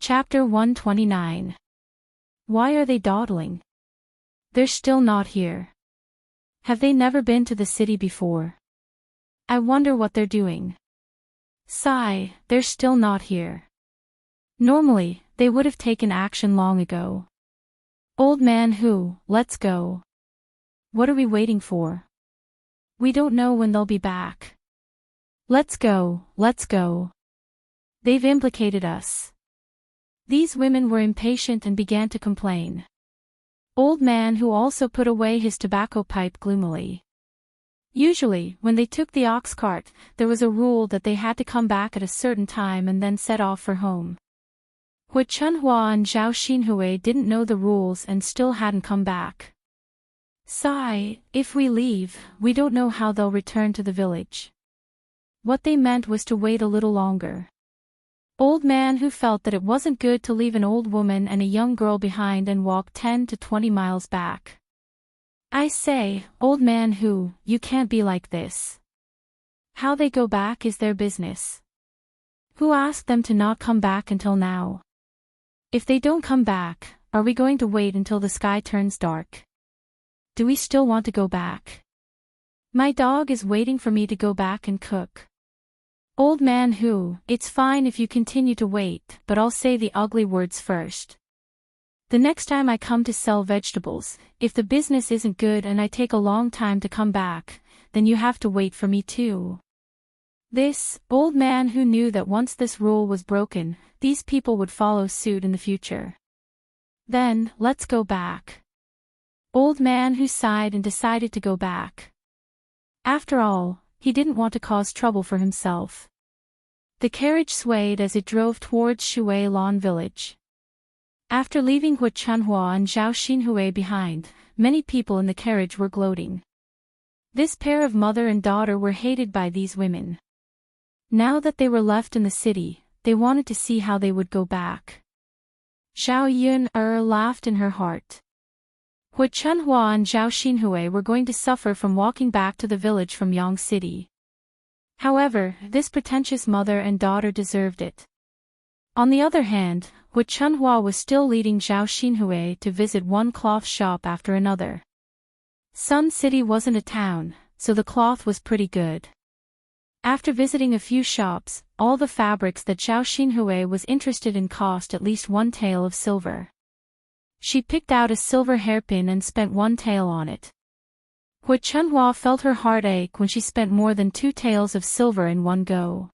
Chapter 129. Why are they dawdling? They're still not here. Have they never been to the city before? I wonder what they're doing. Sigh, they're still not here. Normally, they would have taken action long ago. Old man who, let's go. What are we waiting for? We don't know when they'll be back. Let's go, let's go. They've implicated us. These women were impatient and began to complain. Old man who also put away his tobacco pipe gloomily. Usually, when they took the ox cart, there was a rule that they had to come back at a certain time and then set off for home. Hui Chunhua and Zhao Xinhui didn't know the rules and still hadn't come back. Sigh, if we leave, we don't know how they'll return to the village. What they meant was to wait a little longer. Old man who felt that it wasn't good to leave an old woman and a young girl behind and walk 10 to 20 miles back. I say, old man who, you can't be like this. How they go back is their business. Who asked them to not come back until now? If they don't come back, are we going to wait until the sky turns dark? Do we still want to go back? My dog is waiting for me to go back and cook. Old man who, it's fine if you continue to wait, but I'll say the ugly words first. The next time I come to sell vegetables, if the business isn't good and I take a long time to come back, then you have to wait for me too. This, old man who knew that once this rule was broken, these people would follow suit in the future. Then, let's go back. Old man who sighed and decided to go back. After all, he didn't want to cause trouble for himself. The carriage swayed as it drove towards Shui Lan village. After leaving Hui Chunhua and Zhao Xinhui behind, many people in the carriage were gloating. This pair of mother and daughter were hated by these women. Now that they were left in the city, they wanted to see how they would go back. Zhao Yun laughed in her heart. Hui Chunhua and Zhao Xinhui were going to suffer from walking back to the village from Yang City. However, this pretentious mother and daughter deserved it. On the other hand, Hui Chunhua was still leading Zhao Xinhui to visit one cloth shop after another. Sun City wasn't a town, so the cloth was pretty good. After visiting a few shops, all the fabrics that Zhao Xinhui was interested in cost at least 1 tael of silver. She picked out a silver hairpin and spent 1 tael on it. Hui Chunhua felt her heart ache when she spent more than 2 taels of silver in one go.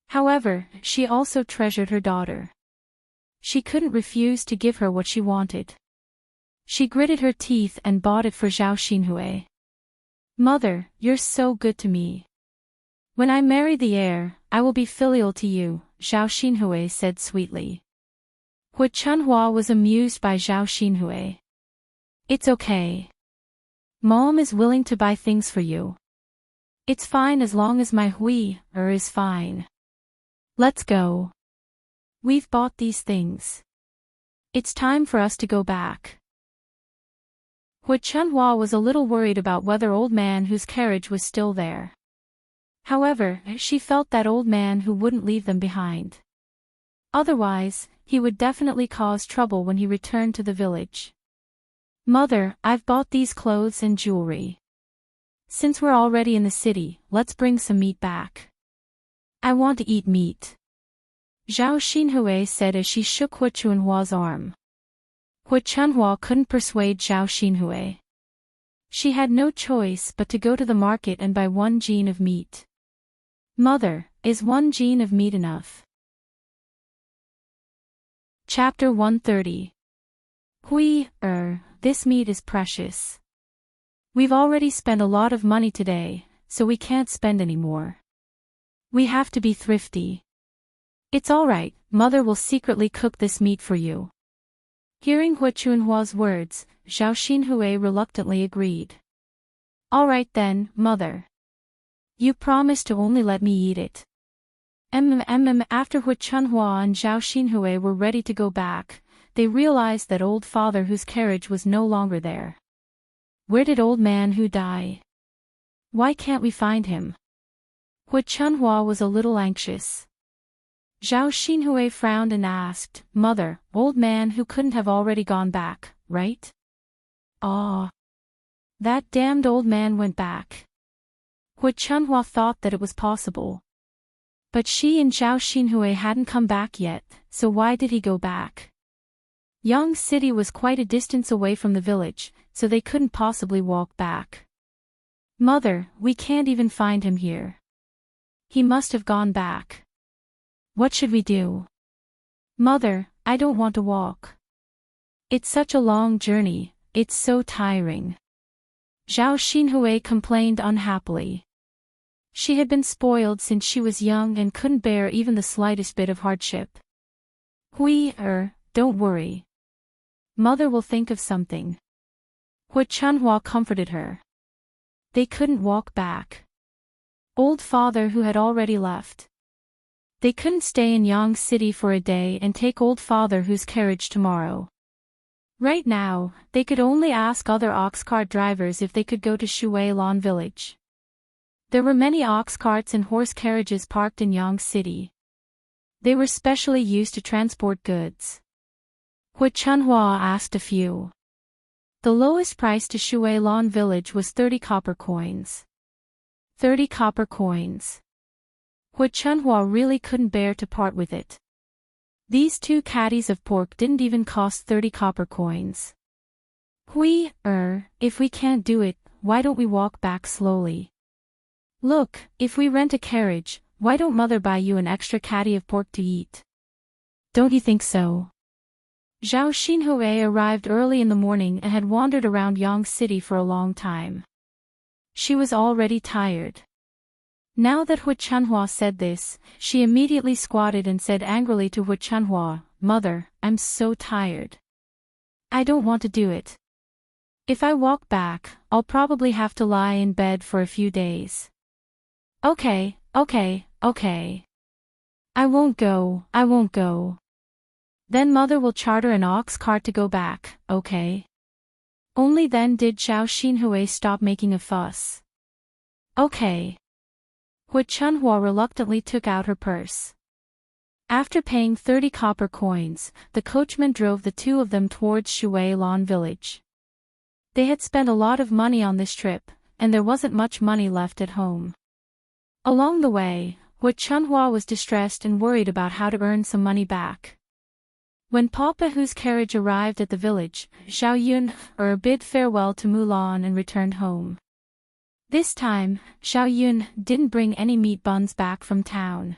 However, she also treasured her daughter. She couldn't refuse to give her what she wanted. She gritted her teeth and bought it for Zhao Xinhui. Mother, you're so good to me. When I marry the heir, I will be filial to you, Zhao Xinhui said sweetly. Hui Chunhua was amused by Zhao Xinhui. It's okay. Mom is willing to buy things for you. It's fine as long as my Hui is fine. Let's go. We've bought these things. It's time for us to go back. Hui Chunhua was a little worried about whether old man whose carriage was still there. However, she felt that old man who wouldn't leave them behind. Otherwise, he would definitely cause trouble when he returned to the village. Mother, I've bought these clothes and jewelry. Since we're already in the city, let's bring some meat back. I want to eat meat. Zhao Xinhui said as she shook Hui Chunhua's arm. Hui Chunhua couldn't persuade Zhao Xinhui. She had no choice but to go to the market and buy 1 jin of meat. Mother, is 1 jin of meat enough? Chapter 130. Hui, this meat is precious. We've already spent a lot of money today, so we can't spend any more. We have to be thrifty. It's alright, Mother will secretly cook this meat for you. Hearing Hui Chunhua's words, Zhao Xinhui reluctantly agreed. Alright then, Mother. You promise to only let me eat it. After Hui Chunhua and Zhao Xinhui were ready to go back, they realized that old father whose carriage was no longer there. Where did old man who die? Why can't we find him? Hui Chunhua was a little anxious. Zhao Xinhui frowned and asked, Mother, old man who couldn't have already gone back, right? Ah. That damned old man went back. Hu Chunhua thought that it was possible. But she and Zhao Xinhui hadn't come back yet, so why did he go back? Yang City was quite a distance away from the village, so they couldn't possibly walk back. Mother, we can't even find him here. He must have gone back. What should we do? Mother, I don't want to walk. It's such a long journey, it's so tiring. Zhao Xinhui complained unhappily. She had been spoiled since she was young and couldn't bear even the slightest bit of hardship. Don't worry. Mother will think of something. Hu Chunhua comforted her. They couldn't walk back. Old father who had already left. They couldn't stay in Yang City for a day and take old father whose carriage tomorrow. Right now, they could only ask other ox cart drivers if they could go to Shuilon village. There were many ox carts and horse carriages parked in Yang City. They were specially used to transport goods. Hu Chunhua asked a few. The lowest price to Shuilon village was 30 copper coins. 30 copper coins. Hu Chunhua really couldn't bear to part with it. These 2 caddies of pork didn't even cost 30 copper coins. If we can't do it, why don't we walk back slowly? Look, if we rent a carriage, why don't Mother buy you an extra caddy of pork to eat? Don't you think so? Zhao Xinhui arrived early in the morning and had wandered around Yang City for a long time. She was already tired. Now that Hu Chunhua said this, she immediately squatted and said angrily to Hu Chunhua, Mother, I'm so tired. I don't want to do it. If I walk back, I'll probably have to lie in bed for a few days. Okay. I won't go. Then Mother will charter an ox cart to go back, okay? Only then did Zhao Xinhui stop making a fuss. Okay. Hu Chunhua reluctantly took out her purse. After paying 30 copper coins, the coachman drove the 2 of them towards Shuilon village. They had spent a lot of money on this trip, and there wasn't much money left at home. Along the way, Hu Chunhua was distressed and worried about how to earn some money back. When Papa Hu's carriage arrived at the village, Zhao Yun bid farewell to Mulan and returned home. This time, Zhao Yun didn't bring any meat buns back from town.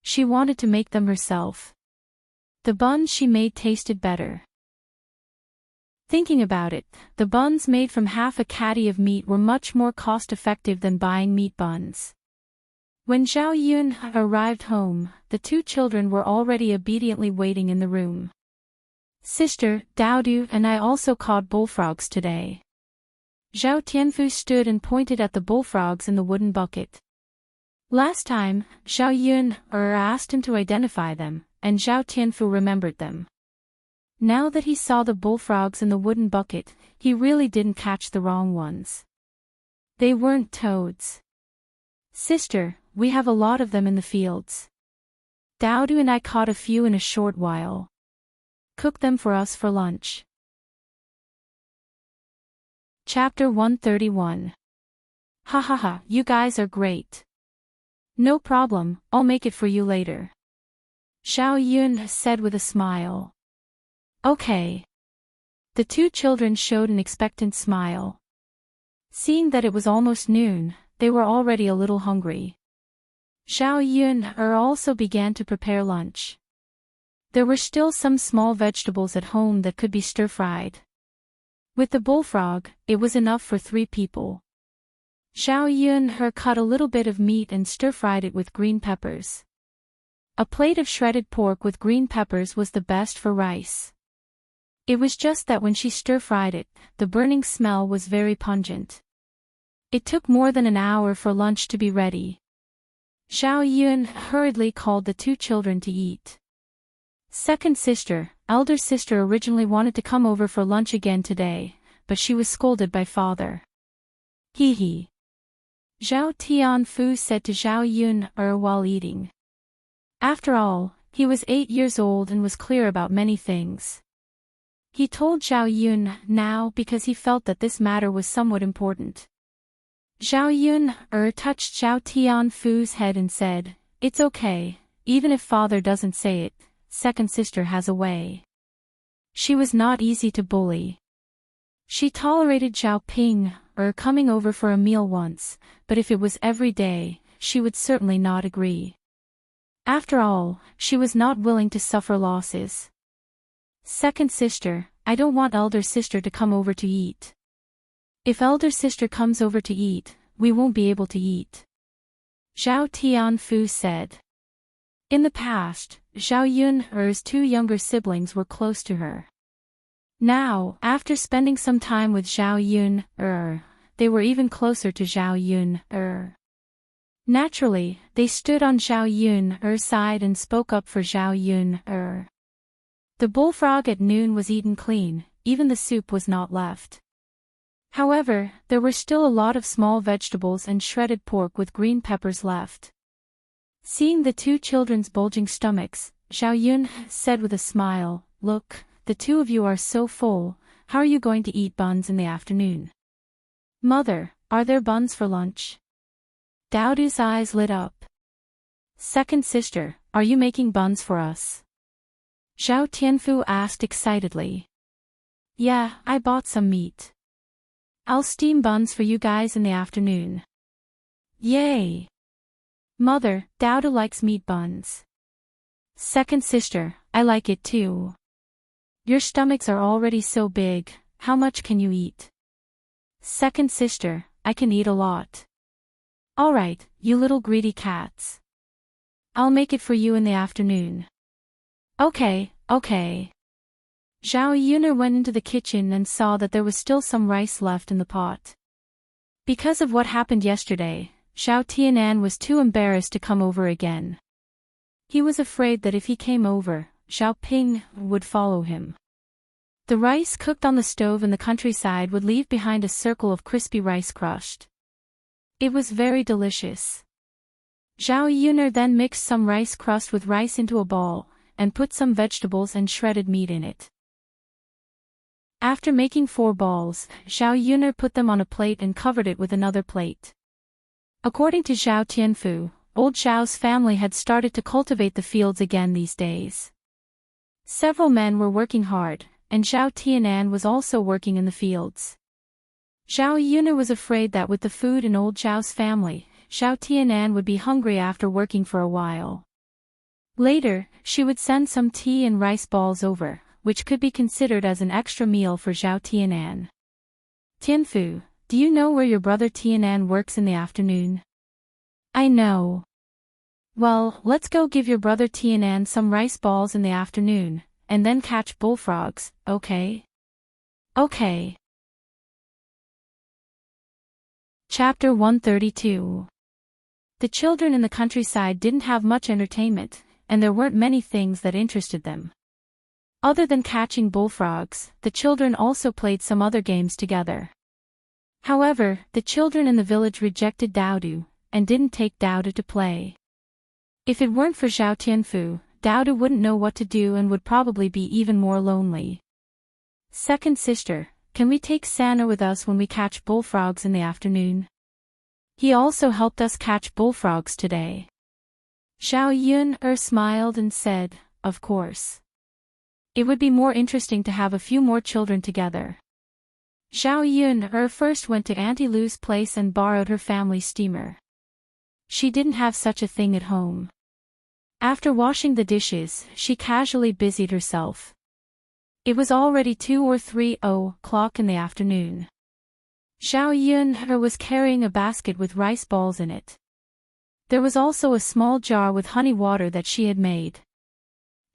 She wanted to make them herself. The buns she made tasted better. Thinking about it, the buns made from half a caddy of meat were much more cost-effective than buying meat buns. When Zhao Yun arrived home, the 2 children were already obediently waiting in the room. Sister, Daodu and I also caught bullfrogs today. Zhao Tianfu stood and pointed at the bullfrogs in the wooden bucket. Last time, Zhao Yun asked him to identify them, and Zhao Tianfu remembered them. Now that he saw the bullfrogs in the wooden bucket, he really didn't catch the wrong ones. They weren't toads. Sister, we have a lot of them in the fields. Daodu and I caught a few in a short while. Cook them for us for lunch. Chapter 131. Ha, you guys are great. No problem, I'll make it for you later. Zhao Yun said with a smile. Okay. The 2 children showed an expectant smile. Seeing that it was almost noon, they were already a little hungry. Zhao Yun also began to prepare lunch. There were still some small vegetables at home that could be stir-fried. With the bullfrog, it was enough for 3 people. Zhao Yun cut a little bit of meat and stir-fried it with green peppers. A plate of shredded pork with green peppers was the best for rice. It was just that when she stir-fried it, the burning smell was very pungent. It took more than an hour for lunch to be ready. Zhao Yun hurriedly called the 2 children to eat. Second sister, elder sister originally wanted to come over for lunch again today, but she was scolded by father. Hee. Zhao Tianfu said to Zhao Yun while eating. After all, he was 8 years old and was clear about many things. He told Zhao Yun now because he felt that this matter was somewhat important. Zhao Yun touched Zhao Tianfu's head and said, "It's okay, even if father doesn't say it, second sister has a way." She was not easy to bully. She tolerated Zhao Ping coming over for a meal once, but if it was every day, she would certainly not agree. After all, she was not willing to suffer losses. "Second sister, I don't want elder sister to come over to eat. If elder sister comes over to eat, we won't be able to eat," Zhao Tianfu said. In the past, Zhao Yun's 2 younger siblings were close to her. Now, after spending some time with Zhao Yun, they were even closer to Zhao Yun. Naturally, they stood on Zhao Yun's side and spoke up for Zhao Yun. The bullfrog at noon was eaten clean, even the soup was not left. However, there were still a lot of small vegetables and shredded pork with green peppers left. Seeing the 2 children's bulging stomachs, Zhao Yun said with a smile, "Look, the 2 of you are so full, how are you going to eat buns in the afternoon?" "Mother, are there buns for lunch?" Daodu's eyes lit up. "Second sister, are you making buns for us?" Zhao Tianfu asked excitedly. "Yeah, I bought some meat. I'll steam buns for you guys in the afternoon." "Yay! Mother, Daodu likes meat buns." "Second sister, I like it too. Your stomachs are already so big, how much can you eat?" "Second sister, I can eat a lot." "Alright, you little greedy cats. I'll make it for you in the afternoon." Okay. Zhao Yun went into the kitchen and saw that there was still some rice left in the pot. Because of what happened yesterday, Zhao Tianan was too embarrassed to come over again. He was afraid that if he came over, Zhao Ping would follow him. The rice cooked on the stove in the countryside would leave behind a circle of crispy rice crushed. It was very delicious. Zhao Yun then mixed some rice crust with rice into a ball, and put some vegetables and shredded meat in it. After making 4 balls, Zhao Yun put them on a plate and covered it with another plate. According to Zhao Tianfu, old Zhao's family had started to cultivate the fields again these days. Several men were working hard, and Zhao Tianan was also working in the fields. Zhao Yun was afraid that with the food in old Zhao's family, Zhao Tianan would be hungry after working for a while. Later, she would send some tea and rice balls over, which could be considered as an extra meal for Zhao Tianan. "Tianfu, do you know where your brother Tianan works in the afternoon?" "I know." "Well, let's go give your brother Tianan some rice balls in the afternoon, and then catch bullfrogs, okay?" "Okay." Chapter 132. The children in the countryside didn't have much entertainment, and there weren't many things that interested them. Other than catching bullfrogs, the children also played some other games together. However, the children in the village rejected Daodu, and didn't take Daodu to play. If it weren't for Zhao Tianfu, Daodu wouldn't know what to do and would probably be even more lonely. "Second sister, can we take Sana with us when we catch bullfrogs in the afternoon? He also helped us catch bullfrogs today." Zhao Yun smiled and said, "Of course. It would be more interesting to have a few more children together." Zhao Yun first went to Auntie Lu's place and borrowed her family's steamer. She didn't have such a thing at home. After washing the dishes, she casually busied herself. It was already 2 or 3 o'clock in the afternoon. Zhao Yun was carrying a basket with rice balls in it. There was also a small jar with honey water that she had made.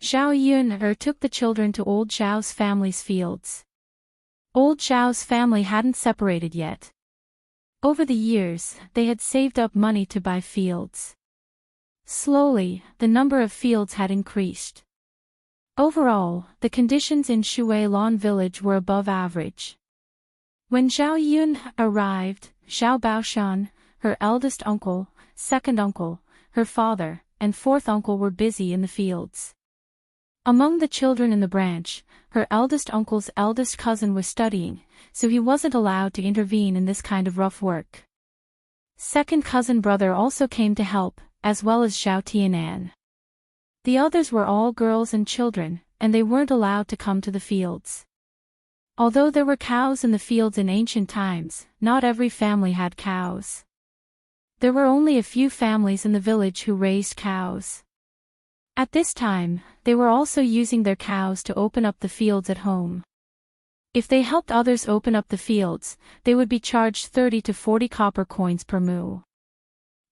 Zhao Yun took the children to old Zhao's family's fields. Old Zhao's family hadn't separated yet. Over the years, they had saved up money to buy fields. Slowly, the number of fields had increased. Overall, the conditions in Shuilan village were above average. When Zhao Yun arrived, Zhao Baoshan, her eldest uncle, second uncle, her father, and fourth uncle were busy in the fields. Among the children in the branch, her eldest uncle's eldest cousin was studying, so he wasn't allowed to intervene in this kind of rough work. Second cousin brother also came to help, as well as Zhao Tianan. The others were all girls and children, and they weren't allowed to come to the fields. Although there were cows in the fields in ancient times, not every family had cows. There were only a few families in the village who raised cows. At this time, they were also using their cows to open up the fields at home. If they helped others open up the fields, they would be charged 30 to 40 copper coins per moo.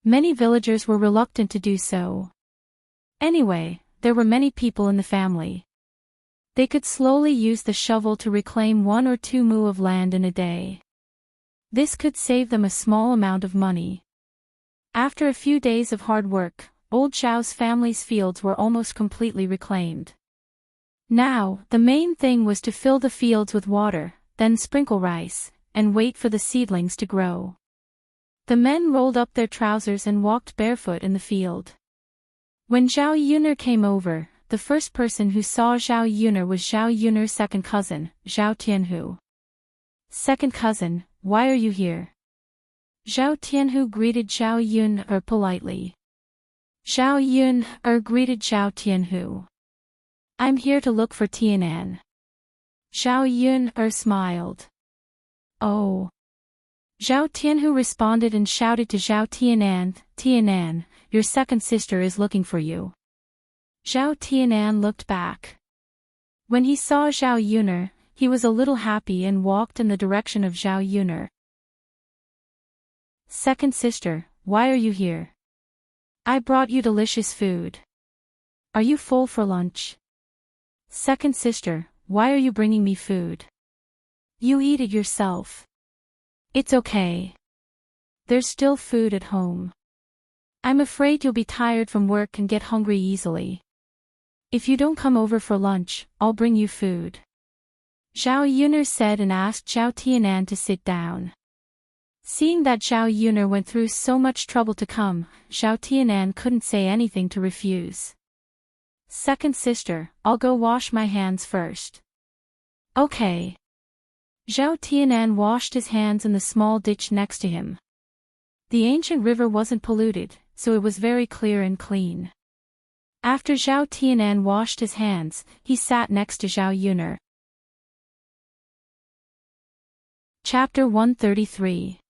Many villagers were reluctant to do so. Anyway, there were many people in the family. They could slowly use the shovel to reclaim 1 or 2 moo of land in a day. This could save them a small amount of money. After a few days of hard work, Old Zhao's family's fields were almost completely reclaimed. Now, the main thing was to fill the fields with water, then sprinkle rice, and wait for the seedlings to grow. The men rolled up their trousers and walked barefoot in the field. When Zhao Yuner came over, the first person who saw Zhao Yuner was Zhao Yuner's second cousin, Zhao Tianhu. Second cousin, why are you here? Zhao Tianhu greeted Zhao Yuner politely. Zhao Yuner greeted Zhao Tianhu. I'm here to look for Tianan. Zhao Yuner smiled. Oh. Zhao Tianhu responded and shouted to Zhao Tianan, Tianan, your second sister is looking for you. Zhao Tianan looked back. When he saw Zhao Yuner, he was a little happy and walked in the direction of Zhao Yuner. Second sister, why are you here? I brought you delicious food. Are you full for lunch? Second sister, why are you bringing me food? You eat it yourself. It's okay. There's still food at home. I'm afraid you'll be tired from work and get hungry easily. If you don't come over for lunch, I'll bring you food. Zhao Yuner said and asked Zhao Tianan to sit down. Seeing that Zhao Yuner went through so much trouble to come, Zhao Tianan couldn't say anything to refuse. Second sister, I'll go wash my hands first. Okay. Zhao Tianan washed his hands in the small ditch next to him. The ancient river wasn't polluted, so it was very clear and clean. After Zhao Tianan washed his hands, he sat next to Zhao Yuner. Chapter 133.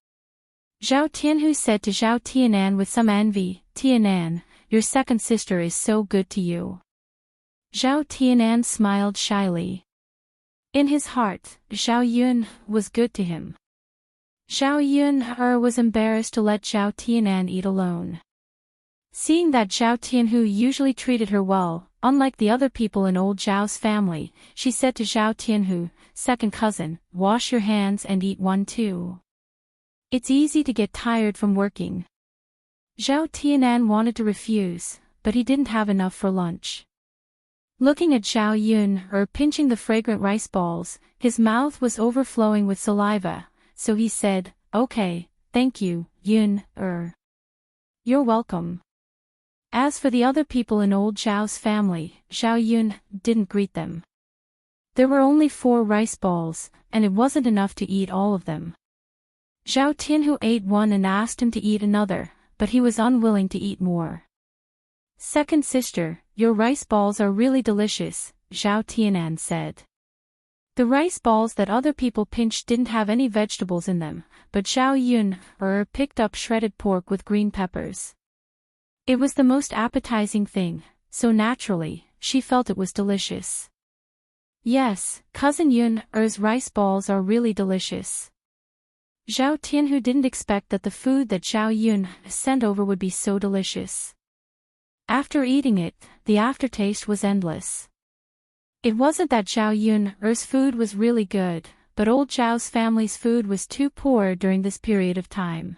Zhao Tianhu said to Zhao Tianan with some envy, Tianan, your second sister is so good to you. Zhao Tianan smiled shyly. In his heart, Zhao Yun was good to him. Zhao Yun was embarrassed to let Zhao Tianan eat alone. Seeing that Zhao Tianhu usually treated her well, unlike the other people in old Zhao's family, she said to Zhao Tianhu, second cousin, wash your hands and eat one too. It's easy to get tired from working. Zhao Tianan wanted to refuse, but he didn't have enough for lunch. Looking at Zhao Yun pinching the fragrant rice balls, his mouth was overflowing with saliva, so he said, okay, thank you, Yun. You're welcome. As for the other people in old Zhao's family, Zhao Yun didn't greet them. There were only 4 rice balls, and it wasn't enough to eat all of them. Zhao Tianhu ate one and asked him to eat another, but he was unwilling to eat more. Second sister, your rice balls are really delicious, Zhao Tianan said. The rice balls that other people pinched didn't have any vegetables in them, but Zhao Yun picked up shredded pork with green peppers. It was the most appetizing thing, so naturally, she felt it was delicious. Yes, cousin Yun's rice balls are really delicious. Zhao Tianhu didn't expect that the food that Zhao Yun sent over would be so delicious. After eating it, the aftertaste was endless. It wasn't that Zhao Yun's food was really good, but old Zhao's family's food was too poor during this period of time.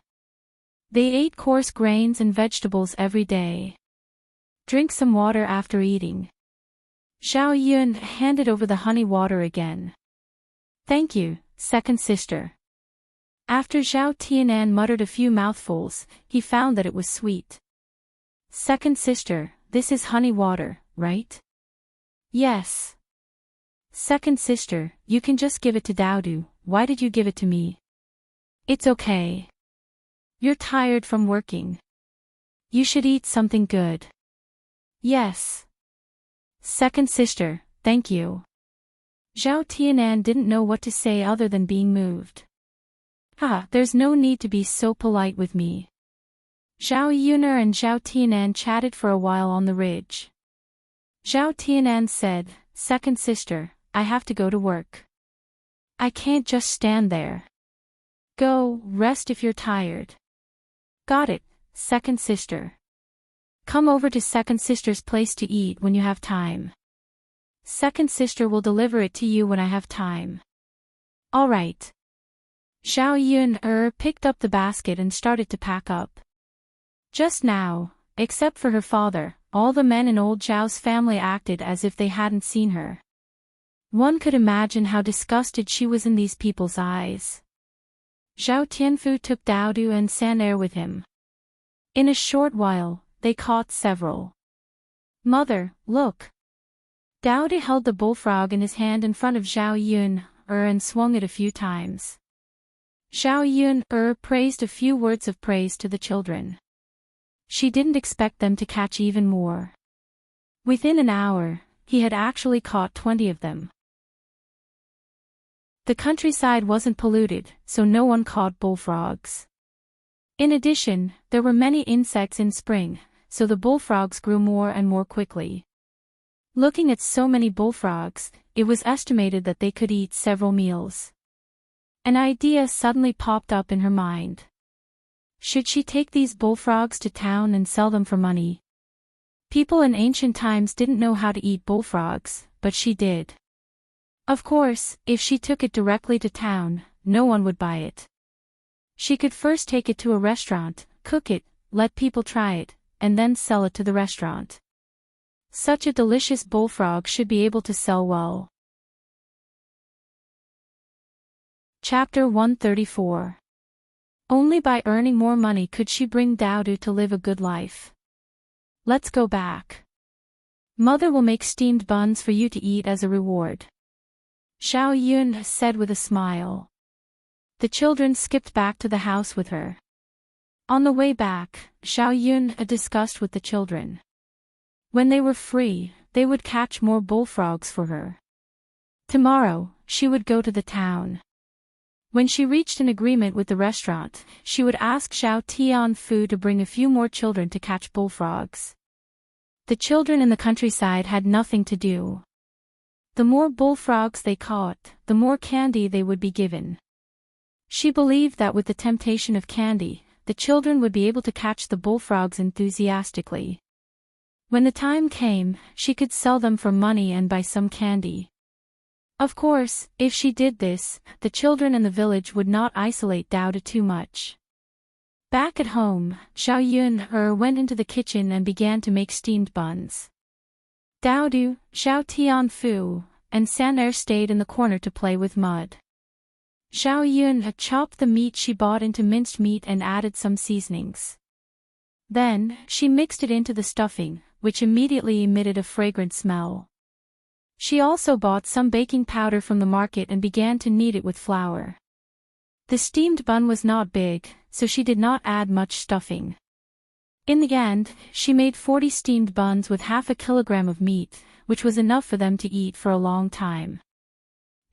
They ate coarse grains and vegetables every day. Drink some water after eating. Zhao Yun handed over the honey water again. Thank you, second sister. After Zhao Tianan muttered a few mouthfuls, he found that it was sweet. Second sister, this is honey water, right? Yes. Second sister, you can just give it to Daudu, why did you give it to me? It's okay. You're tired from working. You should eat something good. Yes. Second sister, thank you. Zhao Tianan didn't know what to say other than being moved. There's no need to be so polite with me. Zhao Yuner and Zhao Tianan chatted for a while on the ridge. Zhao Tianan said, Second sister, I have to go to work. I can't just stand there. Go, rest if you're tired. Got it, second sister. Come over to second sister's place to eat when you have time. Second sister will deliver it to you when I have time. All right. Zhao Yun picked up the basket and started to pack up. Just now, except for her father, all the men in old Zhao's family acted as if they hadn't seen her. One could imagine how disgusted she was in these people's eyes. Zhao Tianfu took Daudu and Sanair with him. In a short while, they caught several. Mother, look. Daudu held the bullfrog in his hand in front of Zhao Yun and swung it a few times. Zhao Yun praised a few words of praise to the children. She didn't expect them to catch even more. Within an hour, he had actually caught 20 of them. The countryside wasn't polluted, so no one caught bullfrogs. In addition, there were many insects in spring, so the bullfrogs grew more and more quickly. Looking at so many bullfrogs, it was estimated that they could eat several meals. An idea suddenly popped up in her mind. Should she take these bullfrogs to town and sell them for money? People in ancient times didn't know how to eat bullfrogs, but she did. Of course, if she took it directly to town, no one would buy it. She could first take it to a restaurant, cook it, let people try it, and then sell it to the restaurant. Such a delicious bullfrog should be able to sell well. Chapter 134. Only by earning more money could she bring Daudu to live a good life. Let's go back. Mother will make steamed buns for you to eat as a reward. Zhao Yun said with a smile. The children skipped back to the house with her. On the way back, Zhao Yun discussed with the children. When they were free, they would catch more bullfrogs for her. Tomorrow, she would go to the town. When she reached an agreement with the restaurant, she would ask Zhao Tianfu to bring a few more children to catch bullfrogs. The children in the countryside had nothing to do. The more bullfrogs they caught, the more candy they would be given. She believed that with the temptation of candy, the children would be able to catch the bullfrogs enthusiastically. When the time came, she could sell them for money and buy some candy. Of course, if she did this, the children in the village would not isolate Daudu too much. Back at home, Zhao Yun went into the kitchen and began to make steamed buns. Daudu, Zhao Tianfu, and Sanair stayed in the corner to play with mud. Zhao Yun chopped the meat she bought into minced meat and added some seasonings. Then, she mixed it into the stuffing, which immediately emitted a fragrant smell. She also bought some baking powder from the market and began to knead it with flour. The steamed bun was not big, so she did not add much stuffing. In the end, she made 40 steamed buns with half a kilogram of meat, which was enough for them to eat for a long time.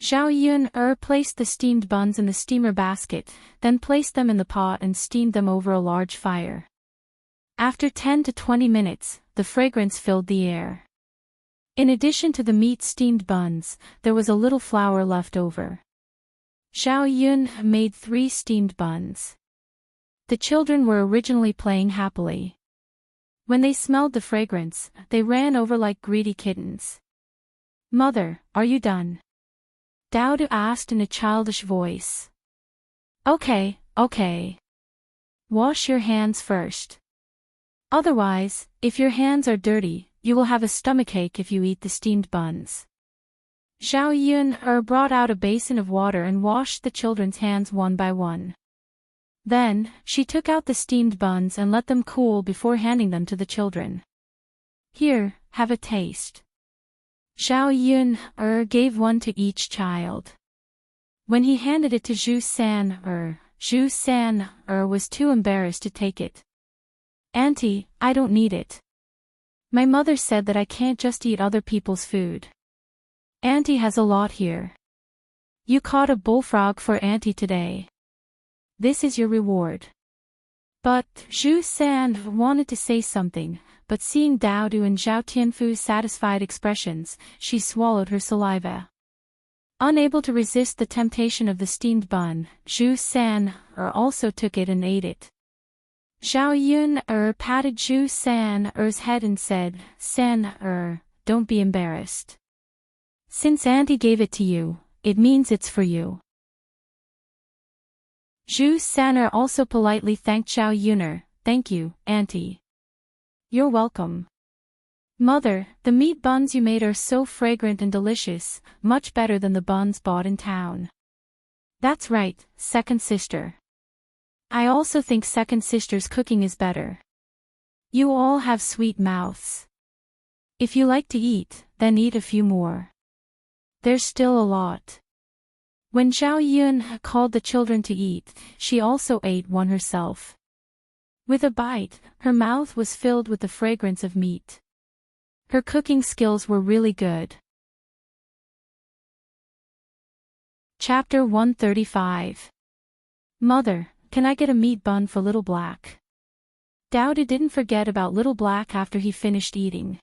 Zhao Yun placed the steamed buns in the steamer basket, then placed them in the pot and steamed them over a large fire. After 10 to 20 minutes, the fragrance filled the air. In addition to the meat steamed buns, there was a little flour left over. Zhao Yun made 3 steamed buns. The children were originally playing happily. When they smelled the fragrance, they ran over like greedy kittens. Mother, are you done? Daudu asked in a childish voice. Okay. Wash your hands first. Otherwise, if your hands are dirty, you will have a stomachache if you eat the steamed buns. Zhao Yun brought out a basin of water and washed the children's hands one by one. Then, she took out the steamed buns and let them cool before handing them to the children. Here, have a taste. Xiao Yun gave one to each child. When he handed it to Zhu San was too embarrassed to take it. Auntie, I don't need it. My mother said that I can't just eat other people's food. Auntie has a lot here. You caught a bullfrog for Auntie today. This is your reward. But Zhu San wanted to say something, but seeing Dao Du and Zhao Tianfu's satisfied expressions, she swallowed her saliva. Unable to resist the temptation of the steamed bun, Zhu San also took it and ate it. Xiao Yun patted Zhu San's head and said, San don't be embarrassed. Since Auntie gave it to you, it means it's for you. Zhu San also politely thanked Xiao Yun. Thank you, Auntie. You're welcome. Mother, the meat buns you made are so fragrant and delicious, much better than the buns bought in town. That's right, second sister. I also think second sister's cooking is better. You all have sweet mouths. If you like to eat, then eat a few more. There's still a lot. When Xiao Yun called the children to eat, she also ate one herself. With a bite, her mouth was filled with the fragrance of meat. Her cooking skills were really good. Chapter 135. Mother, can I get a meat bun for Little Black? Dowda didn't forget about Little Black after he finished eating.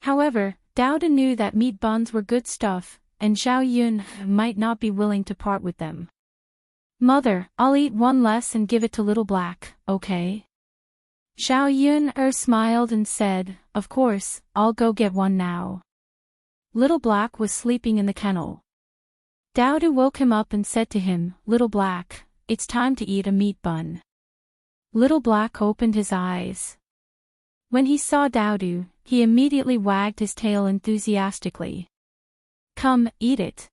However, Dowda knew that meat buns were good stuff, and Xiao Yun might not be willing to part with them. Mother, I'll eat one less and give it to Little Black, okay? Xiao Yun smiled and said, Of course, I'll go get one now. Little Black was sleeping in the kennel. Dowda woke him up and said to him, Little Black, it's time to eat a meat bun. Little Black opened his eyes. When he saw Dowda, he immediately wagged his tail enthusiastically. Come, eat it.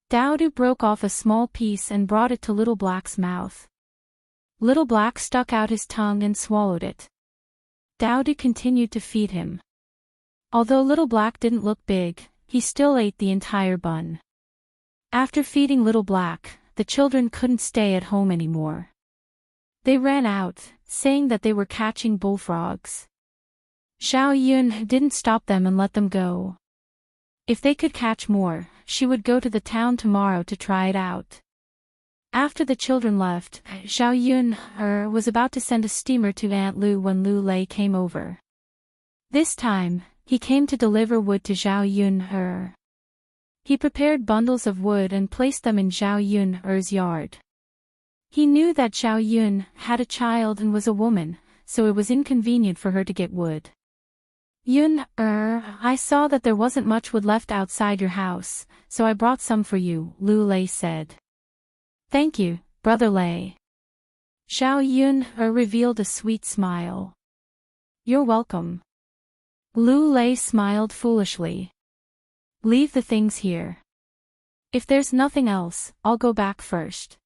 Dowda broke off a small piece and brought it to Little Black's mouth. Little Black stuck out his tongue and swallowed it. Dowda continued to feed him. Although Little Black didn't look big, he still ate the entire bun. After feeding Little Black, the children couldn't stay at home anymore. They ran out, saying that they were catching bullfrogs. Xiao Yun didn't stop them and let them go. If they could catch more, she would go to the town tomorrow to try it out. After the children left, Xiao Yun was about to send a steamer to Aunt Lu when Lu Lei came over. This time, he came to deliver wood to Xiao Yun. He prepared bundles of wood and placed them in Xiao Yun's yard. He knew that Xiao Yun had a child and was a woman, so it was inconvenient for her to get wood. Yun, I saw that there wasn't much wood left outside your house, so I brought some for you, Lu Lei said. Thank you, Brother Lei. Xiao Yun revealed a sweet smile. You're welcome. Lu Lei smiled foolishly. Leave the things here. If there's nothing else, I'll go back first.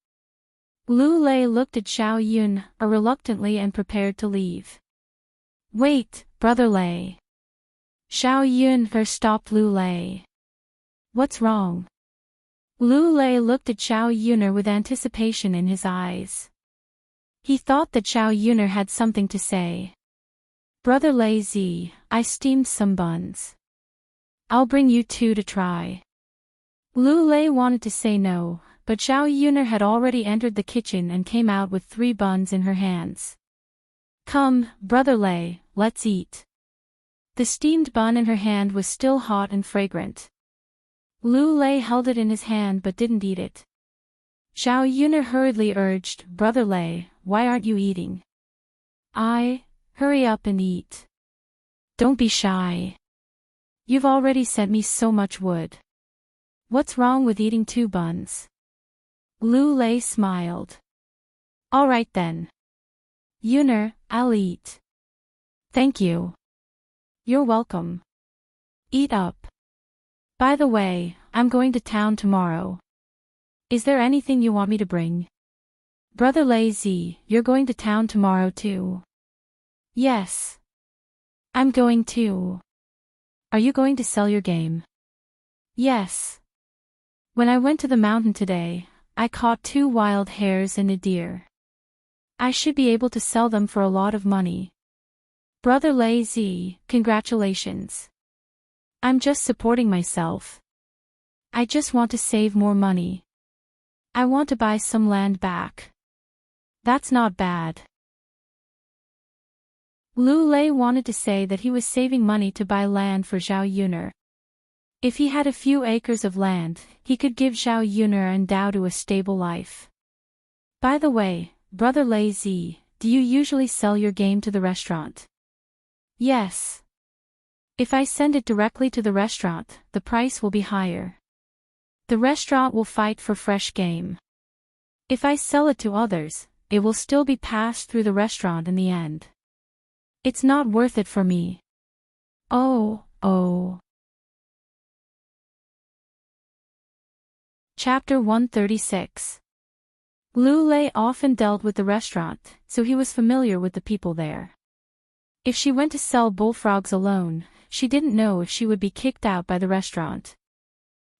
Lu Lei looked at Xiao Yun reluctantly and prepared to leave. Wait, Brother Lei. Xiao Yun stopped Lu Lei. What's wrong? Lu Lei looked at Xiao Yun with anticipation in his eyes. He thought that Xiao Yun had something to say. Brother Lei Z, I steamed some buns. I'll bring you 2 to try. Lu Lei wanted to say no, but Xiao Yun had already entered the kitchen and came out with 3 buns in her hands. Come, Brother Lei, let's eat. The steamed bun in her hand was still hot and fragrant. Lu Lei held it in his hand but didn't eat it. Xiao Yun hurriedly urged, Brother Lei, why aren't you eating? Hurry up and eat. Don't be shy. You've already sent me so much wood. What's wrong with eating 2 buns? Lu Lei smiled. All right then. Yun, I'll eat. Thank you. You're welcome. Eat up. By the way, I'm going to town tomorrow. Is there anything you want me to bring? Brother Lazy, you're going to town tomorrow too? Yes. I'm going too. Are you going to sell your game? Yes. When I went to the mountain today, I caught 2 wild hares and a deer. I should be able to sell them for a lot of money. Brother Lazy, congratulations. I'm just supporting myself. I just want to save more money. I want to buy some land back. That's not bad. Lu Lei wanted to say that he was saving money to buy land for Zhao Yuner. If he had a few acres of land, he could give Zhao Yuner and Dao to a stable life. By the way, Brother Lazy, do you usually sell your game to the restaurant? Yes. If I send it directly to the restaurant, the price will be higher. The restaurant will fight for fresh game. If I sell it to others, it will still be passed through the restaurant in the end. It's not worth it for me. Oh. Chapter 136. Lu Lei often dealt with the restaurant, so he was familiar with the people there. If she went to sell bullfrogs alone, she didn't know if she would be kicked out by the restaurant.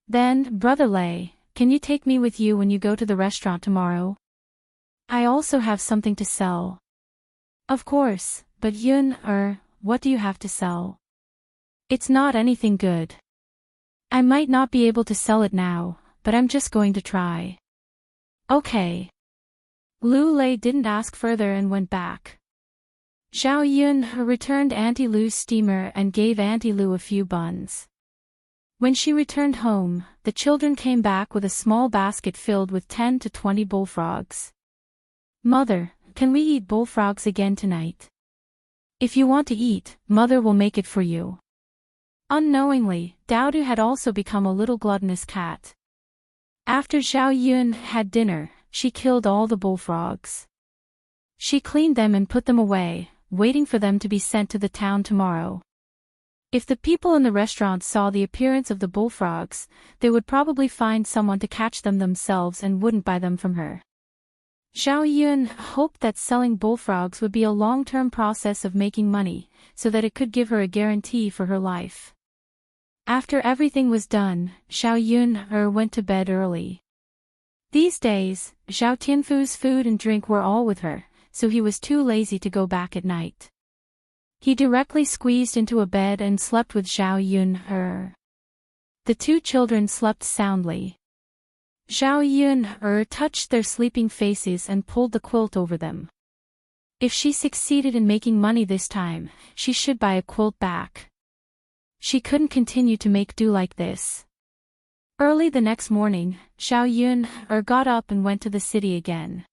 Then, Brother Lei, can you take me with you when you go to the restaurant tomorrow? I also have something to sell. Of course, but what do you have to sell? It's not anything good. I might not be able to sell it now, but I'm just going to try. Okay. Lu Lei didn't ask further and went back. Zhao Yun returned Auntie Lu's steamer and gave Auntie Lu a few buns. When she returned home, the children came back with a small basket filled with 10 to 20 bullfrogs. Mother, can we eat bullfrogs again tonight? If you want to eat, Mother will make it for you. Unknowingly, Daodu had also become a little gluttonous cat. After Zhao Yun had dinner, she killed all the bullfrogs. She cleaned them and put them away, waiting for them to be sent to the town tomorrow. If the people in the restaurant saw the appearance of the bullfrogs, they would probably find someone to catch them themselves and wouldn't buy them from her. Zhao Yun hoped that selling bullfrogs would be a long-term process of making money, so that it could give her a guarantee for her life. After everything was done, Zhao Yun went to bed early. These days, Zhao Tianfu's food and drink were all with her, so he was too lazy to go back at night. He directly squeezed into a bed and slept with Zhao Yun. The 2 children slept soundly. Zhao Yun touched their sleeping faces and pulled the quilt over them. If she succeeded in making money this time, she should buy a quilt back. She couldn't continue to make do like this. Early the next morning, Zhao Yun got up and went to the city again.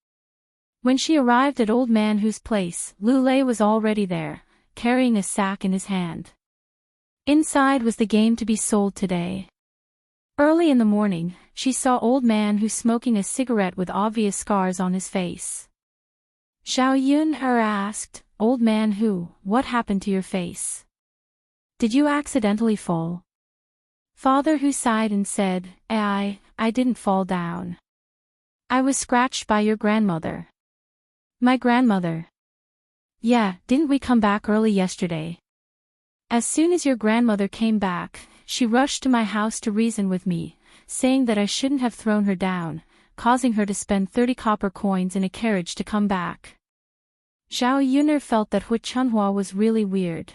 When she arrived at Old Man Hu's place, Lu Lei was already there, carrying a sack in his hand. Inside was the game to be sold today. Early in the morning, she saw Old Man Hu smoking a cigarette with obvious scars on his face. Zhao Yun asked, Old Man Hu, what happened to your face? Did you accidentally fall? Father Hu sighed and said, I didn't fall down. I was scratched by your grandmother. My grandmother? Yeah, didn't we come back early yesterday? As soon as your grandmother came back, she rushed to my house to reason with me, saying that I shouldn't have thrown her down, causing her to spend 30 copper coins in a carriage to come back. Zhao Yuner felt that Hu Chunhua was really weird.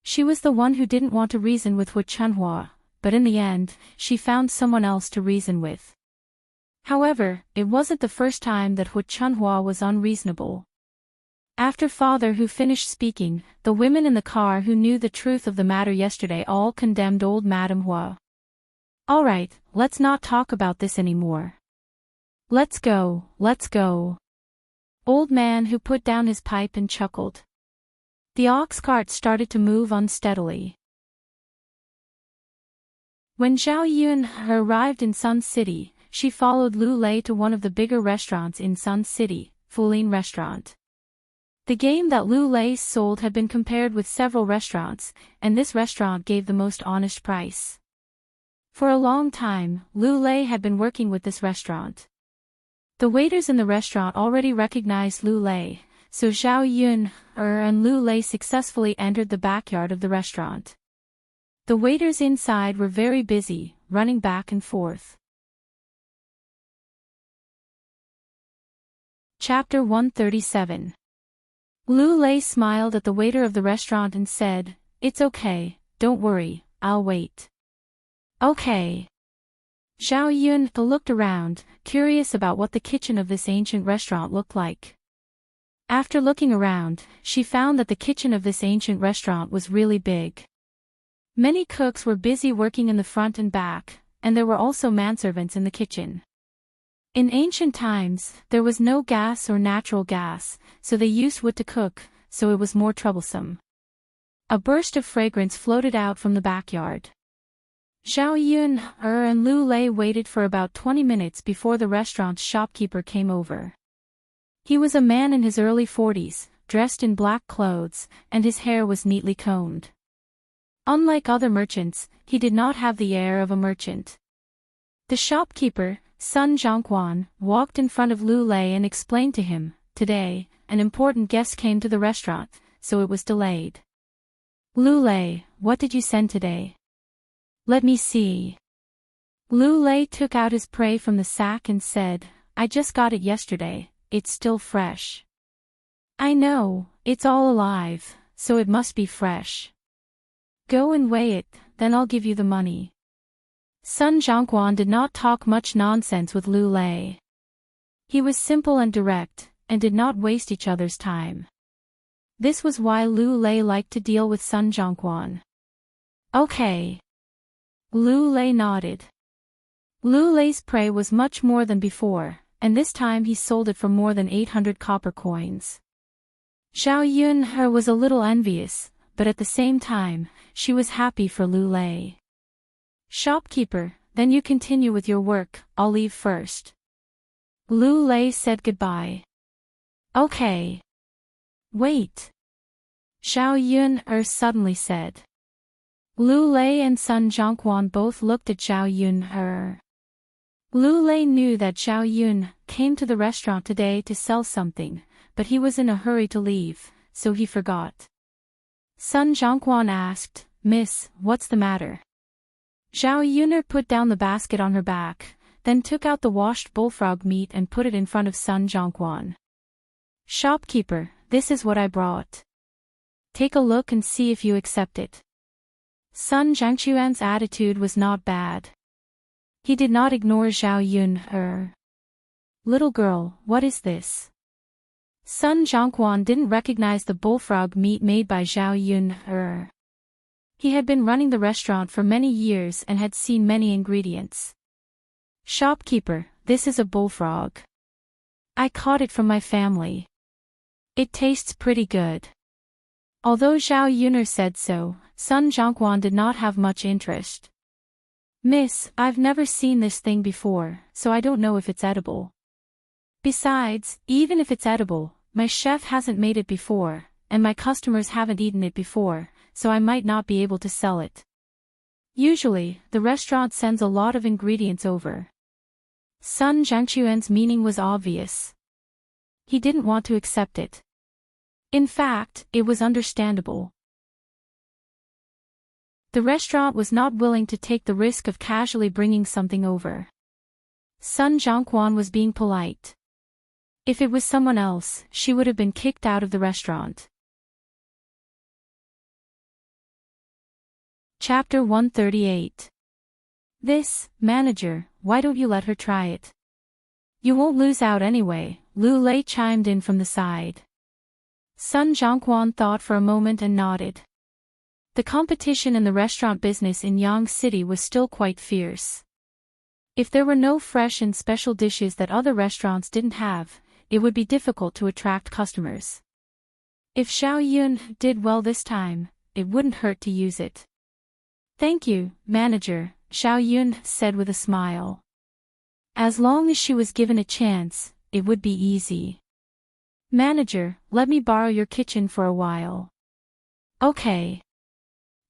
She was the one who didn't want to reason with Hu Chunhua, but in the end, she found someone else to reason with. However, it wasn't the first time that Hu Chunhua was unreasonable. After Father Hu finished speaking, the women in the car who knew the truth of the matter yesterday all condemned old Madame Hua. Alright, let's not talk about this anymore. Let's go. Old Man Hu put down his pipe and chuckled. The ox cart started to move unsteadily. When Zhao Yun arrived in Sun City, she followed Lu Lei to one of the bigger restaurants in Sun City, Fulin Restaurant. The game that Lu Lei sold had been compared with several restaurants, and this restaurant gave the most honest price. For a long time, Lu Lei had been working with this restaurant. The waiters in the restaurant already recognized Lu Lei, so Zhao Yun and Lu Lei successfully entered the backyard of the restaurant. The waiters inside were very busy, running back and forth. Chapter 137. Lu Lei smiled at the waiter of the restaurant and said, "It's okay, don't worry, I'll wait." Okay. Zhao Yun looked around, curious about what the kitchen of this ancient restaurant looked like. After looking around, she found that the kitchen of this ancient restaurant was really big. Many cooks were busy working in the front and back, and there were also manservants in the kitchen. In ancient times, there was no gas or natural gas, so they used wood to cook, so it was more troublesome. A burst of fragrance floated out from the backyard. Zhao Yun and Lu Lei waited for about 20 minutes before the restaurant's shopkeeper came over. He was a man in his early 40s, dressed in black clothes, and his hair was neatly combed. Unlike other merchants, he did not have the air of a merchant. The shopkeeper, Sun Zhongquan, walked in front of Lu Lei and explained to him, "Today, an important guest came to the restaurant, so it was delayed." "Lu Lei, what did you send today?" "Let me see." Lu Lei took out his prey from the sack and said, "I just got it yesterday, it's still fresh." "I know, it's all alive, so it must be fresh." "Go and weigh it, then I'll give you the money." Sun Zhongquan did not talk much nonsense with Lu Lei. He was simple and direct, and did not waste each other's time. This was why Lu Lei liked to deal with Sun Zhongquan. "Okay." Lu Lei nodded. Lu Lei's prey was much more than before, and this time he sold it for more than 800 copper coins. Zhao Yun was a little envious, but at the same time, she was happy for Lu Lei. "Shopkeeper, then you continue with your work, I'll leave first." Lu Lei said goodbye. "Okay." "Wait." Zhao Yun suddenly said. Lu Lei and Sun Zhongquan both looked at Zhao Yun. Lu Lei knew that Zhao Yun came to the restaurant today to sell something, but he was in a hurry to leave, so he forgot. Sun Zhongquan asked, "Miss, what's the matter?" Zhao Yun put down the basket on her back, then took out the washed bullfrog meat and put it in front of Sun Zhongquan. "Shopkeeper, this is what I brought. Take a look and see if you accept it." Sun Zhongquan's attitude was not bad. He did not ignore Zhao Yun. "Little girl, what is this?" Sun Zhongquan didn't recognize the bullfrog meat made by Zhao Yun. He had been running the restaurant for many years and had seen many ingredients. "Shopkeeper, this is a bullfrog. I caught it from my family. It tastes pretty good." Although Zhao Yun said so, Sun Zhongquan did not have much interest. "Miss, I've never seen this thing before, so I don't know if it's edible. Besides, even if it's edible, my chef hasn't made it before, and my customers haven't eaten it before, so I might not be able to sell it. Usually, the restaurant sends a lot of ingredients over." Sun Zhongquan's meaning was obvious. He didn't want to accept it. In fact, it was understandable. The restaurant was not willing to take the risk of casually bringing something over. Sun Zhongquan was being polite. If it was someone else, she would have been kicked out of the restaurant. Chapter 138. "This, manager, why don't you let her try it? You won't lose out anyway," Lu Lei chimed in from the side. Sun Zhongquan thought for a moment and nodded. The competition in the restaurant business in Yang City was still quite fierce. If there were no fresh and special dishes that other restaurants didn't have, it would be difficult to attract customers. If Zhao Yun did well this time, it wouldn't hurt to use it. "Thank you, manager," Zhao Yun said with a smile. As long as she was given a chance, it would be easy. "Manager, let me borrow your kitchen for a while." "Okay."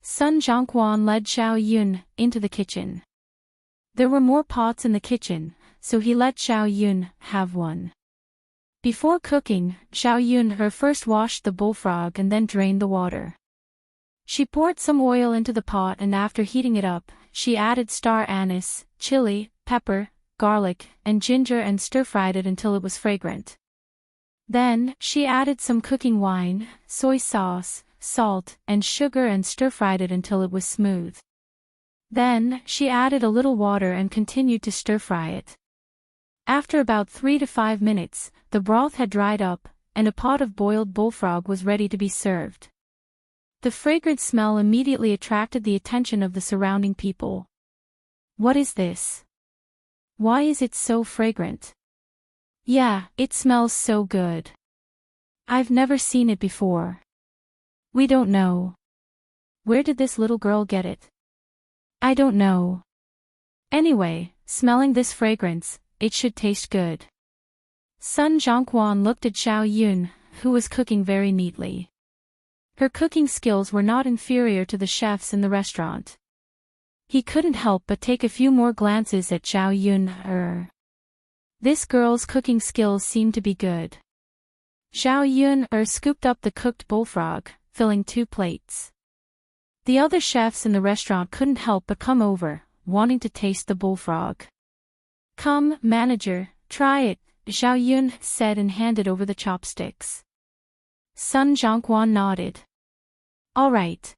Sun Zhongquan led Zhao Yun into the kitchen. There were more pots in the kitchen, so he let Xiao Yun have one. Before cooking, Xiao Yun first washed the bullfrog and then drained the water. She poured some oil into the pot and after heating it up, she added star anise, chili, pepper, garlic, and ginger and stir-fried it until it was fragrant. Then, she added some cooking wine, soy sauce, salt, and sugar and stir-fried it until it was smooth. Then, she added a little water and continued to stir-fry it. After about 3 to 5 minutes, the broth had dried up, and a pot of boiled bullfrog was ready to be served. The fragrant smell immediately attracted the attention of the surrounding people. What is this? Why is it so fragrant? Yeah, it smells so good. I've never seen it before. We don't know. Where did this little girl get it? I don't know. Anyway, smelling this fragrance, it should taste good. Sun Zhongquan looked at Xiao Yun, who was cooking very neatly. Her cooking skills were not inferior to the chefs in the restaurant. He couldn't help but take a few more glances at Xiao Yun. This girl's cooking skills seemed to be good. Xiao Yun scooped up the cooked bullfrog, filling 2 plates. The other chefs in the restaurant couldn't help but come over, wanting to taste the bullfrog. Come, manager, try it, Xiao Yun said and handed over the chopsticks. Sun Zhongquan nodded. All right.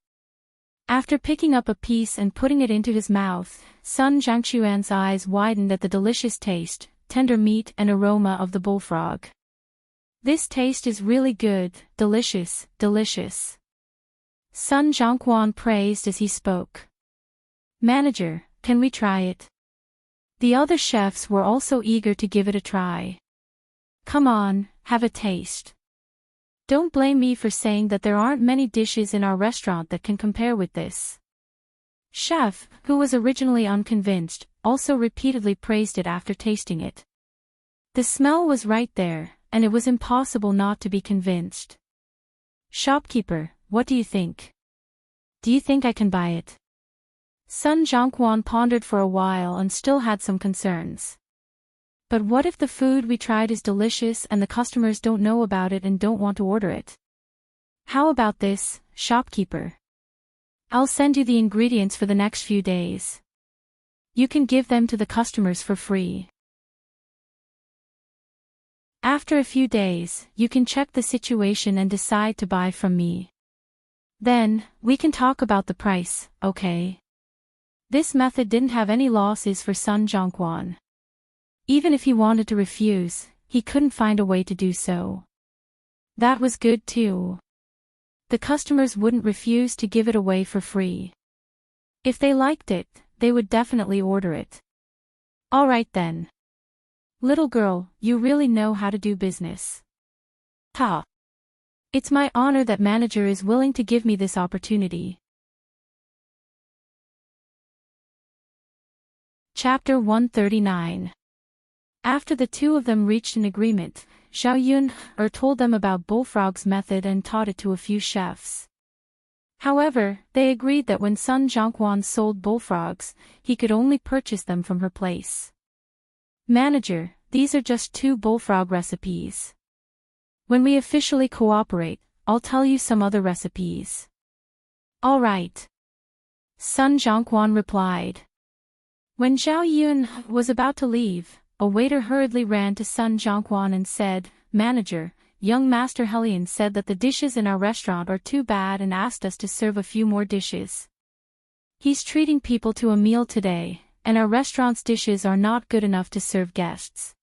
After picking up a piece and putting it into his mouth, Sun Zhangquan's eyes widened at the delicious taste, tender meat and aroma of the bullfrog. This taste is really good, delicious, delicious. Sun Zhongquan praised as he spoke. Manager, can we try it? The other chefs were also eager to give it a try. Come on, have a taste. Don't blame me for saying that there aren't many dishes in our restaurant that can compare with this. Chef, who was originally unconvinced, also repeatedly praised it after tasting it. The smell was right there, and it was impossible not to be convinced. Shopkeeper, what do you think? Do you think I can buy it? Sun Zhongquan pondered for a while and still had some concerns. But what if the food we tried is delicious and the customers don't know about it and don't want to order it? How about this, shopkeeper? I'll send you the ingredients for the next few days. You can give them to the customers for free. After a few days, you can check the situation and decide to buy from me. Then, we can talk about the price, okay? This method didn't have any losses for Sun Zhongquan. Even if he wanted to refuse, he couldn't find a way to do so. That was good too. The customers wouldn't refuse to give it away for free. If they liked it, they would definitely order it. All right then. Little girl, you really know how to do business. Ha! It's my honor that manager is willing to give me this opportunity. Chapter 139. After the two of them reached an agreement, Xiao Yun told them about Bullfrog's method and taught it to a few chefs. However, they agreed that when Sun Zhongquan sold bullfrogs, he could only purchase them from her place. Manager, these are just 2 bullfrog recipes. When we officially cooperate, I'll tell you some other recipes. All right. Sun Zhongquan replied. When Xiao Yun was about to leave, a waiter hurriedly ran to Sun Zhongquan and said, Manager, young Master Helian said that the dishes in our restaurant are too bad and asked us to serve a few more dishes. He's treating people to a meal today, and our restaurant's dishes are not good enough to serve guests.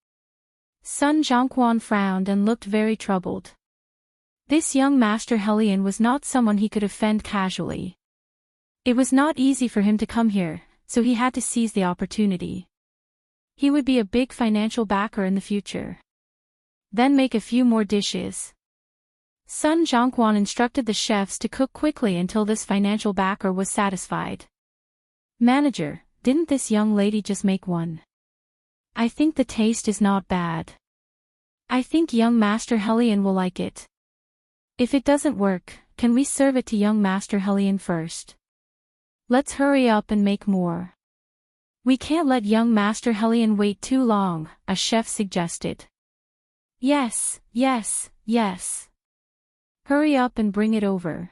Sun Zhongquan frowned and looked very troubled. This young Master Helian was not someone he could offend casually. It was not easy for him to come here, so he had to seize the opportunity. He would be a big financial backer in the future. Then make a few more dishes. Sun Zhongquan instructed the chefs to cook quickly until this financial backer was satisfied. Manager, didn't this young lady just make one? I think the taste is not bad. I think young Master Helian will like it. If it doesn't work, can we serve it to young Master Helian first? Let's hurry up and make more. We can't let young Master Helion wait too long, a chef suggested. Yes, yes, yes. Hurry up and bring it over.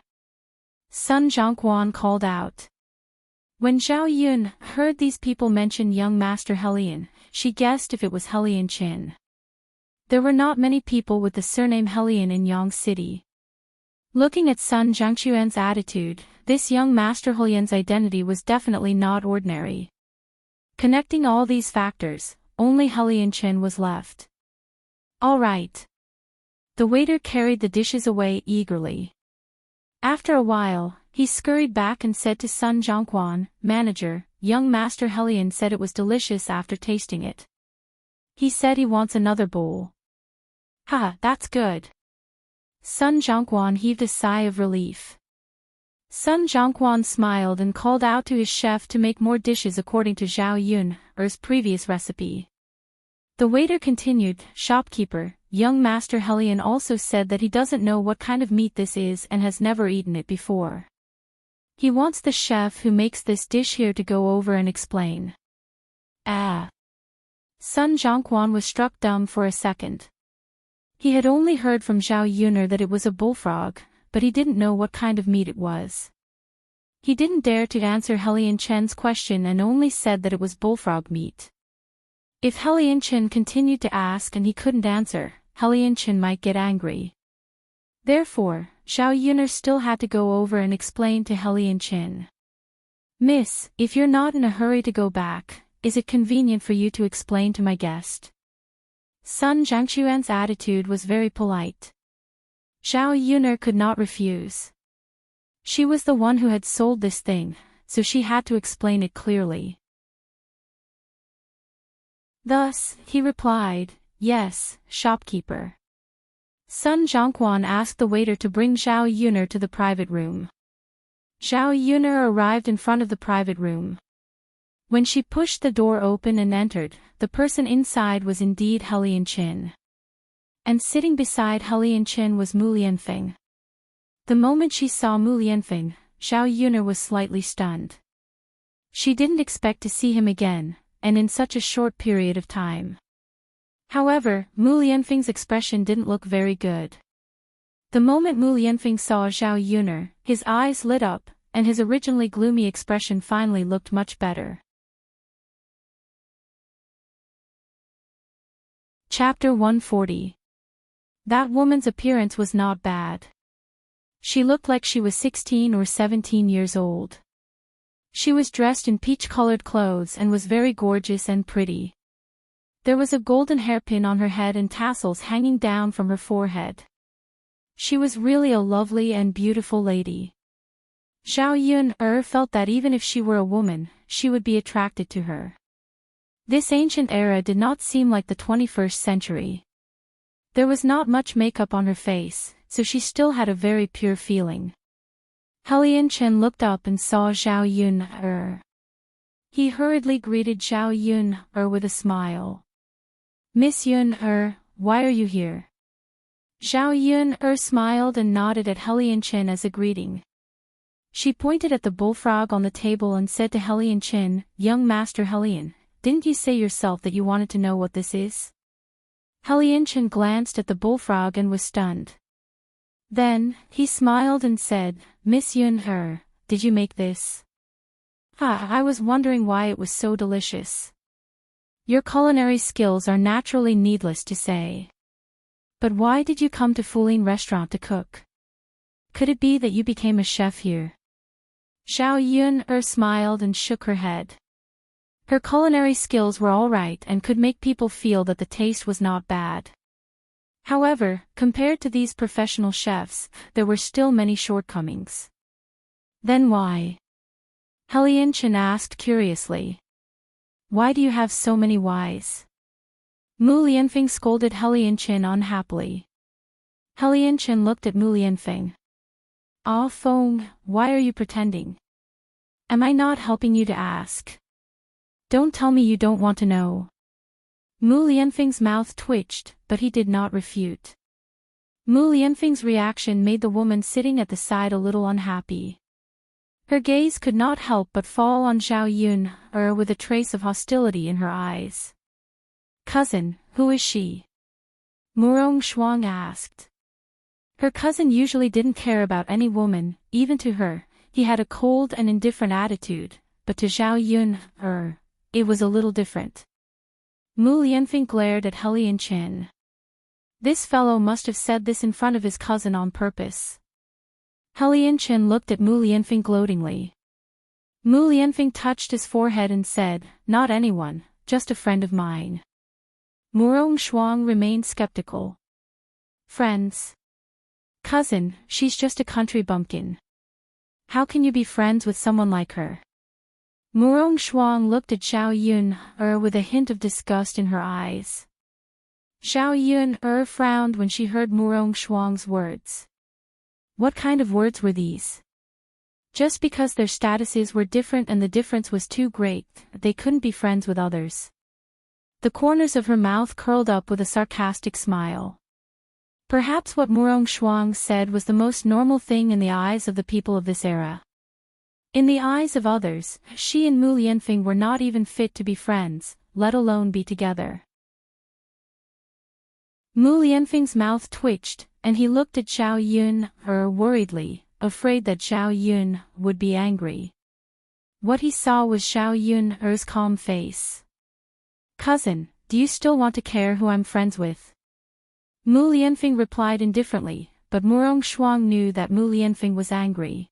Sun Zhongquan called out. When Zhao Yun heard these people mention young Master Helion, she guessed if it was Helion Qin. There were not many people with the surname Helion in Yang City. Looking at Sun Zhangquan's attitude, this young Master Helion's identity was definitely not ordinary. Connecting all these factors, only Helion Qin was left. All right. The waiter carried the dishes away eagerly. After a while, he scurried back and said to Sun Zhongquan, "Manager, young Master Helion said it was delicious after tasting it. He said he wants another bowl." "Ha, that's good." Sun Zhongquan heaved a sigh of relief. Sun Zhongquan smiled and called out to his chef to make more dishes according to Zhao Yun's previous recipe. The waiter continued, "Shopkeeper, young Master Helion also said that he doesn't know what kind of meat this is and has never eaten it before. He wants the chef who makes this dish here to go over and explain." Ah. Sun Zhongquan was struck dumb for a second. He had only heard from Zhao Yun'er that it was a bullfrog, but he didn't know what kind of meat it was. He didn't dare to answer Helion Chen's question and only said that it was bullfrog meat. If Helion Chen continued to ask and he couldn't answer, Helion Chen might get angry. Therefore, Zhao Yun'er still had to go over and explain to Helion Chen. "Miss, if you're not in a hurry to go back, is it convenient for you to explain to my guest?" Sun Zhangquan's attitude was very polite. Zhao Yun'er could not refuse. She was the one who had sold this thing, so she had to explain it clearly. Thus, he replied, "Yes, shopkeeper." Sun Zhongquan asked the waiter to bring Zhao Yun'er to the private room. Zhao Yun'er arrived in front of the private room. When she pushed the door open and entered, the person inside was indeed Helion Qin. And sitting beside Helion Qin was Mu Lianfeng. The moment she saw Mu Lianfeng, Zhao Yun'er was slightly stunned. She didn't expect to see him again, and in such a short period of time. However, Mu Lianfeng's expression didn't look very good. The moment Mu Lianfeng saw Zhao Yun'er, his eyes lit up, and his originally gloomy expression finally looked much better. Chapter 140. That woman's appearance was not bad. She looked like she was 16 or 17 years old. She was dressed in peach-colored clothes and was very gorgeous and pretty. There was a golden hairpin on her head and tassels hanging down from her forehead. She was really a lovely and beautiful lady. Zhao Yun'er felt that even if she were a woman, she would be attracted to her. This ancient era did not seem like the 21st century. There was not much makeup on her face, so she still had a very pure feeling. Helion Chen looked up and saw Zhao Yun'er. He hurriedly greeted Zhao Yun'er with a smile. "Miss Yun'er, why are you here?" Zhao Yun'er smiled and nodded at Helion Chen as a greeting. She pointed at the bullfrog on the table and said to Helion Chen, "Young Master Helion, didn't you say yourself that you wanted to know what this is?" Helion Chen glanced at the bullfrog and was stunned. Then, he smiled and said, "Miss Yun'er, did you make this?" I was wondering why it was so delicious." "Your culinary skills are naturally needless to say. But why did you come to Fuling restaurant to cook? Could it be that you became a chef here?" Zhao Yun'er smiled and shook her head. Her culinary skills were all right and could make people feel that the taste was not bad. However, compared to these professional chefs, there were still many shortcomings. "Then why?" Helion Chen asked curiously. "Why do you have so many whys?" Mu Lianfeng scolded Helion Chen unhappily. Helion Chen looked at Mu Lianfeng. "Ah Feng, why are you pretending? Am I not helping you to ask? Don't tell me you don't want to know." Mu Lianfeng's mouth twitched, but he did not refute. Mu Lianfeng's reaction made the woman sitting at the side a little unhappy. Her gaze could not help but fall on Zhao Yun, with a trace of hostility in her eyes. "Cousin, who is she?" Murong Shuang asked. Her cousin usually didn't care about any woman, even to her. He had a cold and indifferent attitude, but to Zhao Yun, it was a little different. Mu Lianfeng glared at He Lianchen. This fellow must have said this in front of his cousin on purpose. He Lianchen looked at Mu Lianfeng gloatingly. Mu Lianfeng touched his forehead and said, "Not anyone, just a friend of mine." Murong Shuang remained skeptical. "Friends? Cousin, she's just a country bumpkin. How can you be friends with someone like her?" Murong Shuang looked at Zhao Yun, with a hint of disgust in her eyes. Zhao Yun, frowned when she heard Murong Shuang's words. What kind of words were these? Just because their statuses were different and the difference was too great, they couldn't be friends with others. The corners of her mouth curled up with a sarcastic smile. Perhaps what Murong Shuang said was the most normal thing in the eyes of the people of this era. In the eyes of others, she and Mu Lianfeng were not even fit to be friends, let alone be together. Mu Lianfeng's mouth twitched, and he looked at Zhao Yun, worriedly, afraid that Zhao Yun would be angry. What he saw was Zhao Yun's calm face. "Cousin, do you still want to care who I'm friends with?" Mu Lianfeng replied indifferently, but Murong Shuang knew that Mu Lianfeng was angry.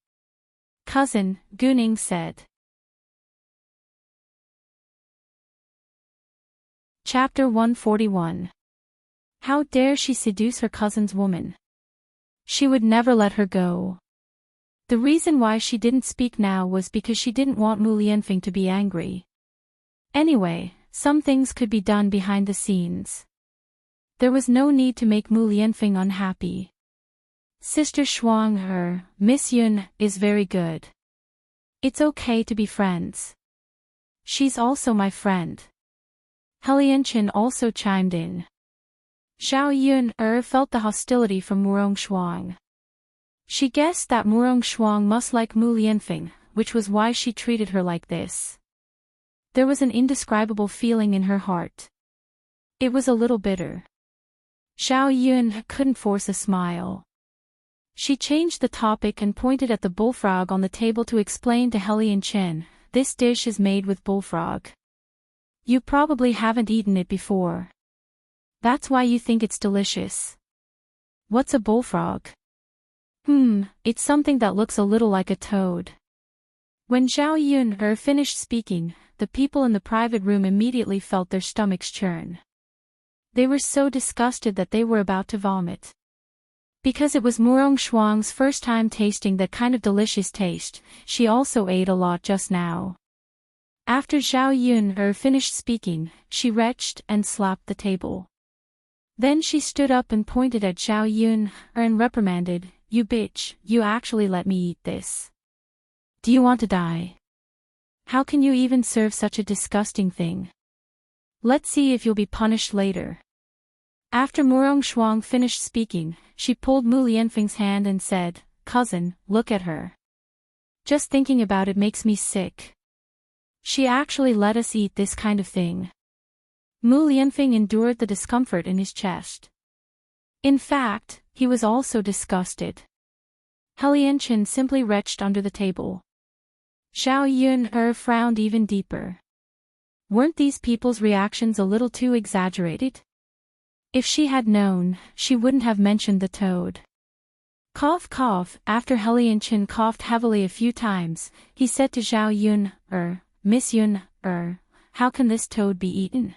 "Cousin," Guning said. Chapter 141. How dare she seduce her cousin's woman? She would never let her go. The reason why she didn't speak now was because she didn't want Mu Lianfeng to be angry. Anyway, some things could be done behind the scenes. There was no need to make Mu Lianfeng unhappy. "Sister Shuang, Miss Yun, is very good. It's okay to be friends. She's also my friend." He Lianchen also chimed in. Zhao Yun, felt the hostility from Murong Shuang. She guessed that Murong Shuang must like Mu Lianfeng, which was why she treated her like this. There was an indescribable feeling in her heart. It was a little bitter. Zhao Yun couldn't force a smile. She changed the topic and pointed at the bullfrog on the table to explain to He Lianchen, "This dish is made with bullfrog. You probably haven't eaten it before. That's why you think it's delicious." "What's a bullfrog?" It's something that looks a little like a toad." When Zhao Yun finished speaking, the people in the private room immediately felt their stomachs churn. They were so disgusted that they were about to vomit. Because it was Murong Shuang's first time tasting that kind of delicious taste, she also ate a lot just now. After Zhao Yun finished speaking, she retched and slapped the table. Then she stood up and pointed at Zhao Yun and reprimanded, "You bitch, you actually let me eat this. Do you want to die? How can you even serve such a disgusting thing? Let's see if you'll be punished later." After Murong Shuang finished speaking, she pulled Mu Lianfeng's hand and said, "Cousin, look at her. Just thinking about it makes me sick. She actually let us eat this kind of thing." Mu Lianfeng endured the discomfort in his chest. In fact, he was also disgusted. He Lianchen simply retched under the table. Zhao Yun frowned even deeper. Weren't these people's reactions a little too exaggerated? If she had known, she wouldn't have mentioned the toad. Cough cough, after He Lianchen coughed heavily a few times, he said to Zhao Yun, "Miss Yun, how can this toad be eaten?"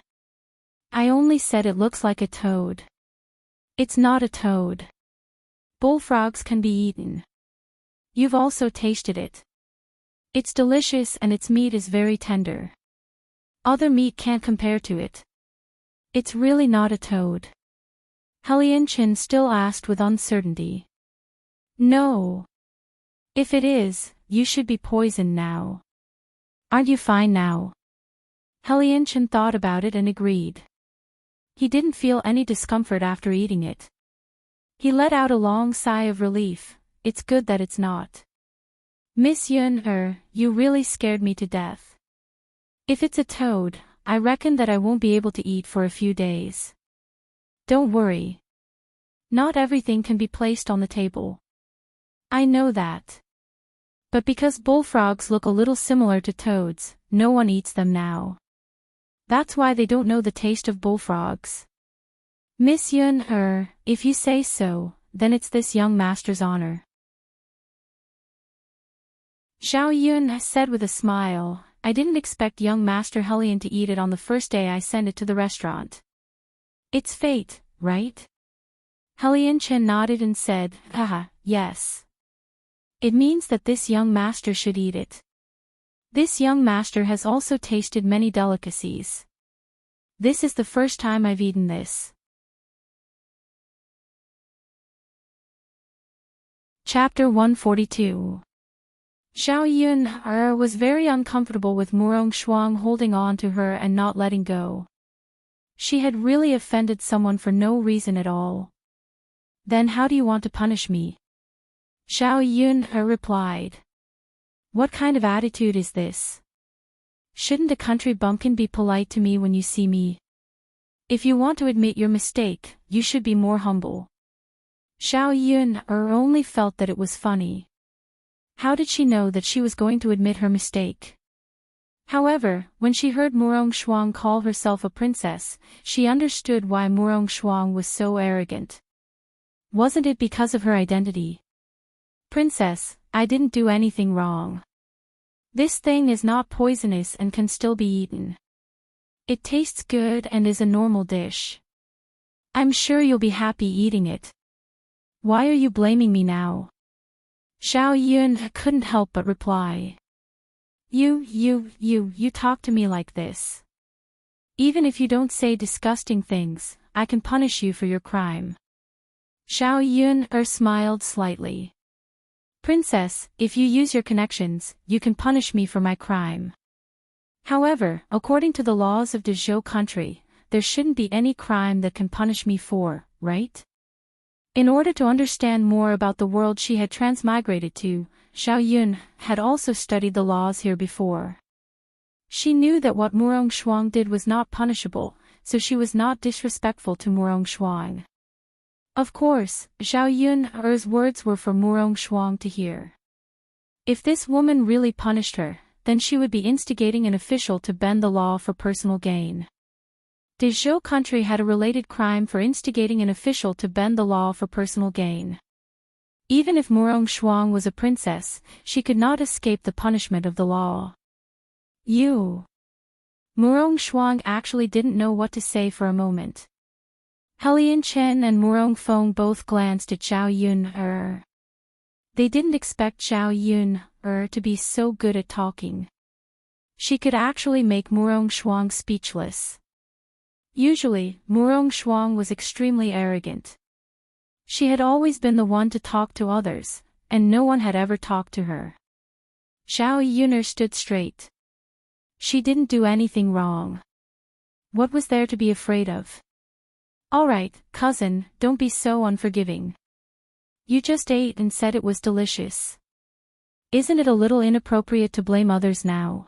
"I only said it looks like a toad. It's not a toad. Bullfrogs can be eaten. You've also tasted it. It's delicious and its meat is very tender. Other meat can't compare to it. It's really not a toad." He Lianchen still asked with uncertainty. "No. If it is, you should be poisoned now. Aren't you fine now?" He Lianchen thought about it and agreed. He didn't feel any discomfort after eating it. He let out a long sigh of relief. It's good that it's not. Miss Yun, you really scared me to death. If it's a toad, I reckon that I won't be able to eat for a few days. Don't worry. Not everything can be placed on the table. I know that. But because bullfrogs look a little similar to toads, no one eats them now. That's why they don't know the taste of bullfrogs. Miss Yun, if you say so, then it's this young master's honor. Zhao Yun said with a smile, I didn't expect young Master Helian to eat it on the first day I sent it to the restaurant. It's fate, right? Helian Chen nodded and said, haha, yes. It means that this young master should eat it. This young master has also tasted many delicacies. This is the first time I've eaten this. Chapter 142. Zhao Yun was very uncomfortable with Murong Shuang holding on to her and not letting go. She had really offended someone for no reason at all. Then how do you want to punish me? Zhao Yun replied. What kind of attitude is this? Shouldn't a country bumpkin be polite to me when you see me? If you want to admit your mistake, you should be more humble. Zhao Yun only felt that it was funny. How did she know that she was going to admit her mistake? However, when she heard Murong Shuang call herself a princess, she understood why Murong Shuang was so arrogant. Wasn't it because of her identity? Princess, I didn't do anything wrong. This thing is not poisonous and can still be eaten. It tastes good and is a normal dish. I'm sure you'll be happy eating it. Why are you blaming me now? Zhao Yun couldn't help but reply. You talk to me like this. Even if you don't say disgusting things, I can punish you for your crime. Zhao Yun smiled slightly. Princess, if you use your connections, you can punish me for my crime. However, according to the laws of Dezhou country, there shouldn't be any crime that can punish me for, right? In order to understand more about the world she had transmigrated to, Zhao Yun had also studied the laws here before. She knew that what Murong Shuang did was not punishable, so she was not disrespectful to Murong Shuang. Of course, Zhao Yun's words were for Murong Shuang to hear. If this woman really punished her, then she would be instigating an official to bend the law for personal gain. Dezhou country had a related crime for instigating an official to bend the law for personal gain. Even if Murong Shuang was a princess, she could not escape the punishment of the law. Murong Shuang actually didn't know what to say for a moment. Helian Chen and Murong Feng both glanced at Zhao Yun. They didn't expect Zhao Yun to be so good at talking. She could actually make Murong Shuang speechless. Usually, Murong Shuang was extremely arrogant. She had always been the one to talk to others, and no one had ever talked to her. Zhao Yun stood straight. She didn't do anything wrong. What was there to be afraid of? Alright, cousin, don't be so unforgiving. You just ate and said it was delicious. Isn't it a little inappropriate to blame others now?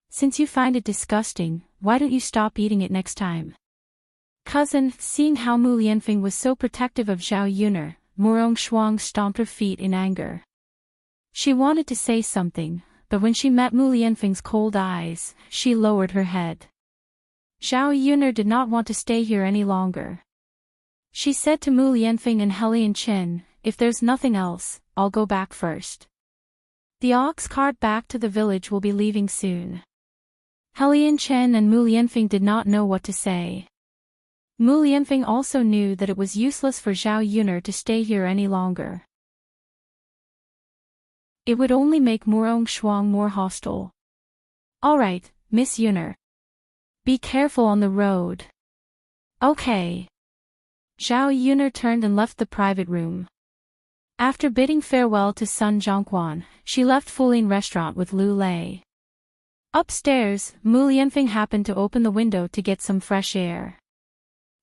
Since you find it disgusting, why don't you stop eating it next time? Cousin, seeing how Mu Lianfeng was so protective of Zhao Yun, Murong Shuang stomped her feet in anger. She wanted to say something, but when she met Mu Lianfeng's cold eyes, she lowered her head. Zhao Yun did not want to stay here any longer. She said to Mu Lianfeng and Helian Chen, if there's nothing else, I'll go back first. The ox cart back to the village will be leaving soon. Helian Chen and Mu Lianfeng did not know what to say. Mu Lianfeng also knew that it was useless for Zhao Yun to stay here any longer. It would only make Murong Shuang more hostile. Alright, Miss Yun. Be careful on the road. Okay. Zhao Yun turned and left the private room. After bidding farewell to Sun Zhongquan, she left Fulin restaurant with Lu Lei. Upstairs, Mu Lianfeng happened to open the window to get some fresh air.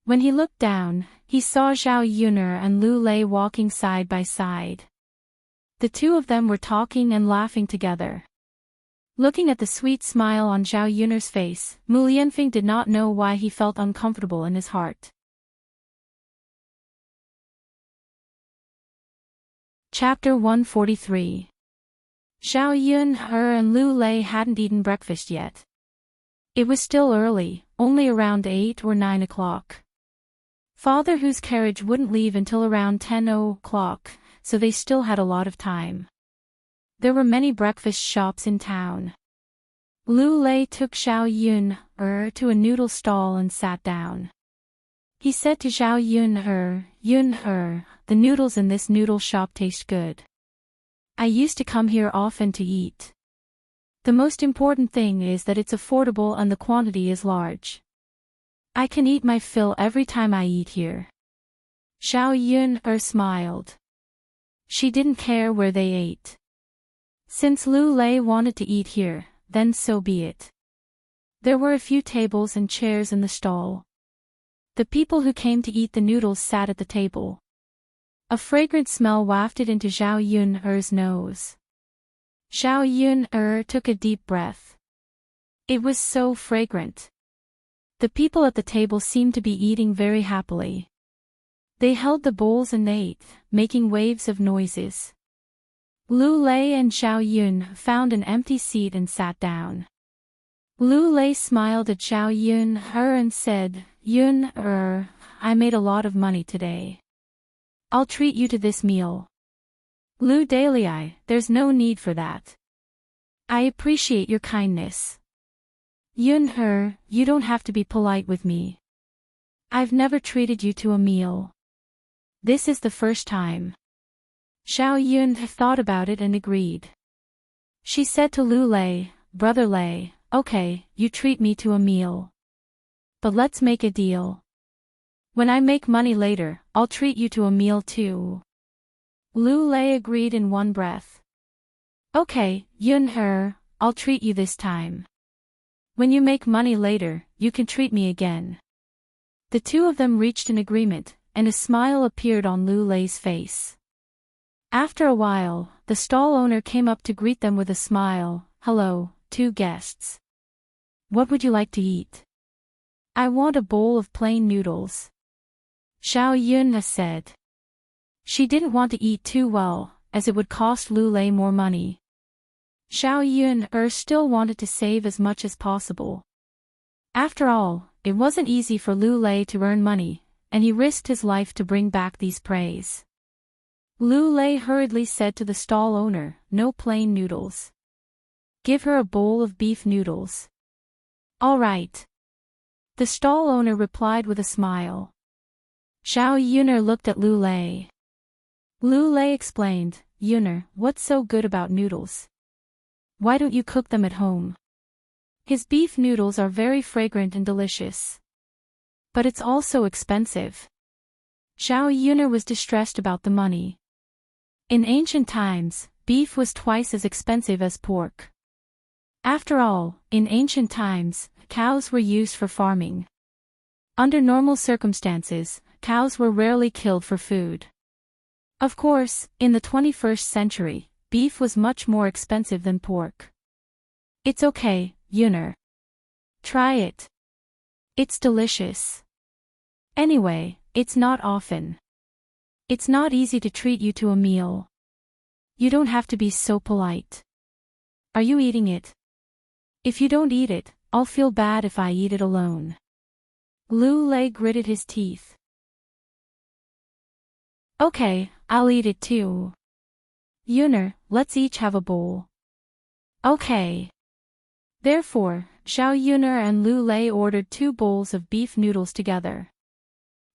When he looked down, he saw Zhao Yun and Lu Lei walking side by side. The two of them were talking and laughing together. Looking at the sweet smile on Zhao Yun'er's face, Mu Lianfeng did not know why he felt uncomfortable in his heart. Chapter 143. Zhao Yun'er and Lu Lei hadn't eaten breakfast yet. It was still early, only around 8 or 9 o'clock. Father Hu's carriage wouldn't leave until around 10 o'clock, so they still had a lot of time. There were many breakfast shops in town. Lu Lei took Zhao Yun'er to a noodle stall and sat down. He said to Zhao Yun'er, the noodles in this noodle shop taste good. I used to come here often to eat. The most important thing is that it's affordable and the quantity is large. I can eat my fill every time I eat here. Zhao Yun'er smiled. She didn't care where they ate. Since Lu Lei wanted to eat here, then so be it. There were a few tables and chairs in the stall. The people who came to eat the noodles sat at the table. A fragrant smell wafted into Zhao Yun'er's nose. Zhao Yun'er took a deep breath. It was so fragrant. The people at the table seemed to be eating very happily. They held the bowls and ate, making waves of noises. Lu Lei and Zhao Yun found an empty seat and sat down. Lu Lei smiled at Zhao Yun'er and said, Yun'er, I made a lot of money today. I'll treat you to this meal. Lu Dalai, there's no need for that. I appreciate your kindness. Yun'er, you don't have to be polite with me. I've never treated you to a meal. This is the first time. Zhao Yun thought about it and agreed. She said to Lu Lei, Brother Lei, okay, you treat me to a meal. But let's make a deal. When I make money later, I'll treat you to a meal too. Lu Lei agreed in one breath. Okay, Yun'er, I'll treat you this time. When you make money later, you can treat me again. The two of them reached an agreement, and a smile appeared on Lu Lei's face. After a while, the stall owner came up to greet them with a smile. Hello, two guests. What would you like to eat? I want a bowl of plain noodles. Zhao Yun said. She didn't want to eat too well, as it would cost Lu Lei more money. Zhao Yun'er still wanted to save as much as possible. After all, it wasn't easy for Lu Lei to earn money, and he risked his life to bring back these praise. Lu Lei hurriedly said to the stall owner, no plain noodles. Give her a bowl of beef noodles. All right. The stall owner replied with a smile. Zhao Yun'er looked at Lu Lei. Lu Lei explained, Yun'er, what's so good about noodles? Why don't you cook them at home? His beef noodles are very fragrant and delicious. But it's also expensive. Zhao Yun'er was distressed about the money. In ancient times, beef was twice as expensive as pork. After all, in ancient times, cows were used for farming. Under normal circumstances, cows were rarely killed for food. Of course, in the 21st century, beef was much more expensive than pork. It's okay, Yun'er. Try it. It's delicious. Anyway, it's not often. It's not easy to treat you to a meal. You don't have to be so polite. Are you eating it? If you don't eat it, I'll feel bad if I eat it alone. Lu Lei gritted his teeth. Okay, I'll eat it too. Yun'er, let's each have a bowl. Okay. Therefore, Zhao Yun'er and Lu Lei ordered 2 bowls of beef noodles together.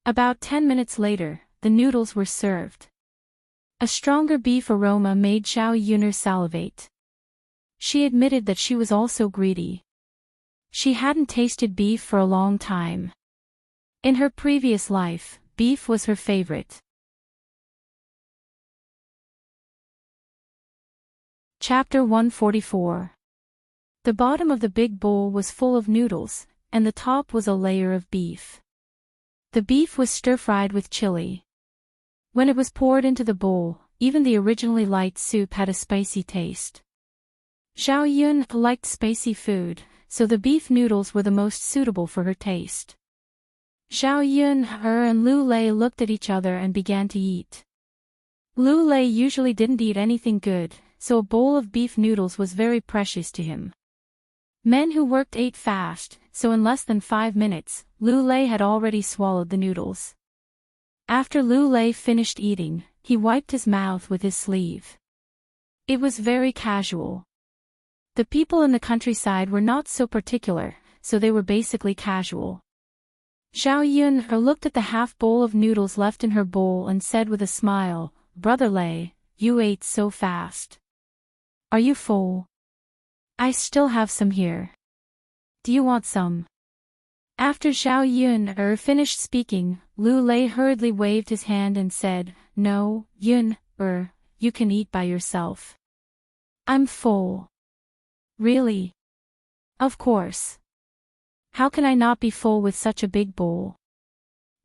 About 10 minutes later, the noodles were served. A stronger beef aroma made Zhao Yun'er salivate. She admitted that she was also greedy. She hadn't tasted beef for a long time. In her previous life, beef was her favorite. Chapter 144. The bottom of the big bowl was full of noodles, and the top was a layer of beef. The beef was stir-fried with chili. When it was poured into the bowl, even the originally light soup had a spicy taste. Xiao Yun liked spicy food, so the beef noodles were the most suitable for her taste. Xiao Yun and Lu Lei looked at each other and began to eat. Lu Lei usually didn't eat anything good, so a bowl of beef noodles was very precious to him. Men who worked ate fast, so in less than 5 minutes, Lu Lei had already swallowed the noodles. After Lu Lei finished eating, he wiped his mouth with his sleeve. It was very casual. The people in the countryside were not so particular, so they were basically casual. Xiao Yun looked at the half bowl of noodles left in her bowl and said with a smile, "Brother Lei, you ate so fast. Are you full? I still have some here. Do you want some?" After Xiao Yun finished speaking, Lu Lei hurriedly waved his hand and said, "No, Yun, you can eat by yourself. I'm full." "Really?" "Of course. How can I not be full with such a big bowl?"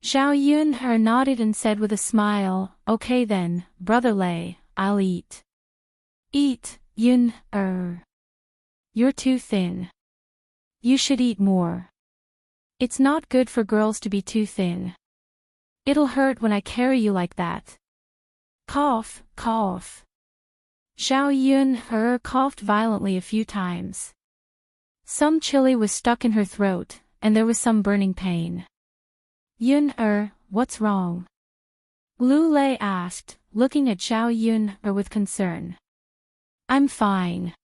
Xiao Yun nodded and said with a smile, "Okay then, Brother Lei, I'll eat." "Eat, Yun, You're too thin. You should eat more. It's not good for girls to be too thin. It'll hurt when I carry you like that." Cough, cough. Xiao Yun coughed violently a few times. Some chili was stuck in her throat, and there was some burning pain. "Yun, what's wrong?" Lu Lei asked, looking at Xiao Yun with concern. "I'm fine."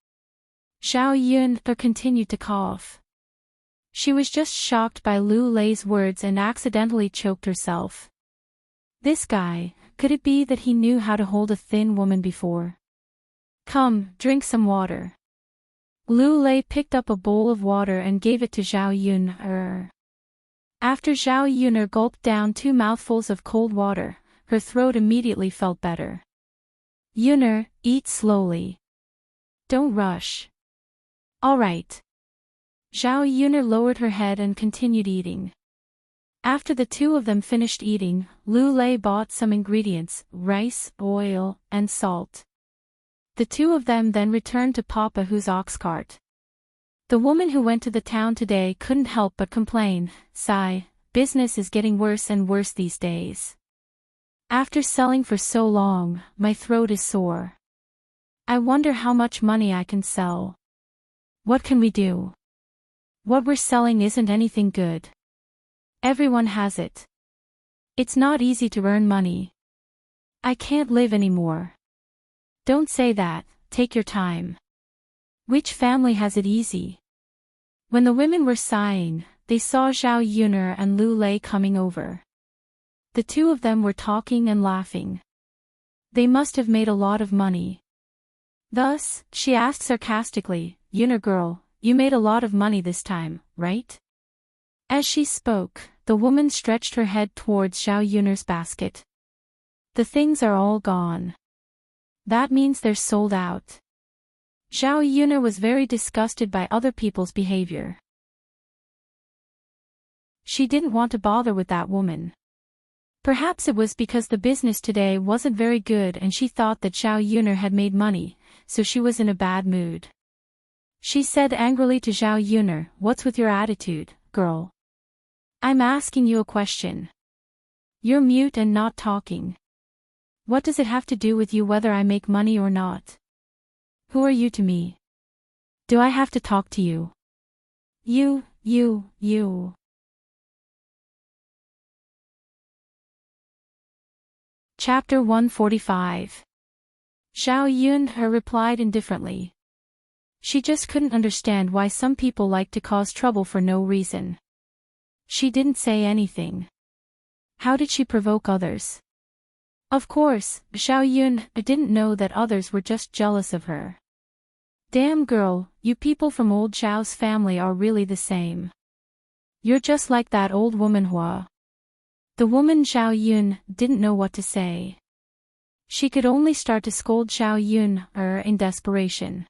Xiao Yun continued to cough. She was just shocked by Lu Lei's words and accidentally choked herself. This guy, could it be that he knew how to hold a thin woman before? "Come, drink some water." Lu Lei picked up a bowl of water and gave it to Xiao Yun. After Xiao Yun gulped down 2 mouthfuls of cold water, her throat immediately felt better. "Yun, eat slowly. Don't rush." "All right." Xiao Yun lowered her head and continued eating. After the two of them finished eating, Lu Lei bought some ingredients, rice, oil, and salt. The two of them then returned to Papa Hu's ox cart. The woman who went to the town today couldn't help but complain, "Sigh, business is getting worse and worse these days. After selling for so long, my throat is sore. I wonder how much money I can sell. What can we do? What we're selling isn't anything good. Everyone has it. It's not easy to earn money. I can't live anymore." "Don't say that, take your time. Which family has it easy?" When the women were sighing, they saw Xiao Yun and Lu Lei coming over. The two of them were talking and laughing. They must have made a lot of money. Thus, she asked sarcastically, "Yun girl, you made a lot of money this time, right?" As she spoke, the woman stretched her head towards Xiao Yun's basket. "The things are all gone. That means they're sold out." Xiao Yun was very disgusted by other people's behavior. She didn't want to bother with that woman. Perhaps it was because the business today wasn't very good and she thought that Xiao Yun had made money, so she was in a bad mood. She said angrily to Xiao Yun, "What's with your attitude, girl? I'm asking you a question. You're mute and not talking. What does it have to do with you whether I make money or not? Who are you to me? Do I have to talk to you? You. Chapter 145. Xiao Yun replied indifferently. She just couldn't understand why some people like to cause trouble for no reason. She didn't say anything. How did she provoke others? Of course, Xiao Yun didn't know that others were just jealous of her. Damn girl, you people from old Xiao's family are really the same. You're just like that old woman Hua. The woman Xiao Yun didn't know what to say. She could only start to scold Xiao Yun in desperation.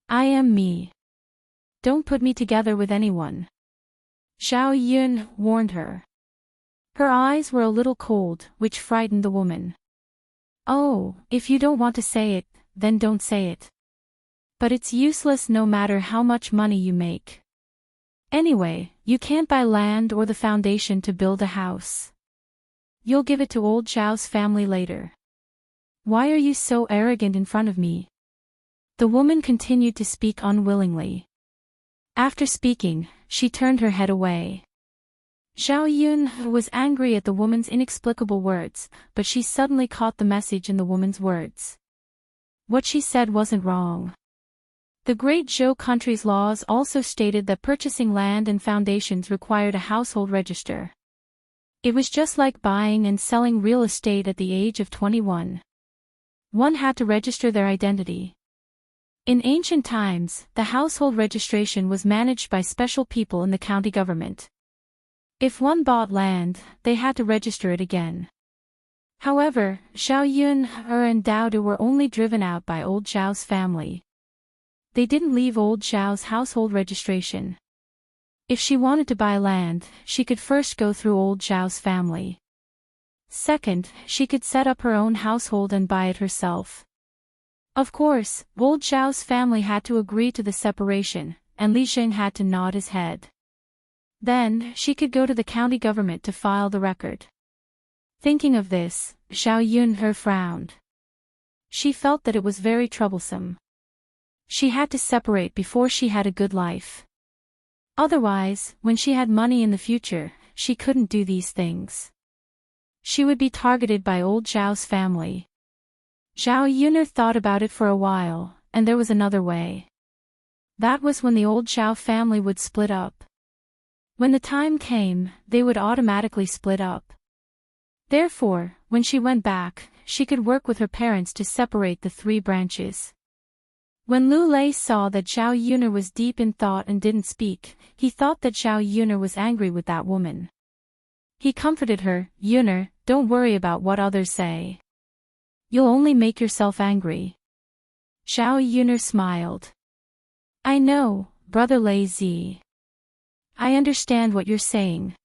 I am me. Don't put me together with anyone. Xiao Yun warned her. Her eyes were a little cold, which frightened the woman. Oh, if you don't want to say it, then don't say it. But it's useless no matter how much money you make. Anyway, you can't buy land or the foundation to build a house. You'll give it to old Zhao's family later. Why are you so arrogant in front of me? The woman continued to speak unwillingly. After speaking, she turned her head away. Zhao Yun was angry at the woman's inexplicable words, but she suddenly caught the message in the woman's words. What she said wasn't wrong. The Great Zhou country's laws also stated that purchasing land and foundations required a household register. It was just like buying and selling real estate at the age of 21. One had to register their identity. In ancient times, the household registration was managed by special people in the county government. If one bought land, they had to register it again. However, Zhao Yun and Dao Du were only driven out by old Zhao's family. They didn't leave old Zhao's household registration. If she wanted to buy land, she could first go through old Zhao's family. Second, she could set up her own household and buy it herself. Of course, old Zhao's family had to agree to the separation, and Li Xing had to nod his head. Then, she could go to the county government to file the record. Thinking of this, Zhao Yun frowned. She felt that it was very troublesome. She had to separate before she had a good life. Otherwise, when she had money in the future, she couldn't do these things. She would be targeted by old Zhao's family. Zhao Yun thought about it for a while, and there was another way. That was when the old Zhao family would split up. When the time came, they would automatically split up. Therefore, when she went back, she could work with her parents to separate the three branches. When Lu Lei saw that Zhao Yun was deep in thought and didn't speak, he thought that Zhao Yun was angry with that woman. He comforted her, "Yun, don't worry about what others say. You'll only make yourself angry." Zhao Yun smiled. "I know, brother Lei Zi. I understand what you're saying.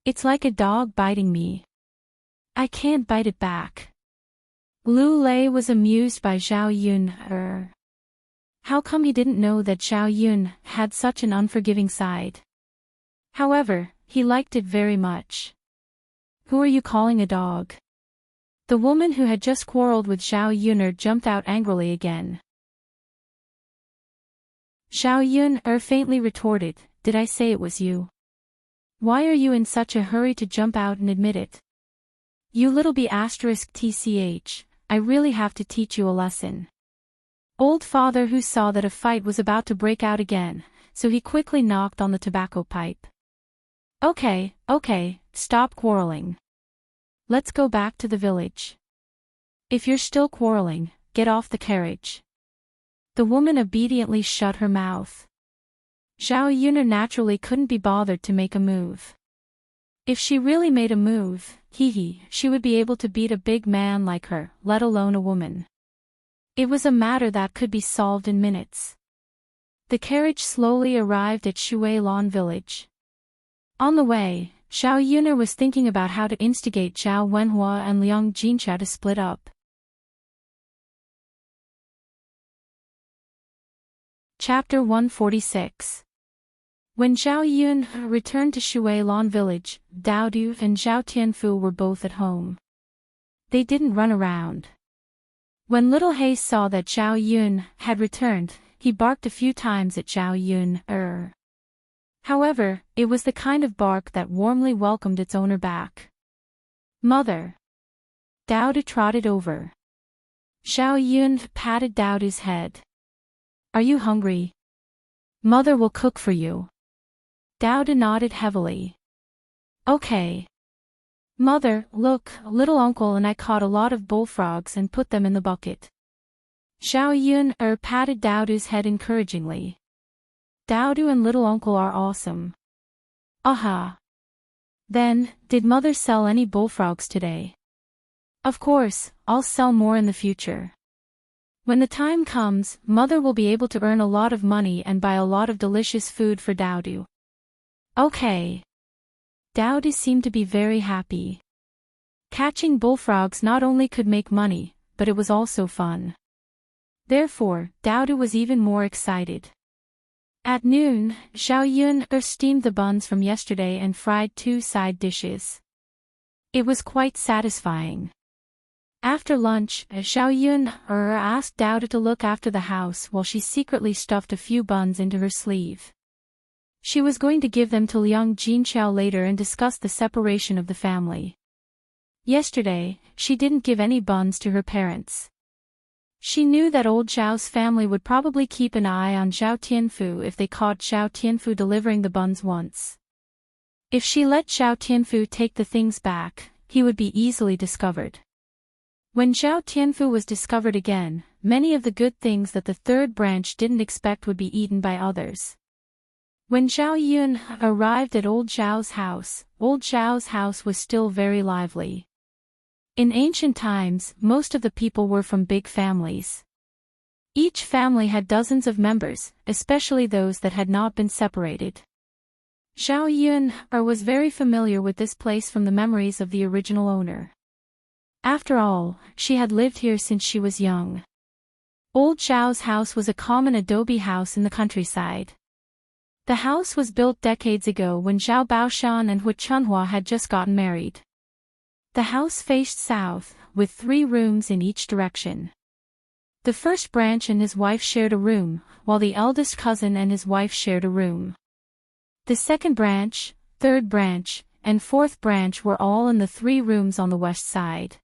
It's like a dog biting me. I can't bite it back." Lu Lei was amused by Zhao Yun. How come he didn't know that Zhao Yun had such an unforgiving side? However, he liked it very much. "Who are you calling a dog?" The woman who had just quarreled with Zhao Yun jumped out angrily again. Zhao Yun faintly retorted, "Did I say it was you? Why are you in such a hurry to jump out and admit it? You little b*tch, I really have to teach you a lesson." Old father who saw that a fight was about to break out again, so he quickly knocked on the tobacco pipe. Okay, stop quarreling. Let's go back to the village. If you're still quarreling, get off the carriage." The woman obediently shut her mouth. Zhao Yun naturally couldn't be bothered to make a move. If she really made a move, she would be able to beat a big man like her, let alone a woman. It was a matter that could be solved in minutes. The carriage slowly arrived at Shuilan village. On the way, Zhao Yun was thinking about how to instigate Zhao Wenhua and Liang Jincha to split up. Chapter 146. When Zhao Yun returned to Shuilan village, Dao Du and Zhao Tianfu were both at home. They didn't run around. When little He saw that Zhao Yun had returned, he barked a few times at Zhao Yun. However, it was the kind of bark that warmly welcomed its owner back. "Mother." Dao Du trotted over. Zhao Yun patted Dao Du's head. "Are you hungry? Mother will cook for you." Dao Du nodded heavily. "Okay. Mother, look, little uncle and I caught a lot of bullfrogs and put them in the bucket." Zhao Yun patted Dao Du's head encouragingly. "Dao Du and little uncle are awesome." "Aha. Then, did mother sell any bullfrogs today?" "Of course, I'll sell more in the future. When the time comes, mother will be able to earn a lot of money and buy a lot of delicious food for Dao Du." "Okay." Dao Du seemed to be very happy. Catching bullfrogs not only could make money, but it was also fun. Therefore, Dowdu was even more excited. At noon, Zhao Yun steamed the buns from yesterday and fried 2 side dishes. It was quite satisfying. After lunch, Zhao Yun asked Dowdu to look after the house while she secretly stuffed a few buns into her sleeve. She was going to give them to Liang Jinqiao later and discuss the separation of the family. Yesterday, she didn't give any buns to her parents. She knew that old Zhao's family would probably keep an eye on Zhao Tianfu if they caught Zhao Tianfu delivering the buns once. If she let Zhao Tianfu take the things back, he would be easily discovered. When Zhao Tianfu was discovered again, many of the good things that the third branch didn't expect would be eaten by others. When Zhao Yun arrived at old Zhao's house was still very lively. In ancient times, most of the people were from big families. Each family had dozens of members, especially those that had not been separated. Zhao Yun was very familiar with this place from the memories of the original owner. After all, she had lived here since she was young. Old Zhao's house was a common adobe house in the countryside. The house was built decades ago when Zhao Baoshan and Hu Chunhua had just gotten married. The house faced south, with 3 rooms in each direction. The first branch and his wife shared a room, while the eldest cousin and his wife shared a room. The second branch, third branch, and fourth branch were all in the 3 rooms on the west side.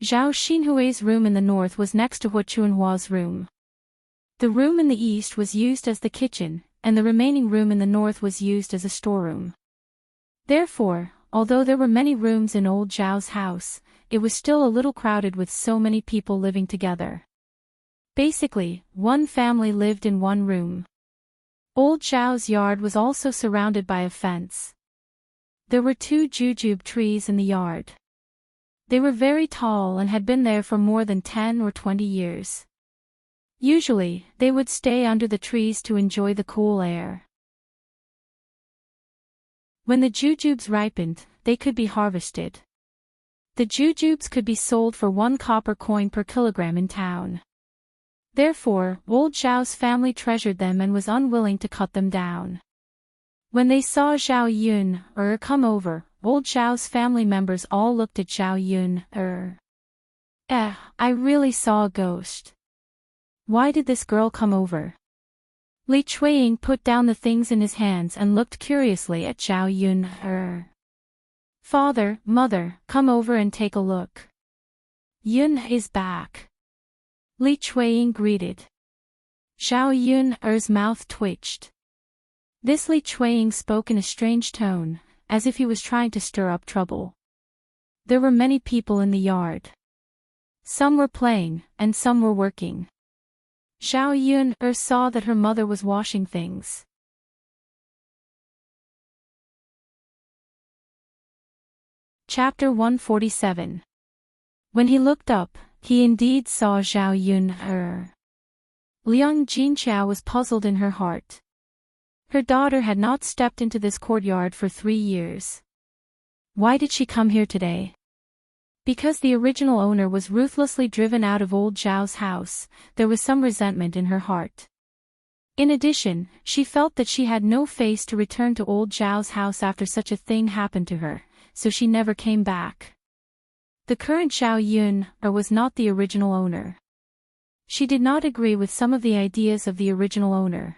Zhao Xinhui's room in the north was next to Hu Chunhua's room. The room in the east was used as the kitchen, and the remaining room in the north was used as a storeroom. Therefore, although there were many rooms in old Zhao's house, it was still a little crowded with so many people living together. Basically, one family lived in one room. Old Zhao's yard was also surrounded by a fence. There were 2 jujube trees in the yard. They were very tall and had been there for more than 10 or 20 years. Usually, they would stay under the trees to enjoy the cool air. When the jujubes ripened, they could be harvested. The jujubes could be sold for 1 copper coin per kilogram in town. Therefore, old Zhao's family treasured them and was unwilling to cut them down. When they saw Zhao Yun come over, old Zhao's family members all looked at Zhao Yun. I really saw a ghost. Why did this girl come over? Li Chuiying put down the things in his hands and looked curiously at Zhao Yun. Father, mother, come over and take a look. Yun is back. Li Chuiying greeted. Zhao Yun's mouth twitched. This Li Chuiying spoke in a strange tone, as if he was trying to stir up trouble. There were many people in the yard. Some were playing, and some were working. Zhao Yun saw that her mother was washing things. Chapter 147. When he looked up, he indeed saw Zhao Yun. Liang Jinqiao was puzzled in her heart. Her daughter had not stepped into this courtyard for 3 years. Why did she come here today? Because the original owner was ruthlessly driven out of old Zhao's house, there was some resentment in her heart. In addition, she felt that she had no face to return to old Zhao's house after such a thing happened to her, so she never came back. The current Zhao Yun was not the original owner. She did not agree with some of the ideas of the original owner.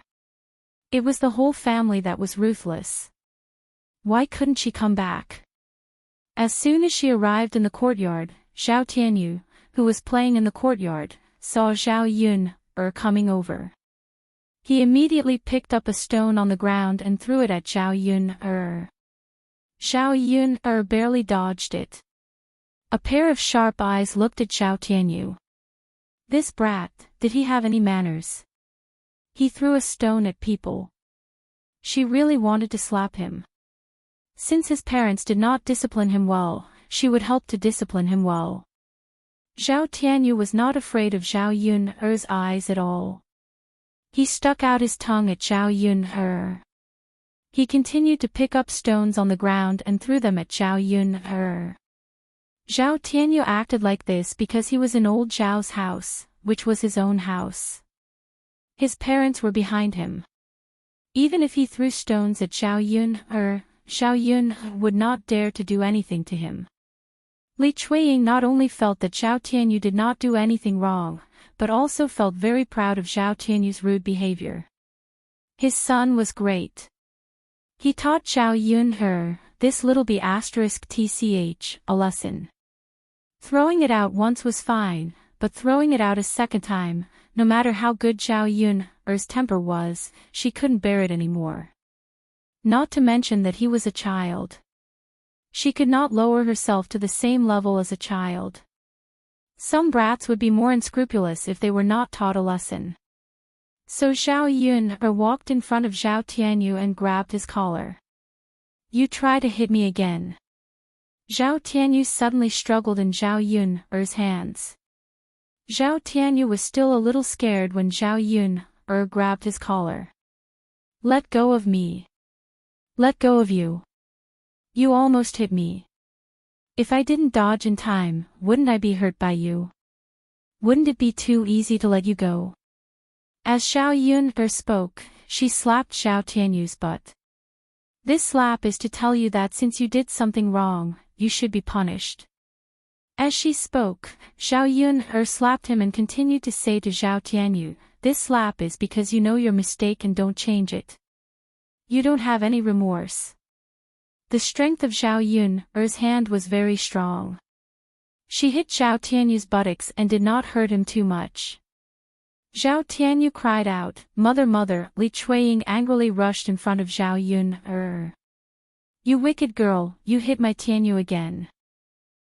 It was the whole family that was ruthless. Why couldn't she come back? As soon as she arrived in the courtyard, Zhao Tianyu, who was playing in the courtyard, saw Zhao Yun coming over. He immediately picked up a stone on the ground and threw it at Zhao Yun. Zhao Yun barely dodged it. A pair of sharp eyes looked at Zhao Tianyu. This brat, did he have any manners? He threw a stone at people. She really wanted to slap him. Since his parents did not discipline him well, she would help to discipline him well. Zhao Tianyu was not afraid of Zhao Yun's eyes at all. He stuck out his tongue at Zhao Yun. He continued to pick up stones on the ground and threw them at Zhao Yun. Zhao Tianyu acted like this because he was in old Zhao's house, which was his own house. His parents were behind him. Even if he threw stones at Zhao Yun would not dare to do anything to him. Li Chuiying not only felt that Zhao Tianyu did not do anything wrong, but also felt very proud of Zhao Tianyu's rude behavior. His son was great. He taught Zhao Yun this little b*tch, a lesson. Throwing it out once was fine, but throwing it out a second time, no matter how good Zhao Yun's temper was, she couldn't bear it anymore. Not to mention that he was a child. She could not lower herself to the same level as a child. Some brats would be more unscrupulous if they were not taught a lesson. So Zhao Yun walked in front of Zhao Tianyu and grabbed his collar. "You try to hit me again." Zhao Tianyu suddenly struggled in Zhao Yun's hands. Zhao Tianyu was still a little scared when Zhao Yun grabbed his collar. "Let go of me. Let go of you. You almost hit me. If I didn't dodge in time, wouldn't I be hurt by you? Wouldn't it be too easy to let you go?" As Zhao Yun spoke, she slapped Zhao Tianyu's butt. This slap is to tell you that since you did something wrong, you should be punished. As she spoke, Zhao Yun slapped him and continued to say to Zhao Tianyu, "This slap is because you know your mistake and don't change it. You don't have any remorse." The strength of Zhao Yun's hand was very strong. She hit Zhao Tianyu's buttocks and did not hurt him too much. Zhao Tianyu cried out, "Mother, mother!" Li Chuiying angrily rushed in front of Zhao Yun. "You wicked girl, you hit my Tianyu again.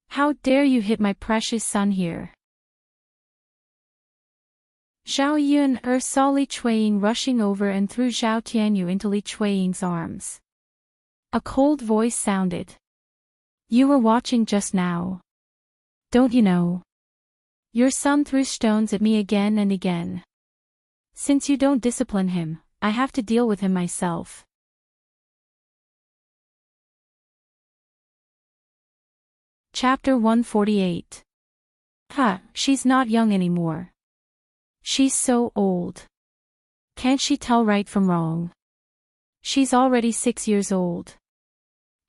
How dare you hit my precious son here?" Zhao Yun saw Li Chuiying rushing over and threw Zhao Tianyu into Li Chuiying's arms. A cold voice sounded. "You were watching just now. Don't you know? Your son threw stones at me again and again. Since you don't discipline him, I have to deal with him myself." Chapter 148. She's not young anymore. She's so old. Can't she tell right from wrong? She's already 6 years old.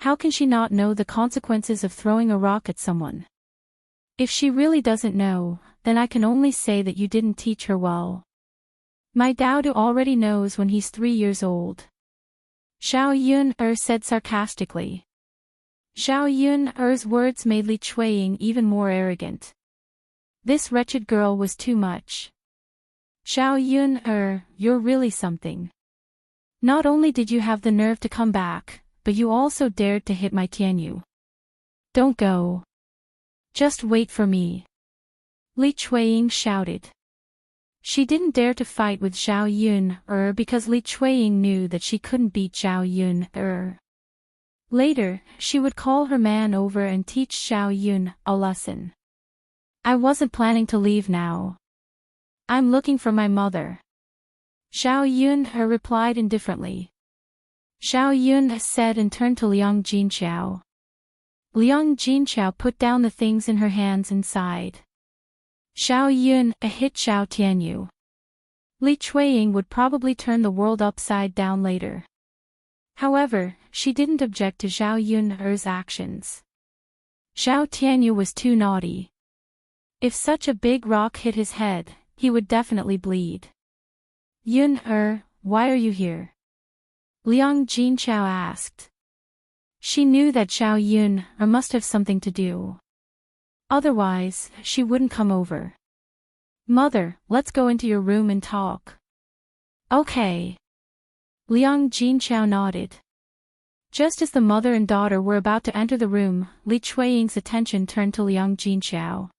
How can she not know the consequences of throwing a rock at someone? If she really doesn't know, then I can only say that you didn't teach her well. My Daodu already knows when he's 3 years old. Zhao Yun said sarcastically. Zhao Yun's words made Li Chuiying even more arrogant. This wretched girl was too much. Zhao Yun, you're really something. Not only did you have the nerve to come back, but you also dared to hit my Tianyu. Don't go. Just wait for me. Li Chuiying shouted. She didn't dare to fight with Zhao Yun because Li Chuiying knew that she couldn't beat Zhao Yun. Later, she would call her man over and teach Zhao Yun a lesson. "I wasn't planning to leave now. I'm looking for my mother." Zhao Yun replied indifferently. Zhao Yun said and turned to Liang Jinqiao. Liang Jinqiao put down the things in her hands and sighed. Zhao Yun hit Zhao Tianyu. Li Chuiying would probably turn the world upside down later. However, she didn't object to Zhao Yun's actions. Zhao Tianyu was too naughty. If such a big rock hit his head, he would definitely bleed. Yun, why are you here? Liang Jinqiao asked. She knew that Zhao Yun must have something to do. Otherwise, she wouldn't come over. Mother, let's go into your room and talk. Okay. Liang Jinqiao nodded. Just as the mother and daughter were about to enter the room, Li Chuiying's attention turned to Liang Jinqiao.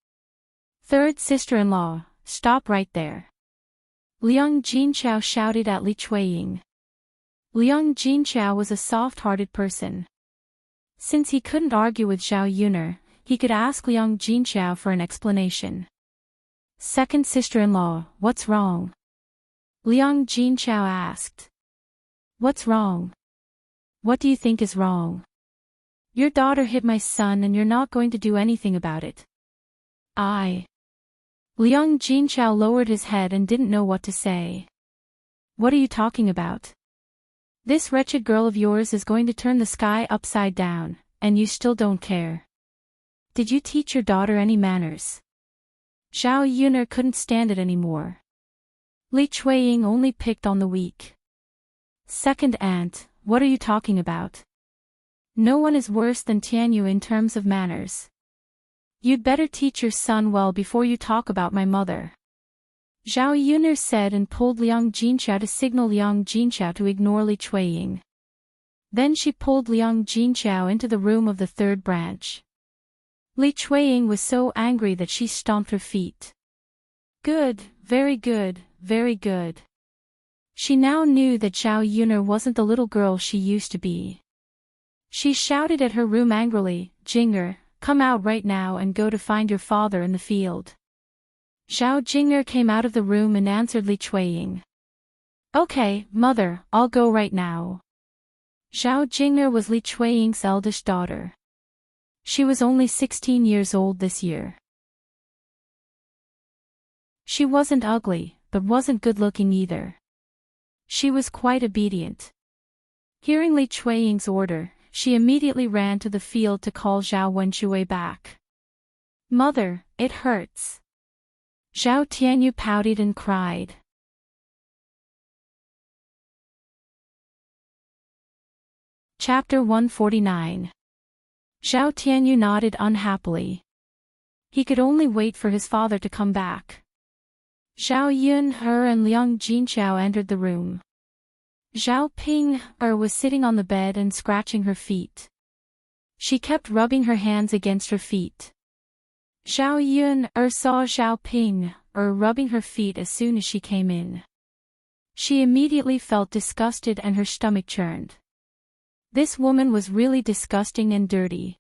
Third sister-in-law, stop right there. Liang Jinqiao shouted at Li Chuiying. Liang Jinqiao was a soft-hearted person. Since he couldn't argue with Zhao Yun, he could ask Liang Jinqiao for an explanation. Second sister-in-law, what's wrong? Liang Jinqiao asked. What's wrong? What do you think is wrong? Your daughter hit my son and you're not going to do anything about it. Liang Jinchao lowered his head and didn't know what to say. What are you talking about? This wretched girl of yours is going to turn the sky upside down, and you still don't care. Did you teach your daughter any manners? Zhao Yuner couldn't stand it anymore. Li Chuiying only picked on the weak. Second aunt, what are you talking about? No one is worse than Tianyu in terms of manners. You'd better teach your son well before you talk about my mother. Zhao Yuner said and pulled Liang Jinchao to signal Liang Jinchao to ignore Li Chuiying. Then she pulled Liang Jinchao into the room of the third branch. Li Chuiying was so angry that she stomped her feet. Good, very good, very good. She now knew that Zhao Yuner wasn't the little girl she used to be. She shouted at her room angrily, Jinger, come out right now and go to find your father in the field. Zhao Jinger came out of the room and answered Li Chuiying. Okay, mother, I'll go right now. Zhao Jinger was Li Chuiying's eldest daughter. She was only 16 years old this year. She wasn't ugly, but wasn't good-looking either. She was quite obedient. Hearing Li Chuiying's order, she immediately ran to the field to call Zhao Wenxuwei back. Mother, it hurts. Zhao Tianyu pouted and cried. Chapter 149. Zhao Tianyu nodded unhappily. He could only wait for his father to come back. Zhao Yun and Liang Jinchao entered the room. Zhao Ping was sitting on the bed and scratching her feet. She kept rubbing her hands against her feet. Zhao Yun saw Zhao Ping rubbing her feet as soon as she came in. She immediately felt disgusted and her stomach churned. This woman was really disgusting and dirty.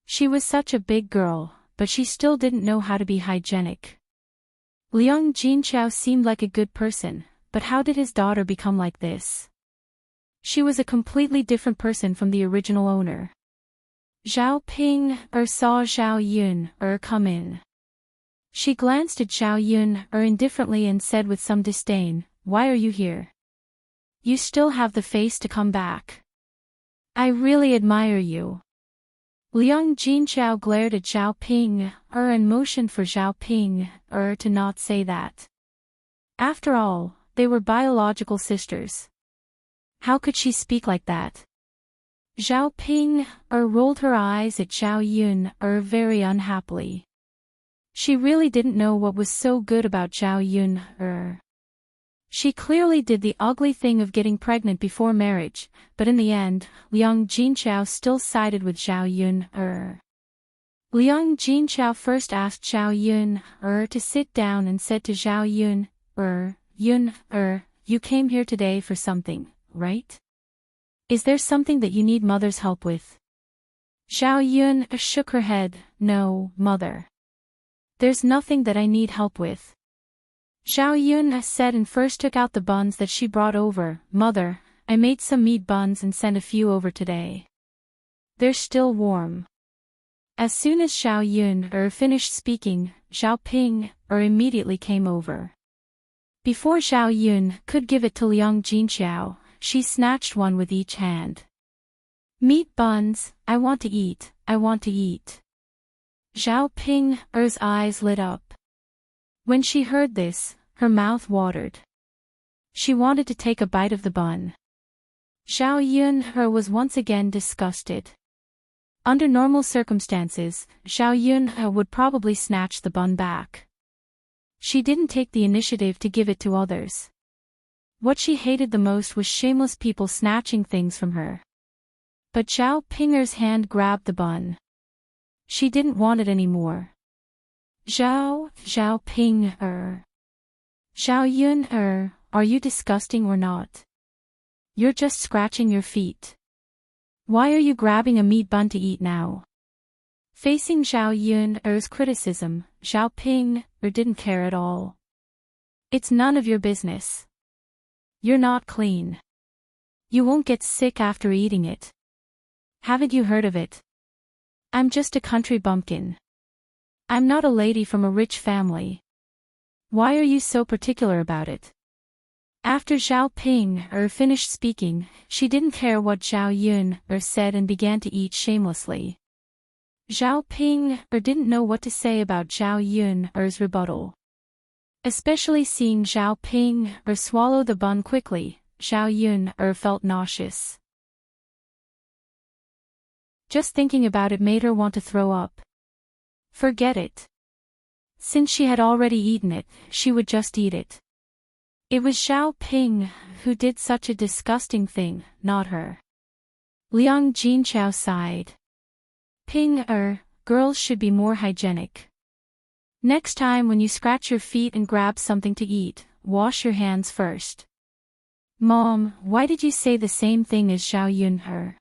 She was such a big girl, but she still didn't know how to be hygienic. Liang Jinchao seemed like a good person, but how did his daughter become like this? She was a completely different person from the original owner. Zhao Ping saw Zhao Yun come in. She glanced at Zhao Yun indifferently and said with some disdain, Why are you here? You still have the face to come back. I really admire you. Liang Jinchao glared at Zhao Ping and motioned for Zhao Ping to not say that. After all, they were biological sisters. How could she speak like that? Zhao Ping rolled her eyes at Zhao Yun very unhappily. She really didn't know what was so good about Zhao Yun. She clearly did the ugly thing of getting pregnant before marriage, but in the end, Liang Jinchao still sided with Zhao Yun. Liang Jinchao first asked Zhao Yun to sit down and said to Zhao Yun, Yun, you came here today for something, right? Is there something that you need mother's help with? Zhao Yun shook her head, No, mother. There's nothing that I need help with. Zhao Yun said and first took out the buns that she brought over. Mother, I made some meat buns and sent a few over today. They're still warm. As soon as Zhao Yun finished speaking, Zhao Ping immediately came over. Before Zhao Yun could give it to Liang Jinchao, she snatched one with each hand. Meat buns, I want to eat, I want to eat. Zhao Ping's eyes lit up. When she heard this, her mouth watered. She wanted to take a bite of the bun. Zhao Yun was once again disgusted. Under normal circumstances, Zhao Yun would probably snatch the bun back. She didn't take the initiative to give it to others. What she hated the most was shameless people snatching things from her. But Zhao Ping's hand grabbed the bun. She didn't want it anymore. Zhao Ping Zhao Yun are you disgusting or not? You're just scratching your feet. Why are you grabbing a meat bun to eat now? Facing Zhao Yun's criticism, Zhao Ping didn't care at all. It's none of your business. You're not clean. You won't get sick after eating it. Haven't you heard of it? I'm just a country bumpkin. I'm not a lady from a rich family. Why are you so particular about it? After Zhao Ping finished speaking, she didn't care what Zhao Yun said and began to eat shamelessly. Zhao Ping didn't know what to say about Zhao Yun's rebuttal. Especially seeing Zhao Ping swallow the bun quickly, Zhao Yun felt nauseous. Just thinking about it made her want to throw up. Forget it. Since she had already eaten it, she would just eat it. It was Zhao Ping who did such a disgusting thing, not her. Liang Jinchao sighed. Ping girls should be more hygienic. Next time when you scratch your feet and grab something to eat, wash your hands first. Mom, why did you say the same thing as Zhao Yun?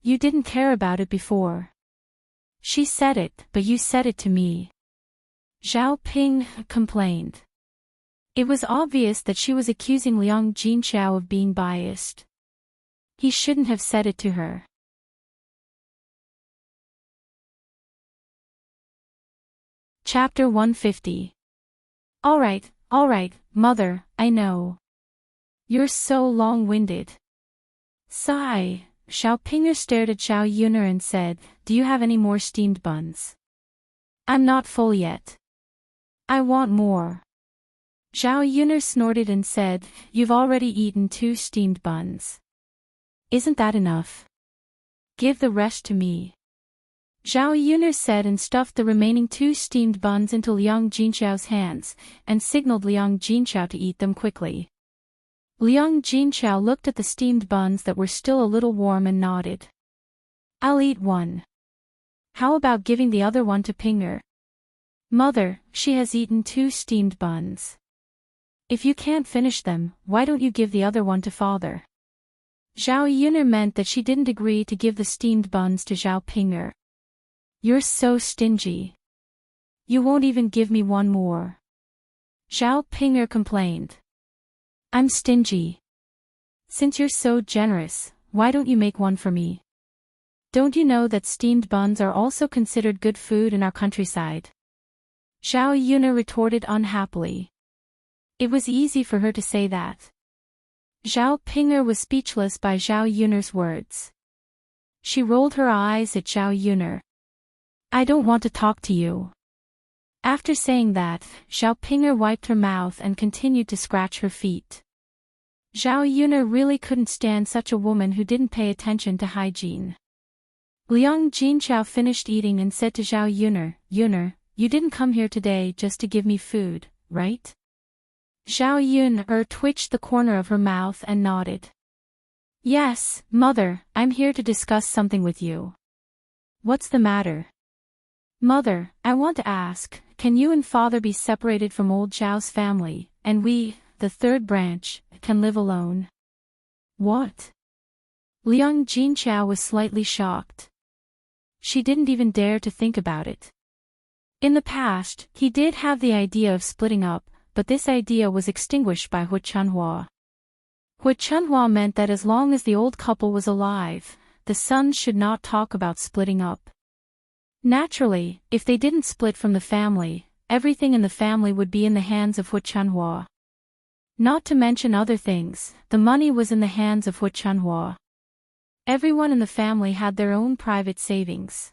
You didn't care about it before. She said it, but you said it to me. Zhao Ping complained. It was obvious that she was accusing Liang Jinchao of being biased. He shouldn't have said it to her. Chapter 150. Alright, mother, I know. You're so long-winded. Sigh. Zhao Ping stared at Zhao Yun and said, do you have any more steamed buns? I'm not full yet. I want more. Zhao Yun snorted and said, you've already eaten 2 steamed buns. Isn't that enough? Give the rest to me. Zhao Yun said and stuffed the remaining 2 steamed buns into Liang Jinchao's hands, and signaled Liang Jinchao to eat them quickly. Liang Jinchao looked at the steamed buns that were still a little warm and nodded. I'll eat one. How about giving the other one to Pinger? Mother, she has eaten 2 steamed buns. If you can't finish them, why don't you give the other one to father? Zhao Yun meant that she didn't agree to give the steamed buns to Zhao Pinger. You're so stingy. You won't even give me one more. Zhao Pinger complained. I'm stingy. Since you're so generous, why don't you make one for me? Don't you know that steamed buns are also considered good food in our countryside? Zhao Yun retorted unhappily. It was easy for her to say that. Zhao Pinger was speechless by Zhao Yun's words. She rolled her eyes at Zhao Yun. I don't want to talk to you. After saying that, Zhao Pinger wiped her mouth and continued to scratch her feet. Zhao Yun really couldn't stand such a woman who didn't pay attention to hygiene. Liang Jinchao finished eating and said to Zhao Yun, you didn't come here today just to give me food, right? Zhao Yun twitched the corner of her mouth and nodded. Yes, mother, I'm here to discuss something with you. What's the matter? Mother, I want to ask, can you and father be separated from old Zhao's family, and we, the 3rd branch, can live alone? What? Liang Jinchao was slightly shocked. She didn't even dare to think about it. In the past, he did have the idea of splitting up, but this idea was extinguished by Hu Chunhua. Hu Chunhua meant that as long as the old couple was alive, the sons should not talk about splitting up. Naturally, if they didn't split from the family, everything in the family would be in the hands of Hu Chunhua. Not to mention other things, the money was in the hands of Hu Chunhua. Everyone in the family had their own private savings.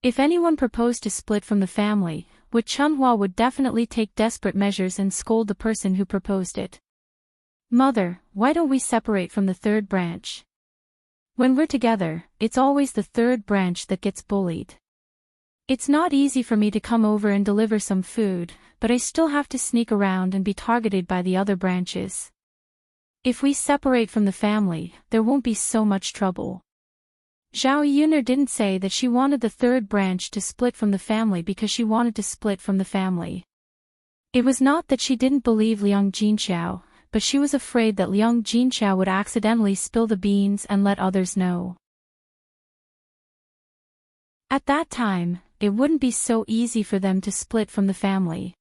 If anyone proposed to split from the family, Hu Chunhua would definitely take desperate measures and scold the person who proposed it. Mother, why don't we separate from the 3rd branch? When we're together, it's always the 3rd branch that gets bullied. It's not easy for me to come over and deliver some food, but I still have to sneak around and be targeted by the other branches. If we separate from the family, there won't be so much trouble. Zhao Yun didn't say that she wanted the 3rd branch to split from the family because she wanted to split from the family. It was not that she didn't believe Liang Jinchao, but she was afraid that Liang Jinchao would accidentally spill the beans and let others know. At that time, it wouldn't be so easy for them to split from the family.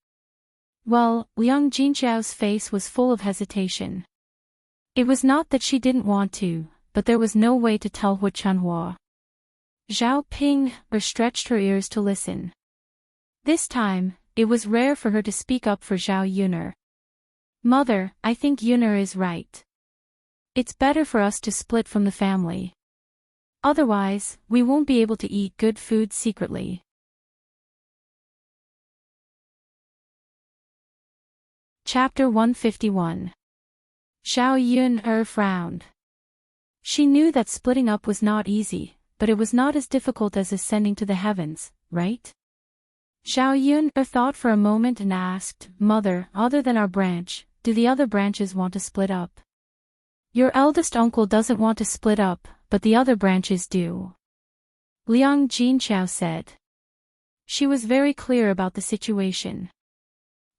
Well, Liang Jinchao's face was full of hesitation. It was not that she didn't want to, but there was no way to tell what Chanhua. Zhao Ping stretched her ears to listen. This time, it was rare for her to speak up for Zhao Yuner. Mother, I think Yuner is right. It's better for us to split from the family. Otherwise, we won't be able to eat good food secretly. Chapter 151. Zhao Yuner frowned. She knew that splitting up was not easy, but it was not as difficult as ascending to the heavens, right? Zhao Yuner thought for a moment and asked, Mother, other than our branch, do the other branches want to split up? Your eldest uncle doesn't want to split up, but the other branches do. Liang Jinqiao said. She was very clear about the situation.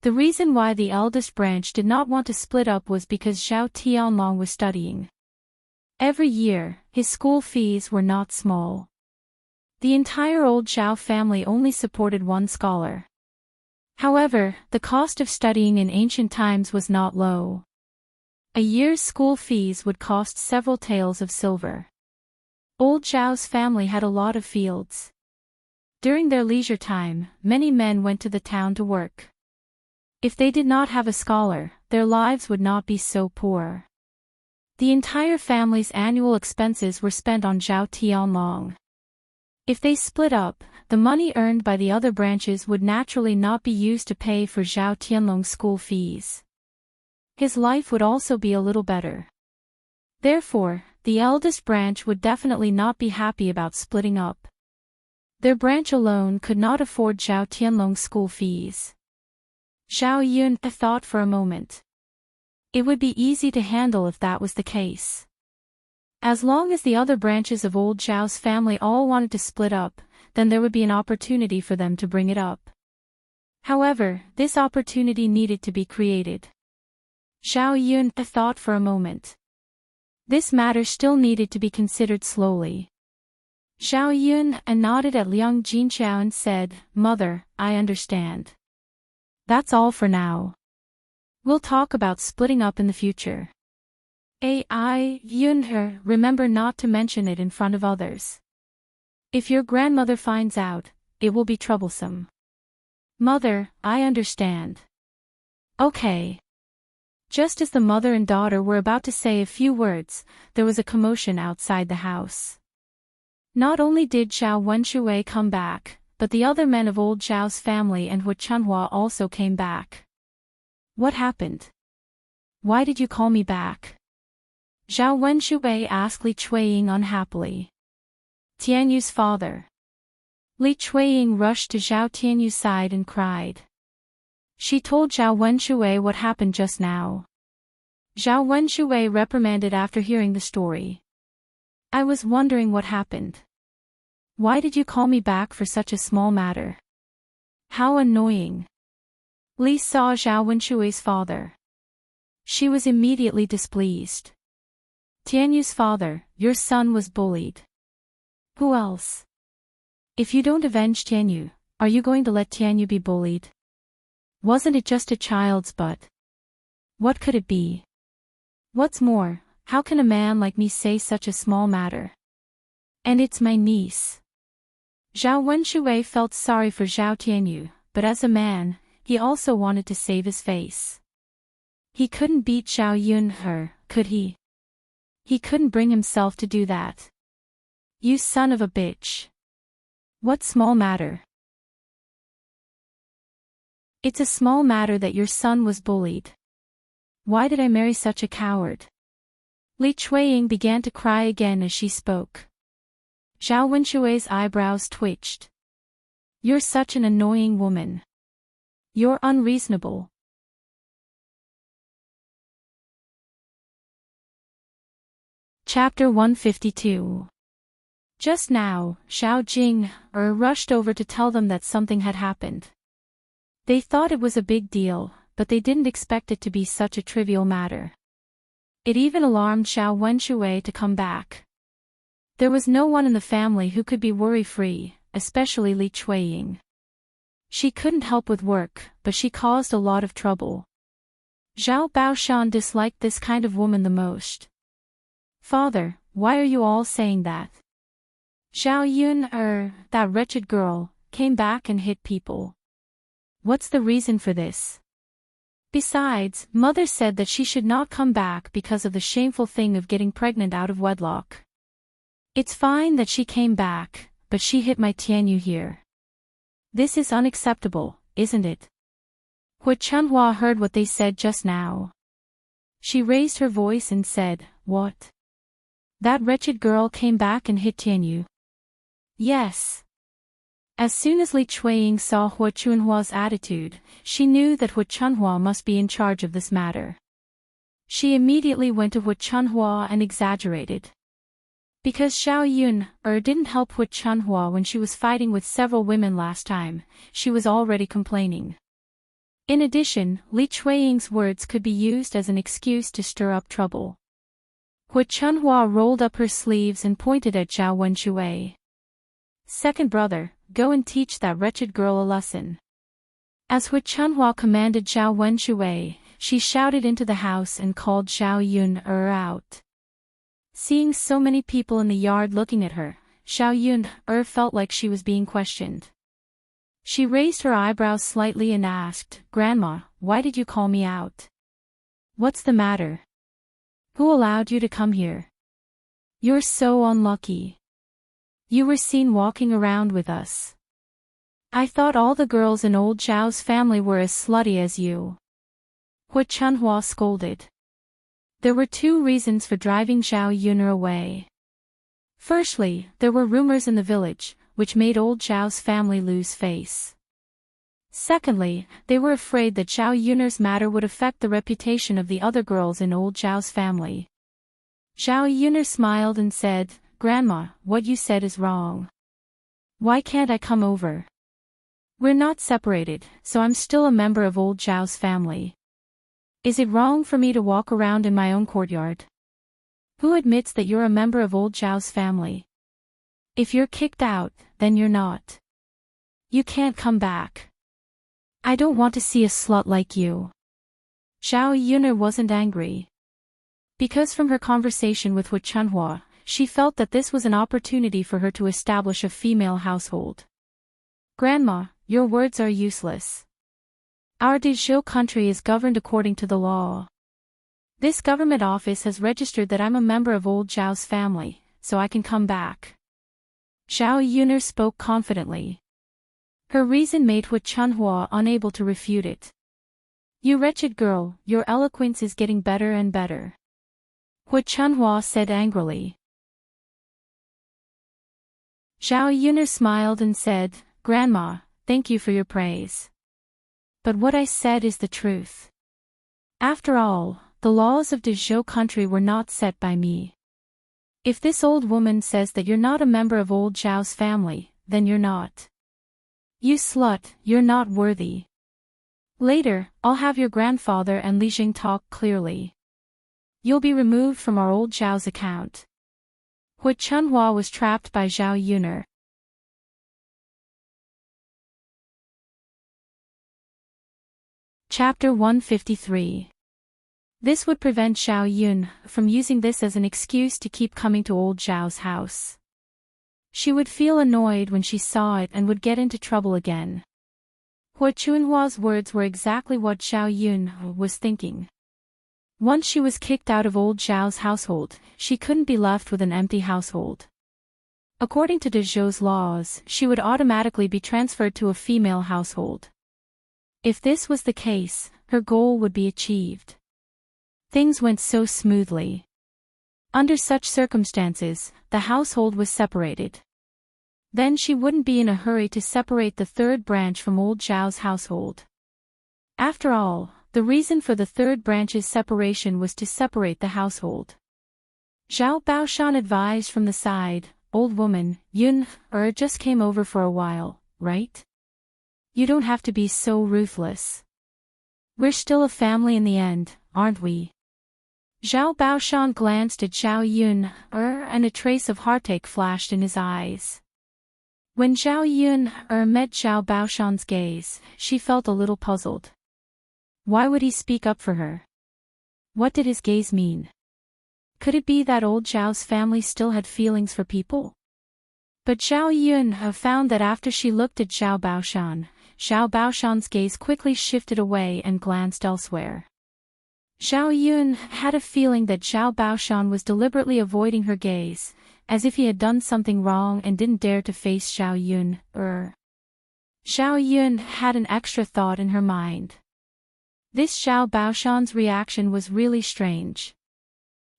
The reason why the eldest branch did not want to split up was because Zhao Tianlong was studying. Every year, his school fees were not small. The entire old Zhao family only supported one scholar. However, the cost of studying in ancient times was not low. A year's school fees would cost several taels of silver. Old Zhao's family had a lot of fields. During their leisure time, many men went to the town to work. If they did not have a scholar, their lives would not be so poor. The entire family's annual expenses were spent on Zhao Tianlong. If they split up, the money earned by the other branches would naturally not be used to pay for Zhao Tianlong's school fees. His life would also be a little better. Therefore, the eldest branch would definitely not be happy about splitting up. Their branch alone could not afford Zhao Tianlong's school fees. Zhao Yun thought for a moment. It would be easy to handle if that was the case. As long as the other branches of old Zhao's family all wanted to split up, then there would be an opportunity for them to bring it up. However, this opportunity needed to be created. Zhao Yun thought for a moment. This matter still needed to be considered slowly. Zhao Yun nodded at Liang Jinqiao and said, Mother, I understand. That's all for now. We'll talk about splitting up in the future. Yunher, remember not to mention it in front of others. If your grandmother finds out, it will be troublesome. Mother, I understand. Okay. Just as the mother and daughter were about to say a few words, there was a commotion outside the house. Not only did Zhao Wenshui come back, but the other men of old Zhao's family and Hu Chanhua also came back. What happened? Why did you call me back? Zhao Wenshui asked Li Chuiying unhappily. Tianyu's father. Li Chuiying rushed to Zhao Tianyu's side and cried. She told Zhao Wenshui what happened just now. Zhao Wenshui reprimanded after hearing the story. I was wondering what happened. Why did you call me back for such a small matter? How annoying. Li saw Zhao Wenshui's father. She was immediately displeased. Tianyu's father, your son was bullied. Who else? If you don't avenge Tianyu, are you going to let Tianyu be bullied? Wasn't it just a child's butt? What could it be? What's more, how can a man like me say such a small matter? And it's my niece. Zhao Wenshui felt sorry for Zhao Tianyu, but as a man, he also wanted to save his face. He couldn't beat Zhao Yunher, could he? He couldn't bring himself to do that. You son of a bitch. What small matter? It's a small matter that your son was bullied. Why did I marry such a coward? Li Chuiying began to cry again as she spoke. Zhao Wenshui's eyebrows twitched. You're such an annoying woman. You're unreasonable. Chapter 152. Just now, Xiao Jing rushed over to tell them that something had happened. They thought it was a big deal, but they didn't expect it to be such a trivial matter. It even alarmed Zhao Wenshui to come back. There was no one in the family who could be worry-free, especially Li Chuiying. She couldn't help with work, but she caused a lot of trouble. Zhao Baoshan disliked this kind of woman the most. Father, why are you all saying that? Zhao Yun, that wretched girl, came back and hit people. What's the reason for this? Besides, mother said that she should not come back because of the shameful thing of getting pregnant out of wedlock. It's fine that she came back, but she hit my Tianyu here. This is unacceptable, isn't it? Hu Chunhua heard what they said just now. She raised her voice and said, "What? That wretched girl came back and hit Tianyu?" Yes. As soon as Li Chuiying saw Hu Chunhua's attitude, she knew that Hu Chunhua must be in charge of this matter. She immediately went to Hu Chunhua and exaggerated. Because Zhao Yun didn't help Hu Chunhua when she was fighting with several women last time, she was already complaining. In addition, Li Chuiying's words could be used as an excuse to stir up trouble. Hu Chunhua rolled up her sleeves and pointed at Zhao Wenshui. "Second brother, go and teach that wretched girl a lesson." As Hu Chunhua commanded Zhao Wenshui, she shouted into the house and called Zhao Yun out. Seeing so many people in the yard looking at her, Zhao Yun felt like she was being questioned. She raised her eyebrows slightly and asked, "Grandma, why did you call me out? What's the matter? Who allowed you to come here? You're so unlucky. You were seen walking around with us. I thought all the girls in old Zhao's family were as slutty as you." Hu Chunhua scolded. There were two reasons for driving Zhao Yun away. Firstly, there were rumors in the village, which made old Zhao's family lose face. Secondly, they were afraid that Zhao Yun's matter would affect the reputation of the other girls in old Zhao's family. Zhao Yun smiled and said, "Grandma, what you said is wrong. Why can't I come over? We're not separated, so I'm still a member of old Zhao's family. Is it wrong for me to walk around in my own courtyard? Who admits that you're a member of old Zhao's family? If you're kicked out, then you're not. You can't come back. I don't want to see a slut like you." Zhao Yun wasn't angry. Because from her conversation with Hu Chunhua, she felt that this was an opportunity for her to establish a female household. "Grandma, your words are useless. Our Dezhou country is governed according to the law. This government office has registered that I'm a member of old Zhao's family, so I can come back." Zhao Yun spoke confidently. Her reason made Hu Chunhua unable to refute it. "You wretched girl, your eloquence is getting better and better," Hu Chunhua said angrily. Zhao Yun smiled and said, "Grandma, thank you for your praise. But what I said is the truth. After all, the laws of Dezhou country were not set by me. If this old woman says that you're not a member of old Zhao's family, then you're not. You slut, you're not worthy. Later, I'll have your grandfather and Li Jing talk clearly. You'll be removed from our old Zhao's account." Hu Chunhua was trapped by Zhao Yun. Chapter 153. This would prevent Zhao Yun from using this as an excuse to keep coming to old Zhao's house. She would feel annoyed when she saw it and would get into trouble again. Hu Chunhua's words were exactly what Zhao Yun was thinking. Once she was kicked out of old Zhao's household, she couldn't be left with an empty household. According to Dezhou's laws, she would automatically be transferred to a female household. If this was the case, her goal would be achieved. Things went so smoothly. Under such circumstances, the household was separated. Then she wouldn't be in a hurry to separate the third branch from old Zhao's household. After all, the reason for the third branch's separation was to separate the household. Zhao Baoshan advised from the side, "Old woman, Yun just came over for a while, right? You don't have to be so ruthless. We're still a family in the end, aren't we?" Zhao Baoshan glanced at Zhao Yun, and a trace of heartache flashed in his eyes. When Zhao Yun met Zhao Baoshan's gaze, she felt a little puzzled. Why would he speak up for her? What did his gaze mean? Could it be that old Zhao's family still had feelings for people? But Zhao Yun found that after she looked at Zhao Baoshan's gaze quickly shifted away and glanced elsewhere. Zhao Yun had a feeling that Zhao Baoshan was deliberately avoiding her gaze, as if he had done something wrong and didn't dare to face Zhao Yun. Zhao Yun had an extra thought in her mind. This Zhao Baoshan's reaction was really strange.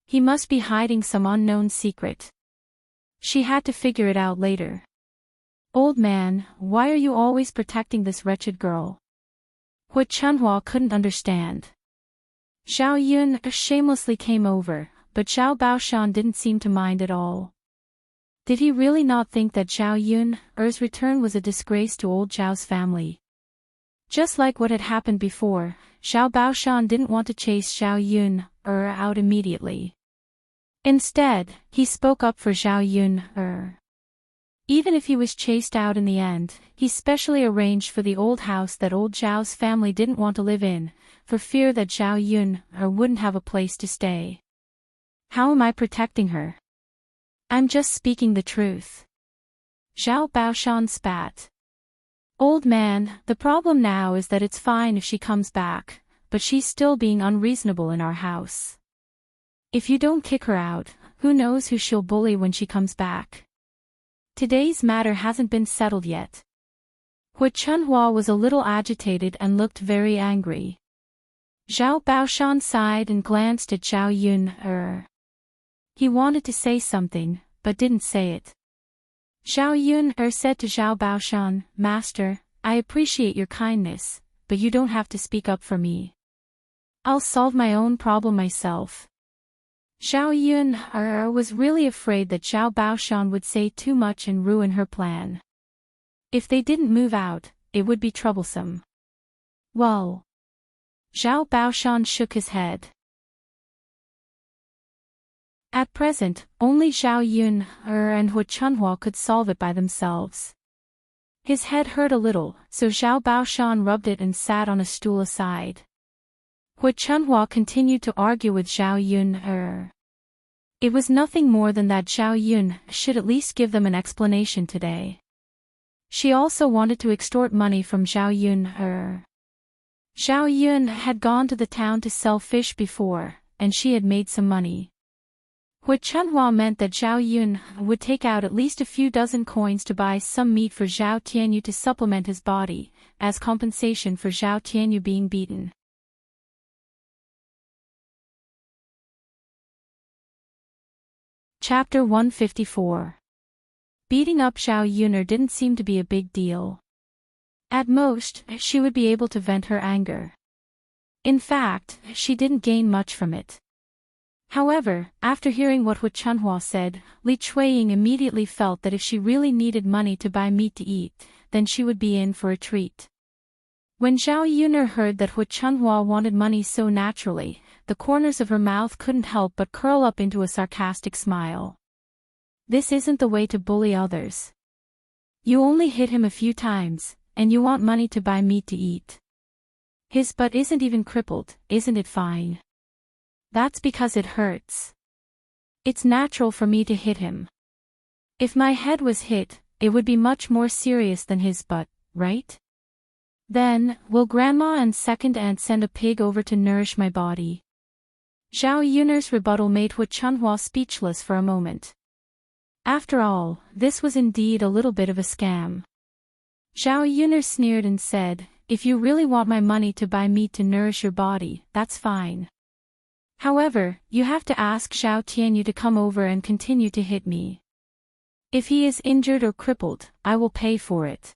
He must be hiding some unknown secret. She had to figure it out later. Old man, why are you always protecting this wretched girl? What Chunhua couldn't understand. Zhao Yun shamelessly came over, but Zhao Baoshan didn't seem to mind at all. Did he really not think that Zhao Yun's return was a disgrace to old Zhao's family? Just like what had happened before, Zhao Baoshan didn't want to chase Zhao Yun out immediately. Instead, he spoke up for Zhao Yun. Even if he was chased out in the end, he specially arranged for the old house that old Zhao's family didn't want to live in, for fear that Zhao Yun wouldn't have a place to stay. How am I protecting her? I'm just speaking the truth. Zhao Baoshan spat. Old man, the problem now is that it's fine if she comes back, but she's still being unreasonable in our house. If you don't kick her out, who knows who she'll bully when she comes back. Today's matter hasn't been settled yet. Hu Chunhua was a little agitated and looked very angry. Zhao Baoshan sighed and glanced at Zhao Yun. He wanted to say something, but didn't say it. Zhao Yun said to Zhao Baoshan, Master, I appreciate your kindness, but you don't have to speak up for me. I'll solve my own problem myself. Zhao Yun was really afraid that Zhao Baoshan would say too much and ruin her plan. If they didn't move out, it would be troublesome. Well. Zhao Baoshan shook his head. At present, only Zhao Yun and Hu Chunhua could solve it by themselves. His head hurt a little, so Zhao Baoshan rubbed it and sat on a stool aside. Hu Chunhua continued to argue with Zhao Yun. It was nothing more than that Zhao Yun should at least give them an explanation today. She also wanted to extort money from Zhao Yun. Zhao Yun had gone to the town to sell fish before, and she had made some money. Hu Chunhua meant that Zhao Yun would take out at least a few dozen coins to buy some meat for Zhao Tianyu to supplement his body, as compensation for Zhao Tianyu being beaten. Chapter 154. Beating up Zhao Yun didn't seem to be a big deal. At most, she would be able to vent her anger. In fact, she didn't gain much from it. However, after hearing what Hu Chunhua said, Li Chuiying immediately felt that if she really needed money to buy meat to eat, then she would be in for a treat. When Zhao Yun heard that Hu Chunhua wanted money so naturally, the corners of her mouth couldn't help but curl up into a sarcastic smile. This isn't the way to bully others. You only hit him a few times, and you want money to buy meat to eat. His butt isn't even crippled, isn't it fine? That's because it hurts. It's natural for me to hit him. If my head was hit, it would be much more serious than his butt, right? Then, will Grandma and second aunt send a pig over to nourish my body? Zhao Yun's rebuttal made Hu Chunhua speechless for a moment. After all, this was indeed a little bit of a scam. Zhao Yun sneered and said, if you really want my money to buy meat to nourish your body, that's fine. However, you have to ask Zhao Tianyu to come over and continue to hit me. If he is injured or crippled, I will pay for it.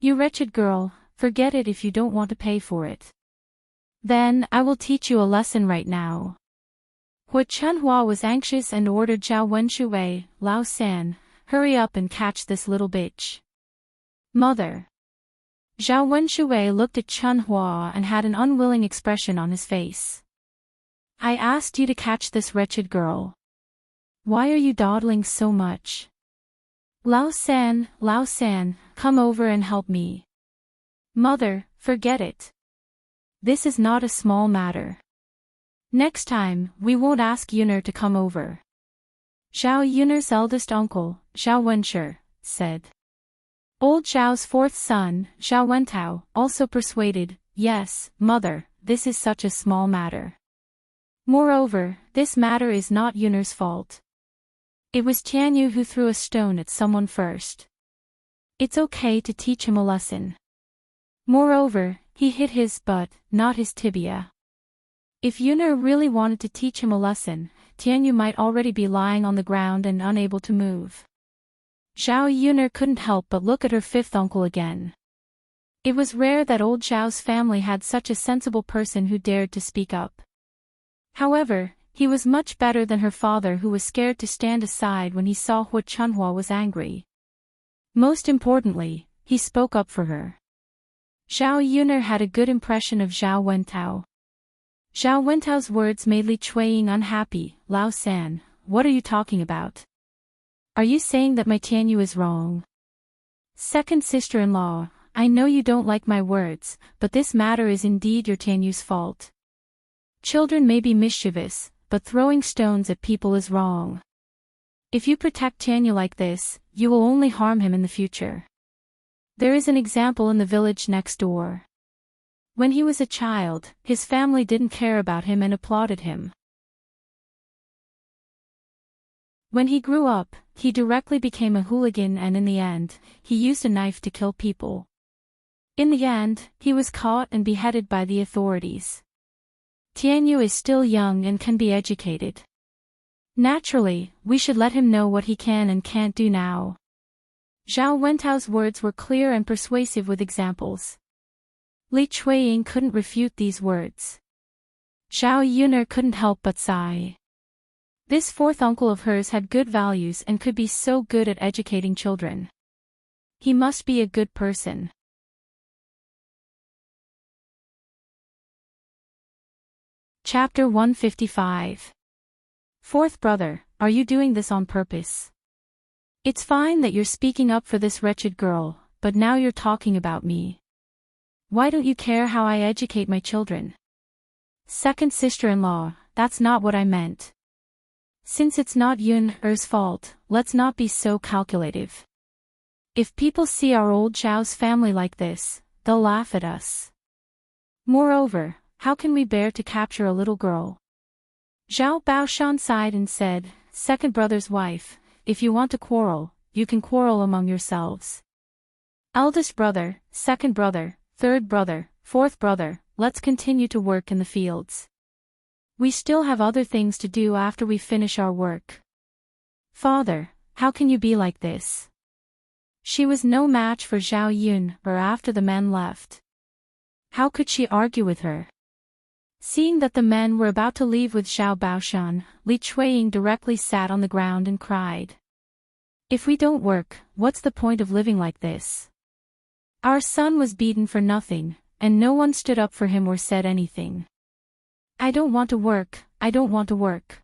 You wretched girl, forget it if you don't want to pay for it. Then, I will teach you a lesson right now. Hu Chunhua was anxious and ordered Zhao Wenshui, Lao San, hurry up and catch this little bitch. Mother. Zhao Wenshui looked at Chunhua and had an unwilling expression on his face. I asked you to catch this wretched girl. Why are you dawdling so much? Lao San, come over and help me. Mother, forget it. This is not a small matter. Next time, we won't ask Yuner to come over. Zhao Yuner's eldest uncle, Zhao Wenshi, said. Old Zhao's fourth son, Zhao Wentao, also persuaded, yes, mother, this is such a small matter. Moreover, this matter is not Yuner's fault. It was Tianyu who threw a stone at someone first. It's okay to teach him a lesson. Moreover, he hit his butt, not his tibia. If Yuner really wanted to teach him a lesson, Tianyu might already be lying on the ground and unable to move. Zhao Yuner couldn't help but look at her fifth uncle again. It was rare that old Zhao's family had such a sensible person who dared to speak up. However, he was much better than her father, who was scared to stand aside when he saw Hu Chunhua was angry. Most importantly, he spoke up for her. Zhao Yuner had a good impression of Zhao Wentao. Zhao Wentao's words made Li Chuiying unhappy. Lao San, what are you talking about? Are you saying that my Tianyu is wrong? Second sister-in-law, I know you don't like my words, but this matter is indeed your Tianyu's fault. Children may be mischievous, but throwing stones at people is wrong. If you protect Tianyu like this, you will only harm him in the future. There is an example in the village next door. When he was a child, his family didn't care about him and applauded him. When he grew up, he directly became a hooligan, and in the end, he used a knife to kill people. In the end, he was caught and beheaded by the authorities. Tianyu is still young and can be educated. Naturally, we should let him know what he can and can't do now. Zhao Wentao's words were clear and persuasive with examples. Li Chuiying couldn't refute these words. Zhao Yuner couldn't help but sigh. This fourth uncle of hers had good values and could be so good at educating children. He must be a good person. Chapter 155. Fourth brother, are you doing this on purpose? It's fine that you're speaking up for this wretched girl, but now you're talking about me. Why don't you care how I educate my children? Second sister-in-law, that's not what I meant. Since it's not Yuner's fault, let's not be so calculative. If people see our old Zhao's family like this, they'll laugh at us. Moreover, how can we bear to capture a little girl? Zhao Baoshan sighed and said, Second brother's wife, if you want to quarrel, you can quarrel among yourselves. Eldest brother, second brother, third brother, fourth brother, let's continue to work in the fields. We still have other things to do after we finish our work. Father, how can you be like this? She was no match for Zhao Yuner after the men left. How could she argue with her? Seeing that the men were about to leave with Zhao Baoshan, Li Chuiying directly sat on the ground and cried. If we don't work, what's the point of living like this? Our son was beaten for nothing, and no one stood up for him or said anything. I don't want to work, I don't want to work.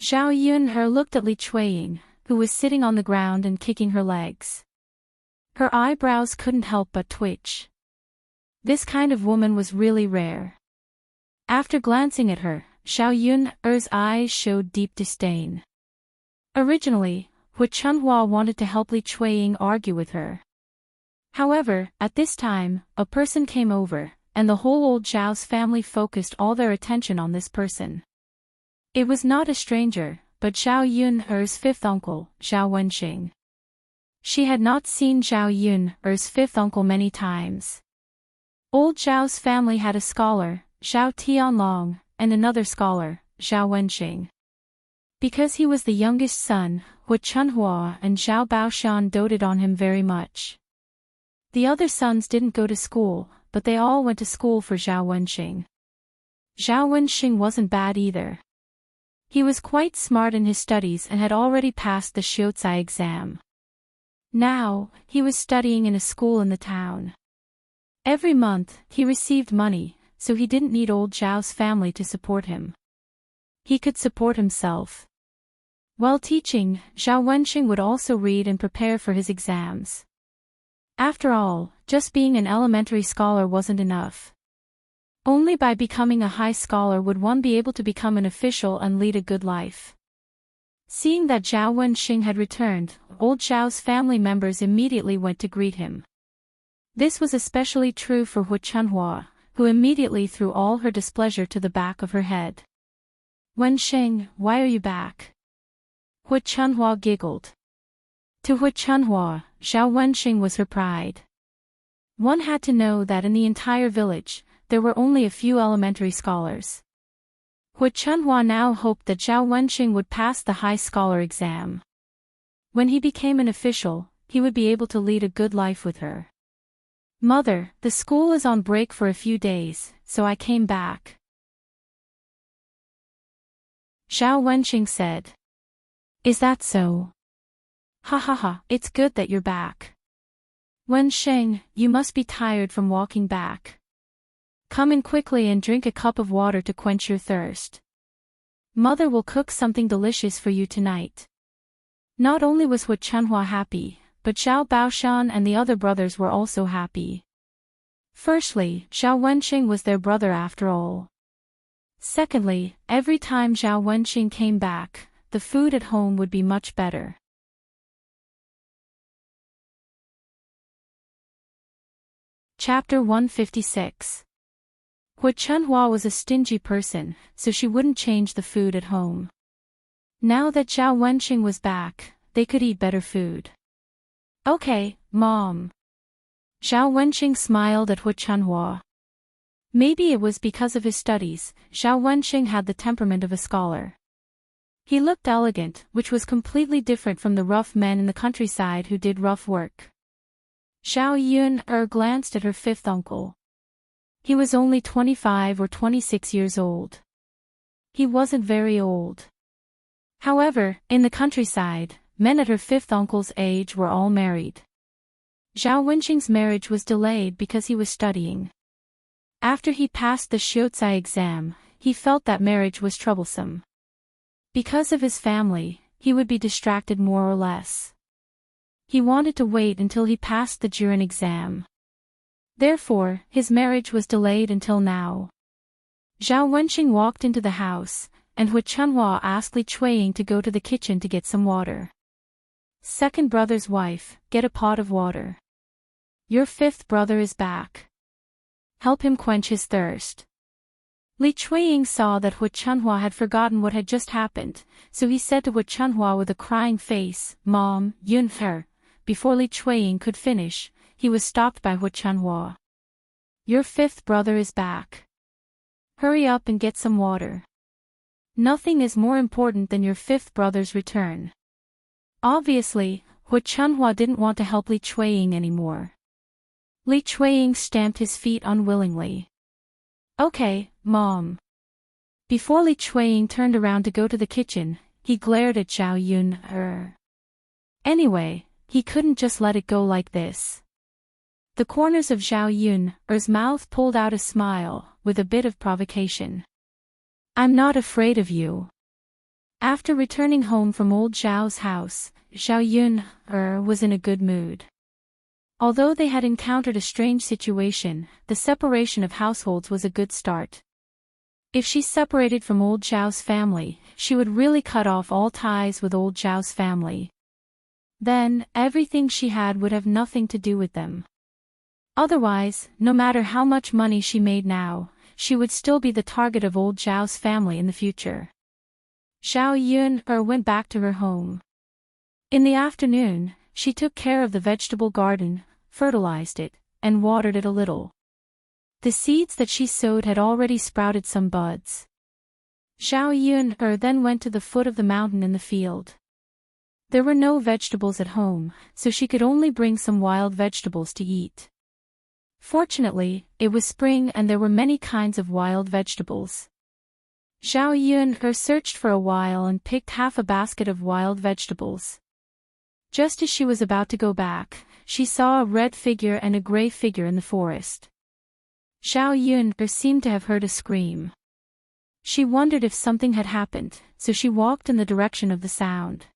Zhao Yuner looked at Li Chuiying, who was sitting on the ground and kicking her legs. Her eyebrows couldn't help but twitch. This kind of woman was really rare. After glancing at her, Zhao Yuner's eyes showed deep disdain. Originally, Hu Chunhua wanted to help Li Chuiying argue with her. However, at this time, a person came over, and the whole old Zhao's family focused all their attention on this person. It was not a stranger, but Zhao Yuner's fifth uncle, Zhao Wenxing. She had not seen Zhao Yuner's fifth uncle many times. Old Zhao's family had a scholar, Zhao Tianlong, and another scholar, Zhao Wenxing. Because he was the youngest son, Hu Chunhua and Zhao Baoshan doted on him very much. The other sons didn't go to school, but they all went to school for Zhao Wenxing. Zhao Wenxing wasn't bad either. He was quite smart in his studies and had already passed the Shiozai exam. Now, he was studying in a school in the town. Every month, he received money, so he didn't need old Zhao's family to support him. He could support himself. While teaching, Zhao Wenxing would also read and prepare for his exams. After all, just being an elementary scholar wasn't enough. Only by becoming a high scholar would one be able to become an official and lead a good life. Seeing that Zhao Wenxing had returned, old Zhao's family members immediately went to greet him. This was especially true for Hu Chunhua, who immediately threw all her displeasure to the back of her head. "Wenxing, why are you back?" Hu Chunhua giggled. To Hu Chunhua, Zhao Wenxing was her pride. One had to know that in the entire village, there were only a few elementary scholars. Hu Chunhua now hoped that Zhao Wenxing would pass the high scholar exam. When he became an official, he would be able to lead a good life with her. "Mother, the school is on break for a few days, so I came back," Zhao Wenxing said. "Is that so? Ha ha ha, it's good that you're back. Wenxing, you must be tired from walking back. Come in quickly and drink a cup of water to quench your thirst. Mother will cook something delicious for you tonight." Not only was Hu Chunhua happy, but Zhao Baoshan and the other brothers were also happy. Firstly, Zhao Wenxing was their brother after all. Secondly, every time Zhao Wenxing came back, the food at home would be much better. Chapter 156. Hu Chunhua was a stingy person, so she wouldn't change the food at home. Now that Zhao Wenxing was back, they could eat better food. "Okay, Mom." Zhao Wenxing smiled at Hu Chunhua. Maybe it was because of his studies, Zhao Wenxing had the temperament of a scholar. He looked elegant, which was completely different from the rough men in the countryside who did rough work. Zhao Yun glanced at her fifth uncle. He was only 25 or 26 years old. He wasn't very old. However, in the countryside, men at her fifth uncle's age were all married. Zhao Wenxing's marriage was delayed because he was studying. After he passed the Xiuzai exam, he felt that marriage was troublesome. Because of his family, he would be distracted more or less. He wanted to wait until he passed the Jurin exam. Therefore, his marriage was delayed until now. Zhao Wenxing walked into the house, and Hu Chunhua asked Li Chuiying to go to the kitchen to get some water. "Second brother's wife, get a pot of water. Your fifth brother is back. Help him quench his thirst." Li Chuiying saw that Hu Chunhua had forgotten what had just happened, so he said to Hu Chunhua with a crying face, "Mom, Yun Her." Before Li Chuiying could finish, he was stopped by Hu Chunhua. "Your fifth brother is back. Hurry up and get some water. Nothing is more important than your fifth brother's return." Obviously, Hu Chunhua didn't want to help Li Chuiying anymore. Li Chuiying stamped his feet unwillingly. "Okay, Mom." Before Li Chuiying turned around to go to the kitchen, he glared at Zhao Yun. Anyway, he couldn't just let it go like this. The corners of Zhao Yun's mouth pulled out a smile, with a bit of provocation. "I'm not afraid of you." After returning home from old Zhao's house, Zhao Yun was in a good mood. Although they had encountered a strange situation, the separation of households was a good start. If she separated from old Zhao's family, she would really cut off all ties with old Zhao's family. Then, everything she had would have nothing to do with them. Otherwise, no matter how much money she made now, she would still be the target of old Zhao's family in the future. Zhao Yun went back to her home. In the afternoon, she took care of the vegetable garden, fertilized it, and watered it a little. The seeds that she sowed had already sprouted some buds. Zhao Yun then went to the foot of the mountain in the field. There were no vegetables at home, so she could only bring some wild vegetables to eat. Fortunately, it was spring and there were many kinds of wild vegetables. Zhao Yun searched for a while and picked half a basket of wild vegetables. Just as she was about to go back, she saw a red figure and a gray figure in the forest. Zhao Yun seemed to have heard a scream. She wondered if something had happened, so she walked in the direction of the sound.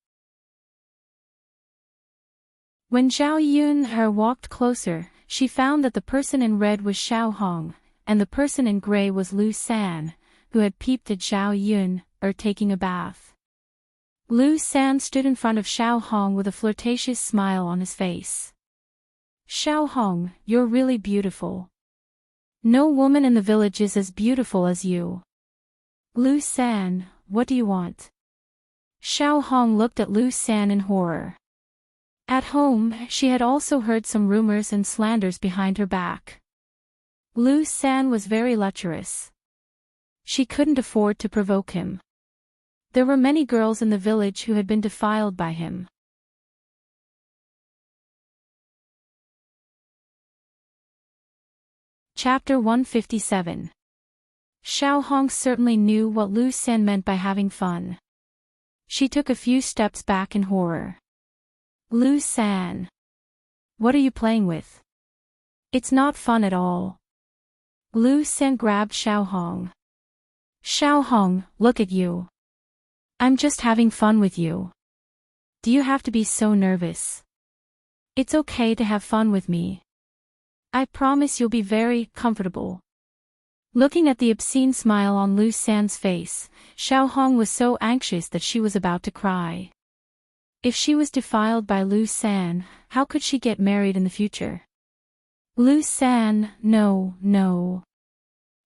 When Zhao Yun walked closer, she found that the person in red was Xiao Hong, and the person in gray was Lu San, who had peeped at Zhao Yun, taking a bath. Lu San stood in front of Xiao Hong with a flirtatious smile on his face. Xiao Hong, you're really beautiful. No woman in the village is as beautiful as you. Lu San, what do you want? Xiao Hong looked at Lu San in horror. At home, she had also heard some rumors and slanders behind her back. Lu San was very lecherous. She couldn't afford to provoke him. There were many girls in the village who had been defiled by him. Chapter 157. Xiao Hong certainly knew what Lu San meant by having fun. She took a few steps back in horror. Lu San. What are you playing with? It's not fun at all. Lu San grabbed Xiao Hong. Xiao Hong, look at you. I'm just having fun with you. Do you have to be so nervous? It's okay to have fun with me. I promise you'll be very comfortable. Looking at the obscene smile on Lu San's face, Xiao Hong was so anxious that she was about to cry. If she was defiled by Lu San, how could she get married in the future? Lu San, no.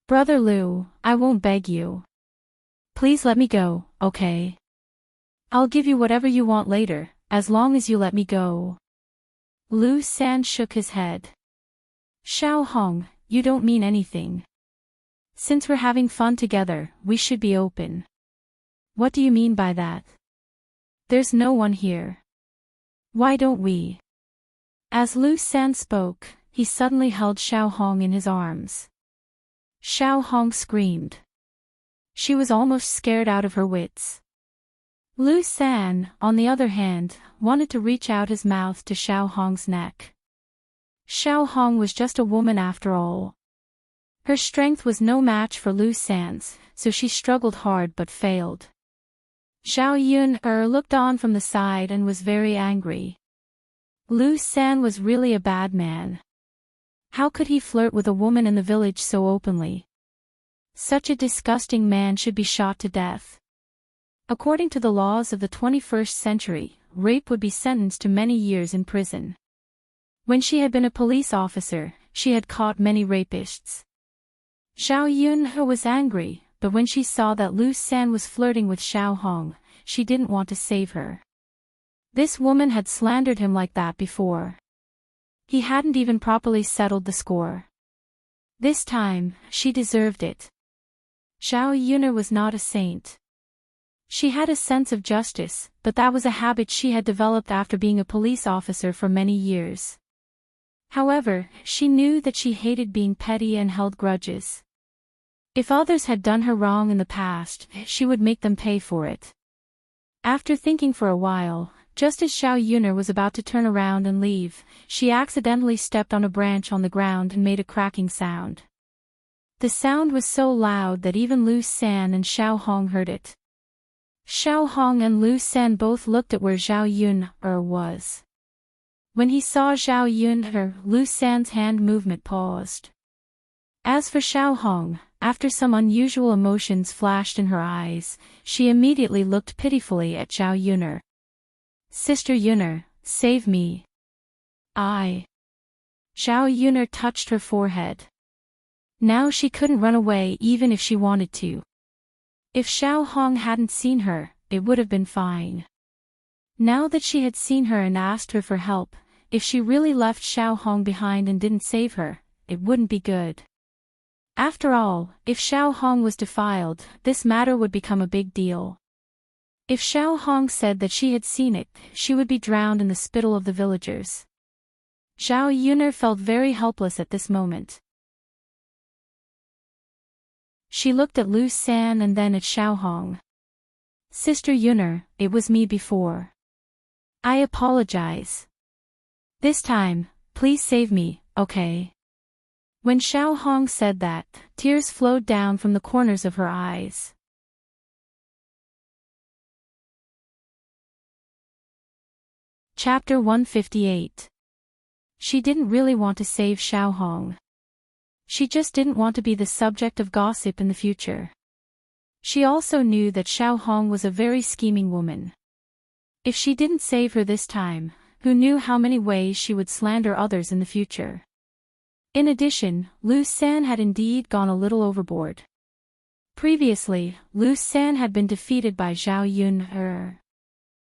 Brother Lu, I won't beg you. Please let me go, okay? I'll give you whatever you want later, as long as you let me go. Lu San shook his head. Xiao Hong, you don't mean anything. Since we're having fun together, we should be open. What do you mean by that? There's no one here. Why don't we? As Lu San spoke, he suddenly held Xiao Hong in his arms. Xiao Hong screamed. She was almost scared out of her wits. Lu San, on the other hand, wanted to reach out his mouth to Xiao Hong's neck. Xiao Hong was just a woman after all. Her strength was no match for Lu San's, so she struggled hard but failed. Zhao Yun looked on from the side and was very angry. Lu San was really a bad man. How could he flirt with a woman in the village so openly? Such a disgusting man should be shot to death. According to the laws of the 21st century, rape would be sentenced to many years in prison. When she had been a police officer, she had caught many rapists. Zhao Yun was angry, but when she saw that Lu San was flirting with Xiao Hong, she didn't want to save her. This woman had slandered him like that before. He hadn't even properly settled the score. This time, she deserved it. Zhao Yun was not a saint. She had a sense of justice, but that was a habit she had developed after being a police officer for many years. However, she knew that she hated being petty and held grudges. If others had done her wrong in the past, she would make them pay for it. After thinking for a while, just as Xiao Yun was about to turn around and leave, she accidentally stepped on a branch on the ground and made a cracking sound. The sound was so loud that even Lu San and Xiao Hong heard it. Xiao Hong and Lu San both looked at where Zhao Yun was. When he saw Zhao Yun, Lu San's hand movement paused. As for Xiao Hong, after some unusual emotions flashed in her eyes, she immediately looked pitifully at Zhao Yun. Sister Yun, save me. Zhao Yun touched her forehead. Now she couldn't run away even if she wanted to. If Xiao Hong hadn't seen her, it would have been fine. Now that she had seen her and asked her for help, if she really left Xiao Hong behind and didn't save her, it wouldn't be good. After all, if Xiao Hong was defiled, this matter would become a big deal. If Xiao Hong said that she had seen it, she would be drowned in the spittle of the villagers. Zhao Yun felt very helpless at this moment. She looked at Lu San and then at Xiao Hong. Sister Yun, it was me before. I apologize. This time, please save me, okay? When Xiao Hong said that, tears flowed down from the corners of her eyes. Chapter 158. She didn't really want to save Xiao Hong. She just didn't want to be the subject of gossip in the future. She also knew that Xiao Hong was a very scheming woman. If she didn't save her this time, who knew how many ways she would slander others in the future. In addition, Lu San had indeed gone a little overboard. Previously, Lu San had been defeated by Zhao Yun.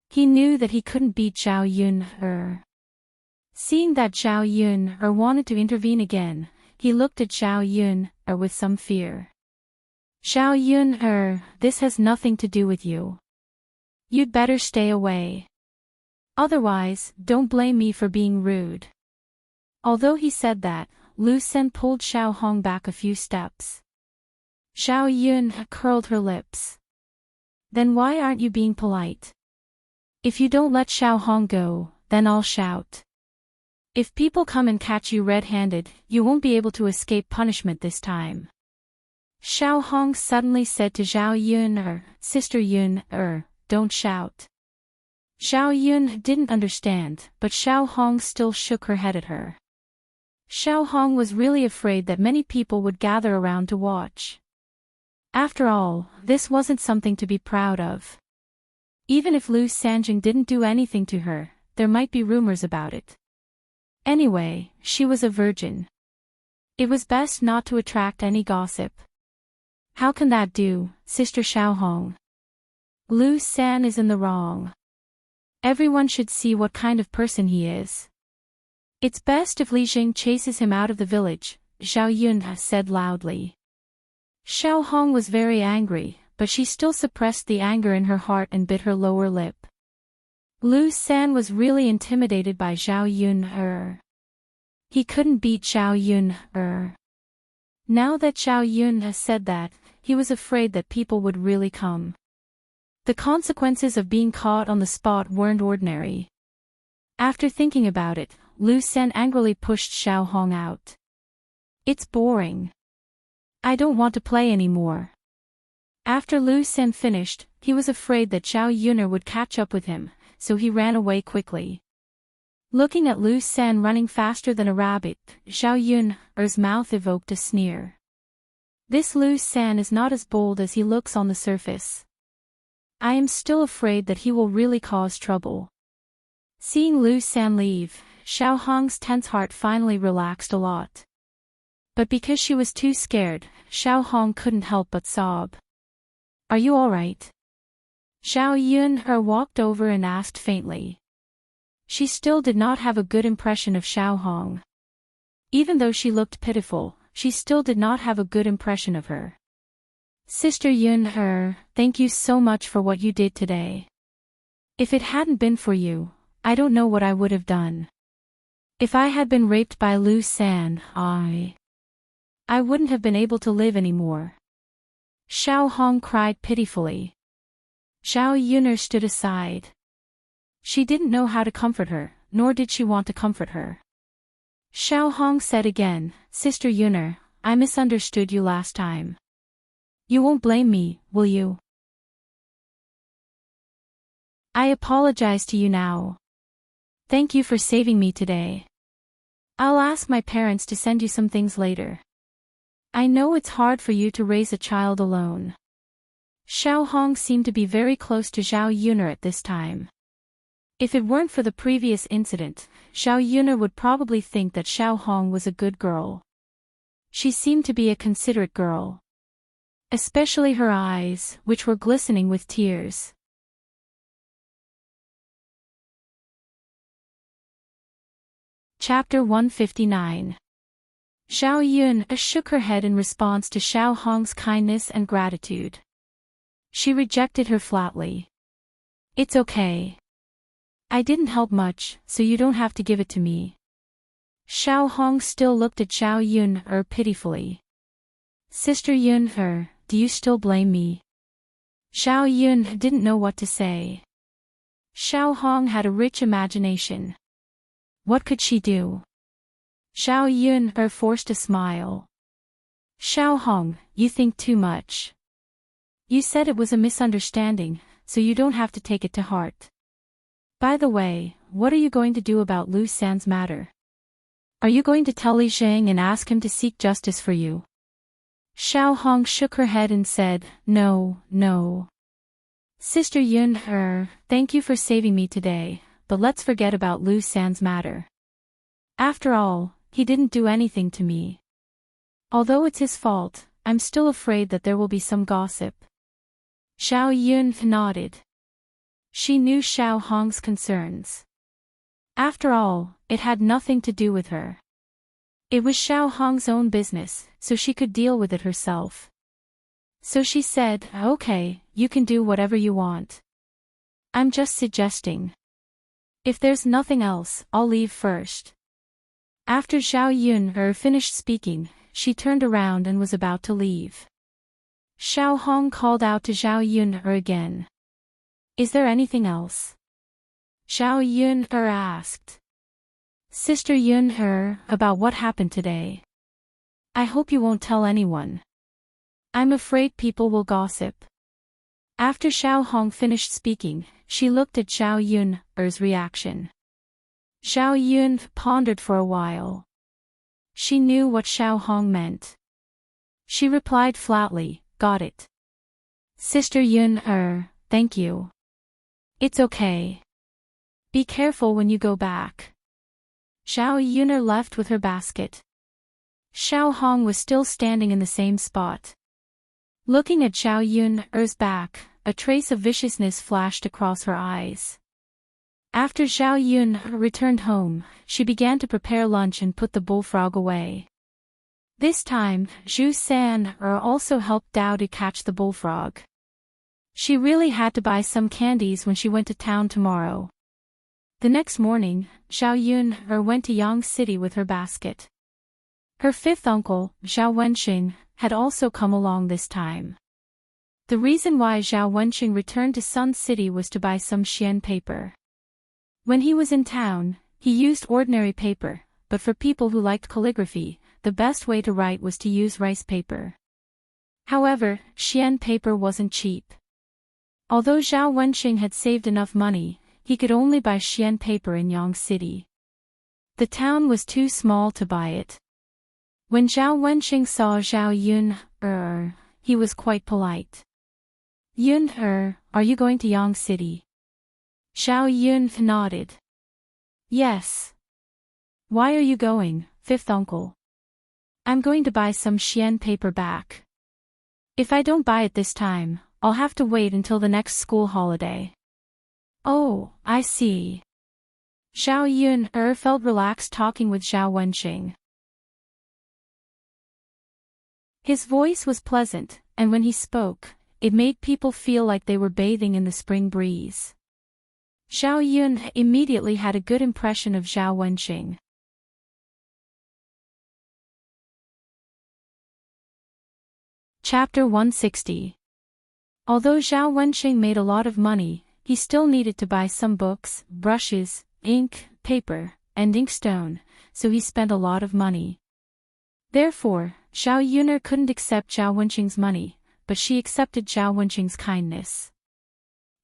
He knew that he couldn't beat Zhao Yun. Seeing that Zhao Yun wanted to intervene again, he looked at Zhao Yun with some fear. Zhao Yun, this has nothing to do with you. You'd better stay away. Otherwise, don't blame me for being rude. Although he said that, Lu Sen pulled Xiao Hong back a few steps. Zhao Yun curled her lips. Then why aren't you being polite? If you don't let Xiao Hong go, then I'll shout. If people come and catch you red-handed, you won't be able to escape punishment this time. Xiao Hong suddenly said to Zhao Yun, Sister Yun, don't shout. Zhao Yun didn't understand, but Xiao Hong still shook her head at her. Xiao Hong was really afraid that many people would gather around to watch. After all, this wasn't something to be proud of. Even if Lu Sanjing didn't do anything to her, there might be rumors about it. Anyway, she was a virgin. It was best not to attract any gossip. How can that do, Sister Xiao Hong? Lu San is in the wrong. Everyone should see what kind of person he is. It's best if Li Jing chases him out of the village, Zhao Yun said loudly. Xiao Hong was very angry, but she still suppressed the anger in her heart and bit her lower lip. Lu San was really intimidated by Zhao Yun. He couldn't beat Zhao Yun. Now that Zhao Yun has said that, he was afraid that people would really come. The consequences of being caught on the spot weren't ordinary. After thinking about it, Lu San angrily pushed Xiao Hong out. It's boring. I don't want to play anymore. After Lu San finished, he was afraid that Zhao Yun would catch up with him, so he ran away quickly. Looking at Lu San running faster than a rabbit, Zhao Yun's mouth evoked a sneer. This Lu San is not as bold as he looks on the surface. I am still afraid that he will really cause trouble. Seeing Lu San leave, Xiao Hong's tense heart finally relaxed a lot. But because she was too scared, Xiao Hong couldn't help but sob. Are you alright? Zhao Yun walked over and asked faintly. She still did not have a good impression of Xiao Hong. Even though she looked pitiful, she still did not have a good impression of her. Sister Yun, thank you so much for what you did today. If it hadn't been for you, I don't know what I would have done. If I had been raped by Lu San, I wouldn't have been able to live anymore. Xiao Hong cried pitifully. Zhao Yun stood aside. She didn't know how to comfort her, nor did she want to comfort her. Xiao Hong said again, Sister Yun, I misunderstood you last time. You won't blame me, will you? I apologize to you now. Thank you for saving me today. I'll ask my parents to send you some things later. I know it's hard for you to raise a child alone. Xiao Hong seemed to be very close to Zhao Yun at this time. If it weren't for the previous incident, Zhao Yun would probably think that Xiao Hong was a good girl. She seemed to be a considerate girl. Especially her eyes, which were glistening with tears. Chapter 159. Zhao Yun shook her head in response to Xiao Hong's kindness and gratitude. She rejected her flatly. It's okay. I didn't help much, so you don't have to give it to me. Xiao Hong still looked at Zhao Yun pitifully. Sister Yun, do you still blame me? Zhao Yun didn't know what to say. Xiao Hong had a rich imagination. What could she do? Zhao Yun forced a smile. Xiao Hong, you think too much. You said it was a misunderstanding, so you don't have to take it to heart. By the way, what are you going to do about Lu San's matter? Are you going to tell Li Zhang and ask him to seek justice for you? Xiao Hong shook her head and said, No, no. Sister Yun, thank you for saving me today, but let's forget about Lu San's matter. After all, he didn't do anything to me. Although it's his fault, I'm still afraid that there will be some gossip. Xiao Yun nodded. She knew Xiao Hong's concerns. After all, it had nothing to do with her. It was Xiao Hong's own business, so she could deal with it herself. So she said, Okay, you can do whatever you want. I'm just suggesting. If there's nothing else, I'll leave first. After Xiao Yun finished speaking, she turned around and was about to leave. Xiao Hong called out to Xiao Yun again. Is there anything else? Xiao Yun asked. Sister Yun about what happened today. I hope you won't tell anyone. I'm afraid people will gossip. After Xiao Hong finished speaking, she looked at Xiao Yun's reaction. Xiao Yun pondered for a while. She knew what Xiao Hong meant. She replied flatly, Got it. Sister Yun, thank you. It's okay. Be careful when you go back. Xiao Yun left with her basket. Xiao Hong was still standing in the same spot. Looking at Xiao Yun's back, a trace of viciousness flashed across her eyes. After Xiao Yun returned home, she began to prepare lunch and put the bullfrog away. This time, Zhu San also helped Dao to catch the bullfrog. She really had to buy some candies when she went to town tomorrow. The next morning, Xiao Yun went to Yang City with her basket. Her fifth uncle, Zhao Wenxing, had also come along this time. The reason why Zhao Wenxing returned to Sun City was to buy some Xian paper. When he was in town, he used ordinary paper, but for people who liked calligraphy, the best way to write was to use rice paper. However, Xian paper wasn't cheap. Although Zhao Wenxing had saved enough money, he could only buy Xian paper in Yang City. The town was too small to buy it. When Zhao Wenxing saw Zhao Yun, he was quite polite. Yun, are you going to Yang City? Xiao Yun nodded. Yes. Why are you going, fifth uncle? I'm going to buy some Xian paper back. If I don't buy it this time, I'll have to wait until the next school holiday. Oh, I see. Xiao Yun felt relaxed talking with Zhao Wenxing. His voice was pleasant, and when he spoke, it made people feel like they were bathing in the spring breeze. Xiao Yun immediately had a good impression of Zhao Wenxing. Chapter 160. Although Zhao Wenxing made a lot of money, he still needed to buy some books, brushes, ink, paper, and inkstone, so he spent a lot of money. Therefore, Xiao Yun couldn't accept Zhao Wenxing's money, but she accepted Zhao Wenxing's kindness.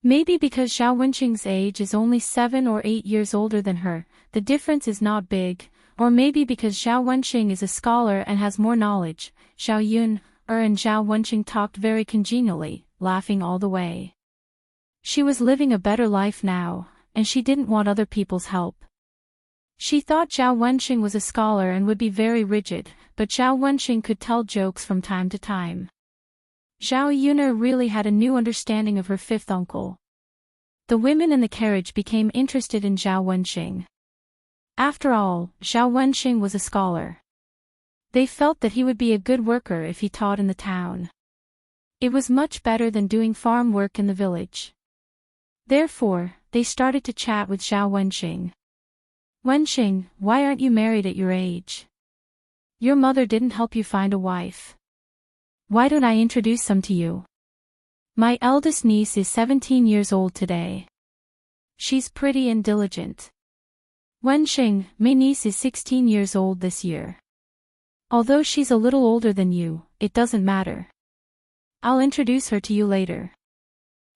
Maybe because Zhao Wenxing's age is only 7 or 8 years older than her, the difference is not big, or maybe because Zhao Wenxing is a scholar and has more knowledge, Xiao Yun and Zhao Wenxing talked very congenially, laughing all the way. She was living a better life now, and she didn't want other people's help. She thought Zhao Wenxing was a scholar and would be very rigid, but Zhao Wenxing could tell jokes from time to time. Zhao Yun really had a new understanding of her fifth uncle. The women in the carriage became interested in Zhao Wenxing. After all, Zhao Wenxing was a scholar. They felt that he would be a good worker if he taught in the town. It was much better than doing farm work in the village. Therefore, they started to chat with Zhao Wenxing. Wenxing, why aren't you married at your age? Your mother didn't help you find a wife. Why don't I introduce some to you? My eldest niece is 17 years old today. She's pretty and diligent. Wenxing, my niece is 16 years old this year. Although she's a little older than you, it doesn't matter. I'll introduce her to you later.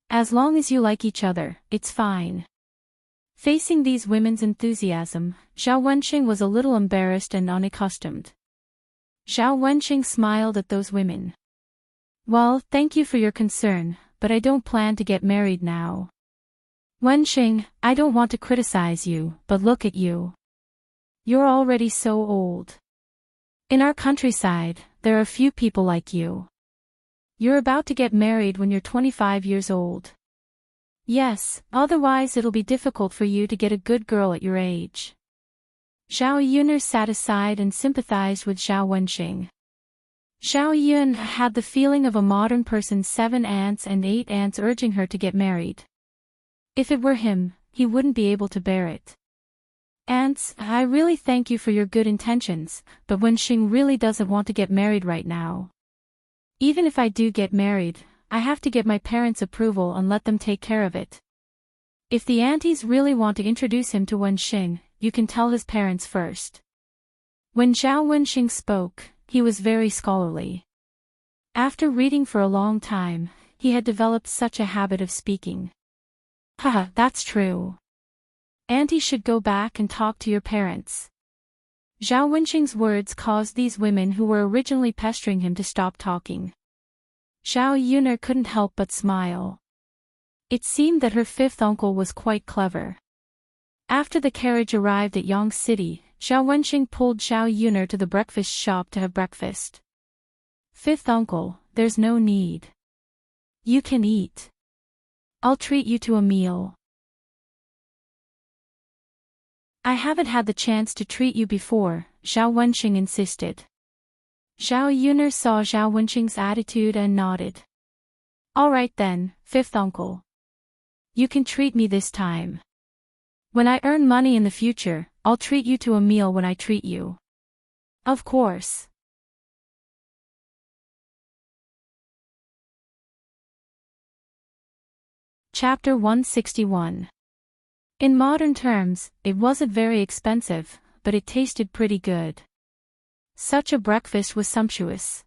As long as you like each other, it's fine. Facing these women's enthusiasm, Xiao Wenqing was a little embarrassed and unaccustomed. Xiao Wenqing smiled at those women. Well, thank you for your concern, but I don't plan to get married now. Wenqing, I don't want to criticize you, but look at you. You're already so old. In our countryside, there are few people like you. You're about to get married when you're 25 years old. Yes, otherwise it'll be difficult for you to get a good girl at your age. Zhao Yuner sat aside and sympathized with Xiao Wenqing. Zhao Yun had the feeling of a modern person's 7 aunts and 8 aunts urging her to get married. If it were him, he wouldn't be able to bear it. Aunts, I really thank you for your good intentions, but Wenqing really doesn't want to get married right now. Even if I do get married, I have to get my parents' approval and let them take care of it. If the aunties really want to introduce him to Wenqing, you can tell his parents first. When Zhao Wenqing spoke, he was very scholarly. After reading for a long time, he had developed such a habit of speaking. Haha, that's true. Auntie should go back and talk to your parents. Zhao Wenqing's words caused these women who were originally pestering him to stop talking. Zhao Yuner couldn't help but smile. It seemed that her 5th uncle was quite clever. After the carriage arrived at Yang City, Zhao Wenqing pulled Zhao Yuner to the breakfast shop to have breakfast. 5th uncle, there's no need. You can eat. I'll treat you to a meal. I haven't had the chance to treat you before, Zhao Wenqing insisted. Zhao Yuner saw Zhao Wenqing's attitude and nodded. All right then, 5th uncle. You can treat me this time. When I earn money in the future, I'll treat you to a meal when I treat you. Of course. Chapter 161. In modern terms, it wasn't very expensive, but it tasted pretty good. Such a breakfast was sumptuous.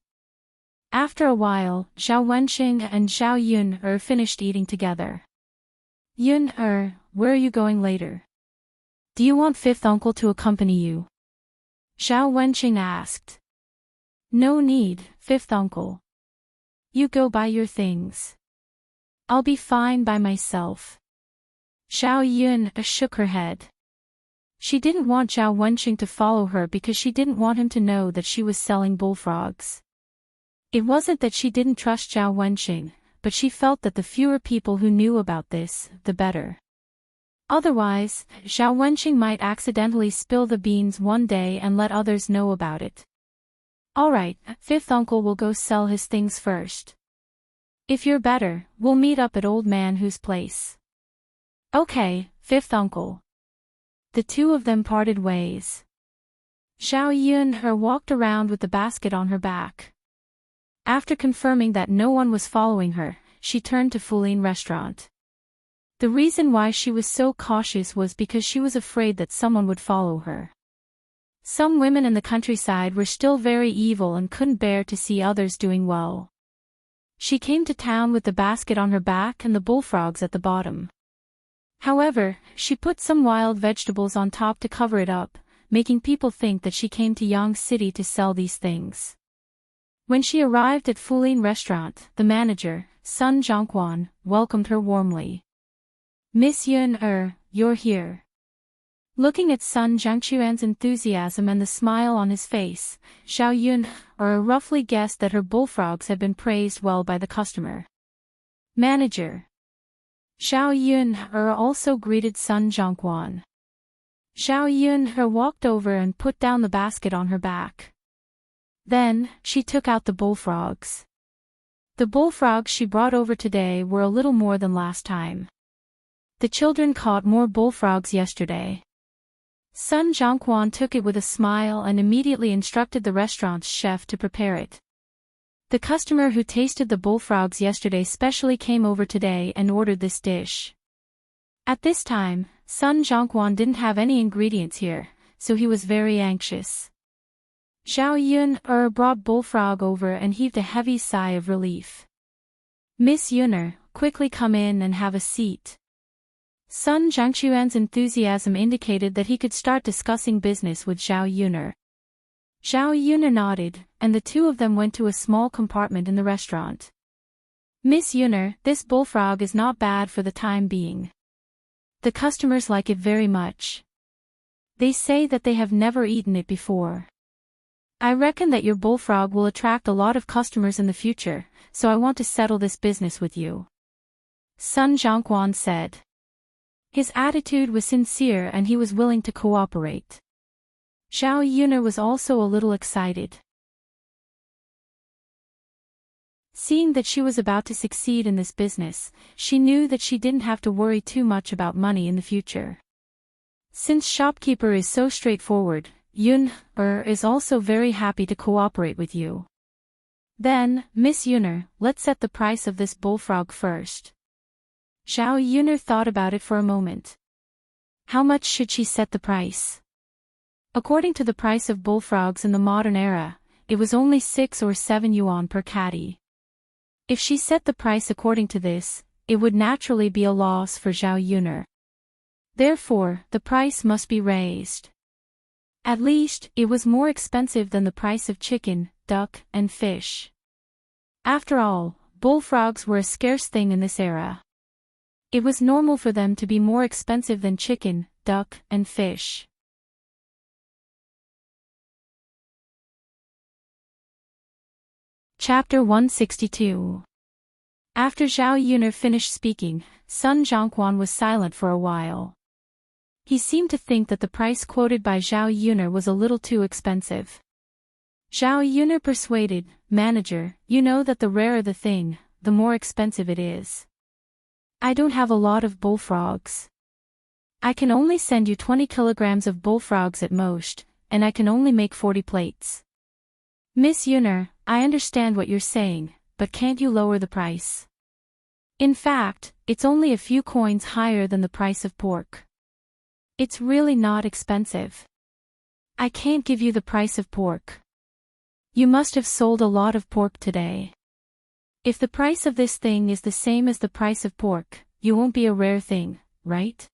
After a while, Zhao Wenqing and Zhao Yuner finished eating together. Yuner, where are you going later? Do you want 5th uncle to accompany you? Zhao Wenqing asked. No need, 5th uncle. You go buy your things. I'll be fine by myself. Zhao Yun shook her head. She didn't want Zhao Wenqing to follow her because she didn't want him to know that she was selling bullfrogs. It wasn't that she didn't trust Zhao Wenqing, but she felt that the fewer people who knew about this, the better. Otherwise, Zhao Wenqing might accidentally spill the beans one day and let others know about it. Alright, 5th uncle will go sell his things first. If you're better, we'll meet up at old man whose place. Okay, 5th uncle. The two of them parted ways. Zhao Yuner walked around with the basket on her back. After confirming that no one was following her, she turned to Fuling Restaurant. The reason why she was so cautious was because she was afraid that someone would follow her. Some women in the countryside were still very evil and couldn't bear to see others doing well. She came to town with the basket on her back and the bullfrogs at the bottom. However, she put some wild vegetables on top to cover it up, making people think that she came to Yang City to sell these things. When she arrived at Fuling Restaurant, the manager, Sun Zhongquan, welcomed her warmly. Miss Yuner, you're here. Looking at Sun Zhongquan's enthusiasm and the smile on his face, Zhao Yuner roughly guessed that her bullfrogs had been praised well by the customer. Manager. Zhao Yuner also greeted Sun Zhongquan. Zhao Yuner walked over and put down the basket on her back. Then, she took out the bullfrogs. The bullfrogs she brought over today were a little more than last time. The children caught more bullfrogs yesterday. Sun Zhongquan took it with a smile and immediately instructed the restaurant's chef to prepare it. The customer who tasted the bullfrogs yesterday specially came over today and ordered this dish. At this time, Sun Zhongquan didn't have any ingredients here, so he was very anxious. Zhao Yuner brought bullfrog over and heaved a heavy sigh of relief. Miss Yuner, quickly come in and have a seat. Sun Zhangquan's enthusiasm indicated that he could start discussing business with Zhao Yuner. Zhao Yuner nodded, and the two of them went to a small compartment in the restaurant. Miss Yuner, this bullfrog is not bad for the time being. The customers like it very much. They say that they have never eaten it before. I reckon that your bullfrog will attract a lot of customers in the future, so I want to settle this business with you. Sun Zhangquan said. His attitude was sincere and he was willing to cooperate. Zhao Yuner was also a little excited. Seeing that she was about to succeed in this business, she knew that she didn't have to worry too much about money in the future. Since shopkeeper is so straightforward, Yuner is also very happy to cooperate with you. Then, Miss Yuner, let's set the price of this bullfrog first. Zhao Yuner thought about it for a moment. How much should she set the price? According to the price of bullfrogs in the modern era, it was only 6 or 7 yuan per catty. If she set the price according to this, it would naturally be a loss for Zhao Yuner. Therefore, the price must be raised. At least, it was more expensive than the price of chicken, duck, and fish. After all, bullfrogs were a scarce thing in this era. It was normal for them to be more expensive than chicken, duck, and fish. Chapter 162. After Zhao Yuner finished speaking, Sun Zhangquan was silent for a while. He seemed to think that the price quoted by Zhao Yuner was a little too expensive. Zhao Yuner persuaded, "Manager, you know that the rarer the thing, the more expensive it is. I don't have a lot of bullfrogs. I can only send you 20 kilograms of bullfrogs at most, and I can only make 40 plates. Miss Yuner, I understand what you're saying, but can't you lower the price? In fact, it's only a few coins higher than the price of pork. It's really not expensive. I can't give you the price of pork. You must have sold a lot of pork today. If the price of this thing is the same as the price of pork, you won't be a rare thing, right?"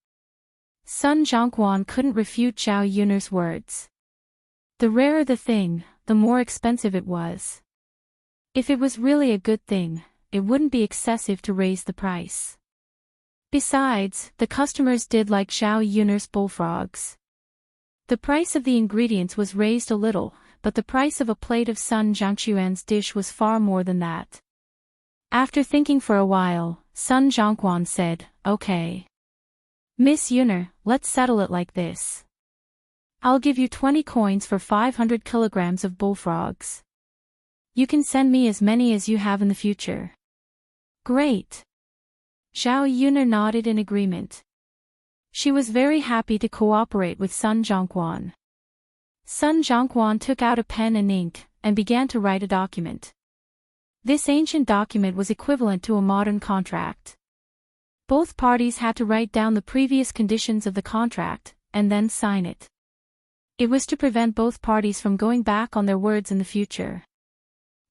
Sun Zhangquan couldn't refute Zhao Yuner's words. The rarer the thing, the more expensive it was. If it was really a good thing, it wouldn't be excessive to raise the price. Besides, the customers did like Zhao Yuner's bullfrogs. The price of the ingredients was raised a little, but the price of a plate of Sun Zhangquan's dish was far more than that. After thinking for a while, Sun Zhangquan said, "Okay. Miss Yuner, let's settle it like this. I'll give you 20 coins for 500 kilograms of bullfrogs. You can send me as many as you have in the future." "Great." Zhao Yuner nodded in agreement. She was very happy to cooperate with Sun Zhangquan. Sun Zhangquan took out a pen and ink, and began to write a document. This ancient document was equivalent to a modern contract. Both parties had to write down the previous conditions of the contract, and then sign it. It was to prevent both parties from going back on their words in the future.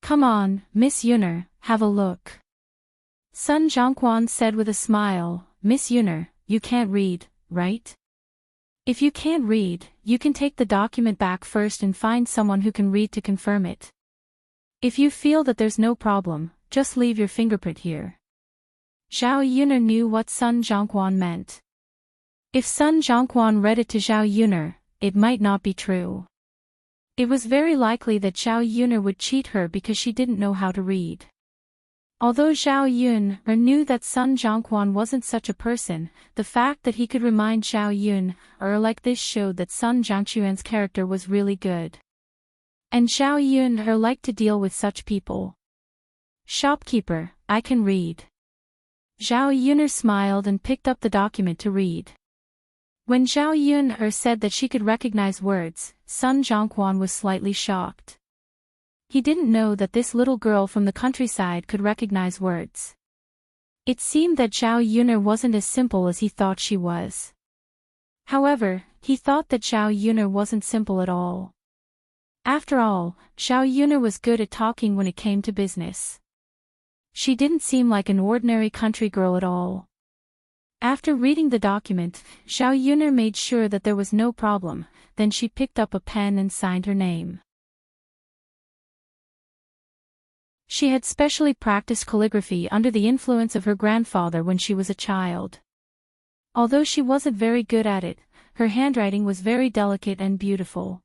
"Come on, Miss Yuner, have a look." Sun Zhangquan said with a smile, "Miss Yuner, you can't read, right? If you can't read, you can take the document back first and find someone who can read to confirm it. If you feel that there's no problem, just leave your fingerprint here." Zhao Yuner knew what Sun Zhangquan meant. If Sun Zhangquan read it to Zhao Yuner, it might not be true. It was very likely that Zhao Yuner would cheat her because she didn't know how to read. Although Zhao Yuner knew that Sun Zhangquan wasn't such a person, the fact that he could remind Zhao Yuner like this showed that Sun Zhangquan's character was really good. And Zhao Yuner liked to deal with such people. "Shopkeeper, I can read." Zhao Yuner smiled and picked up the document to read. When Zhao Yuner said that she could recognize words, Sun Zhangquan was slightly shocked. He didn't know that this little girl from the countryside could recognize words. It seemed that Zhao Yuner wasn't as simple as he thought she was. However, he thought that Zhao Yuner wasn't simple at all. After all, Zhao Yuner was good at talking when it came to business. She didn't seem like an ordinary country girl at all. After reading the document, Xiao Yuner made sure that there was no problem, then she picked up a pen and signed her name. She had specially practiced calligraphy under the influence of her grandfather when she was a child. Although she wasn't very good at it, her handwriting was very delicate and beautiful.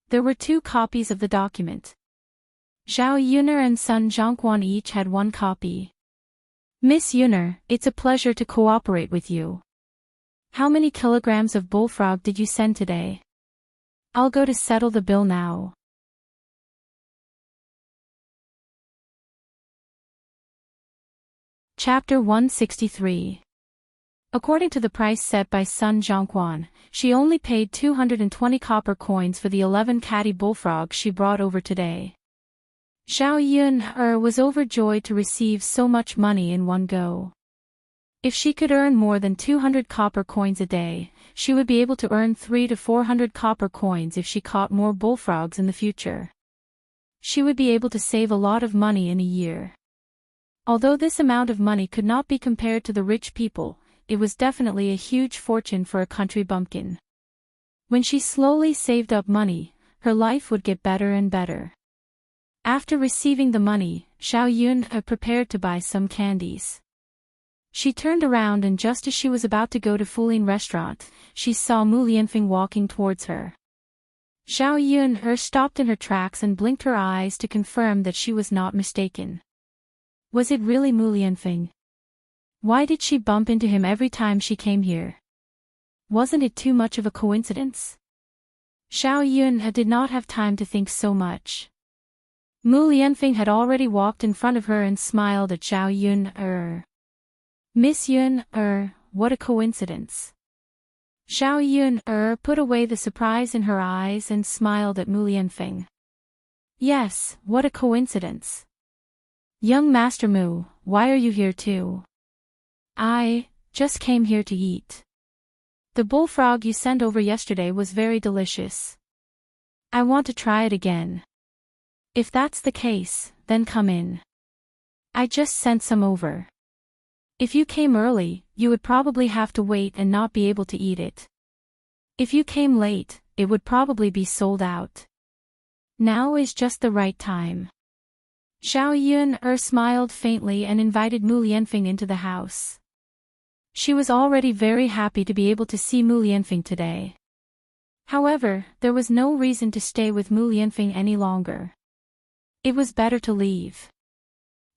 There were 2 copies of the document. Xiao Yuner and son Zhongquan each had 1 copy. Miss Yuner, it's a pleasure to cooperate with you. How many kilograms of bullfrog did you send today? I'll go to settle the bill now. Chapter 163. According to the price set by Sun Zhongquan, she only paid 220 copper coins for the 11 catty bullfrogs she brought over today. Xiao Yuner was overjoyed to receive so much money in one go. If she could earn more than 200 copper coins a day, she would be able to earn 300 to 400 copper coins if she caught more bullfrogs in the future. She would be able to save a lot of money in a year. Although this amount of money could not be compared to the rich people, it was definitely a huge fortune for a country bumpkin. When she slowly saved up money, her life would get better and better. After receiving the money, Xiao Yuner prepared to buy some candies. She turned around and just as she was about to go to Fulin restaurant, she saw Mu Lianfeng walking towards her. Xiao Yuner stopped in her tracks and blinked her eyes to confirm that she was not mistaken. Was it really Mu Lianfeng? Why did she bump into him every time she came here? Wasn't it too much of a coincidence? Xiao Yuner did not have time to think so much. Mu Lianfeng had already walked in front of her and smiled at Xiao Yuner. Miss Yuner, what a coincidence. Xiao Yuner put away the surprise in her eyes and smiled at Mu Lianfeng. Yes, what a coincidence. Young Master Mu, why are you here too? I just came here to eat. The bullfrog you sent over yesterday was very delicious. I want to try it again. If that's the case, then come in. I just sent some over. If you came early, you would probably have to wait and not be able to eat it. If you came late, it would probably be sold out. Now is just the right time. Xiao Yuner smiled faintly and invited Mu Lianfeng into the house. She was already very happy to be able to see Mu Lianfeng today. However, there was no reason to stay with Mu Lianfeng any longer. It was better to leave.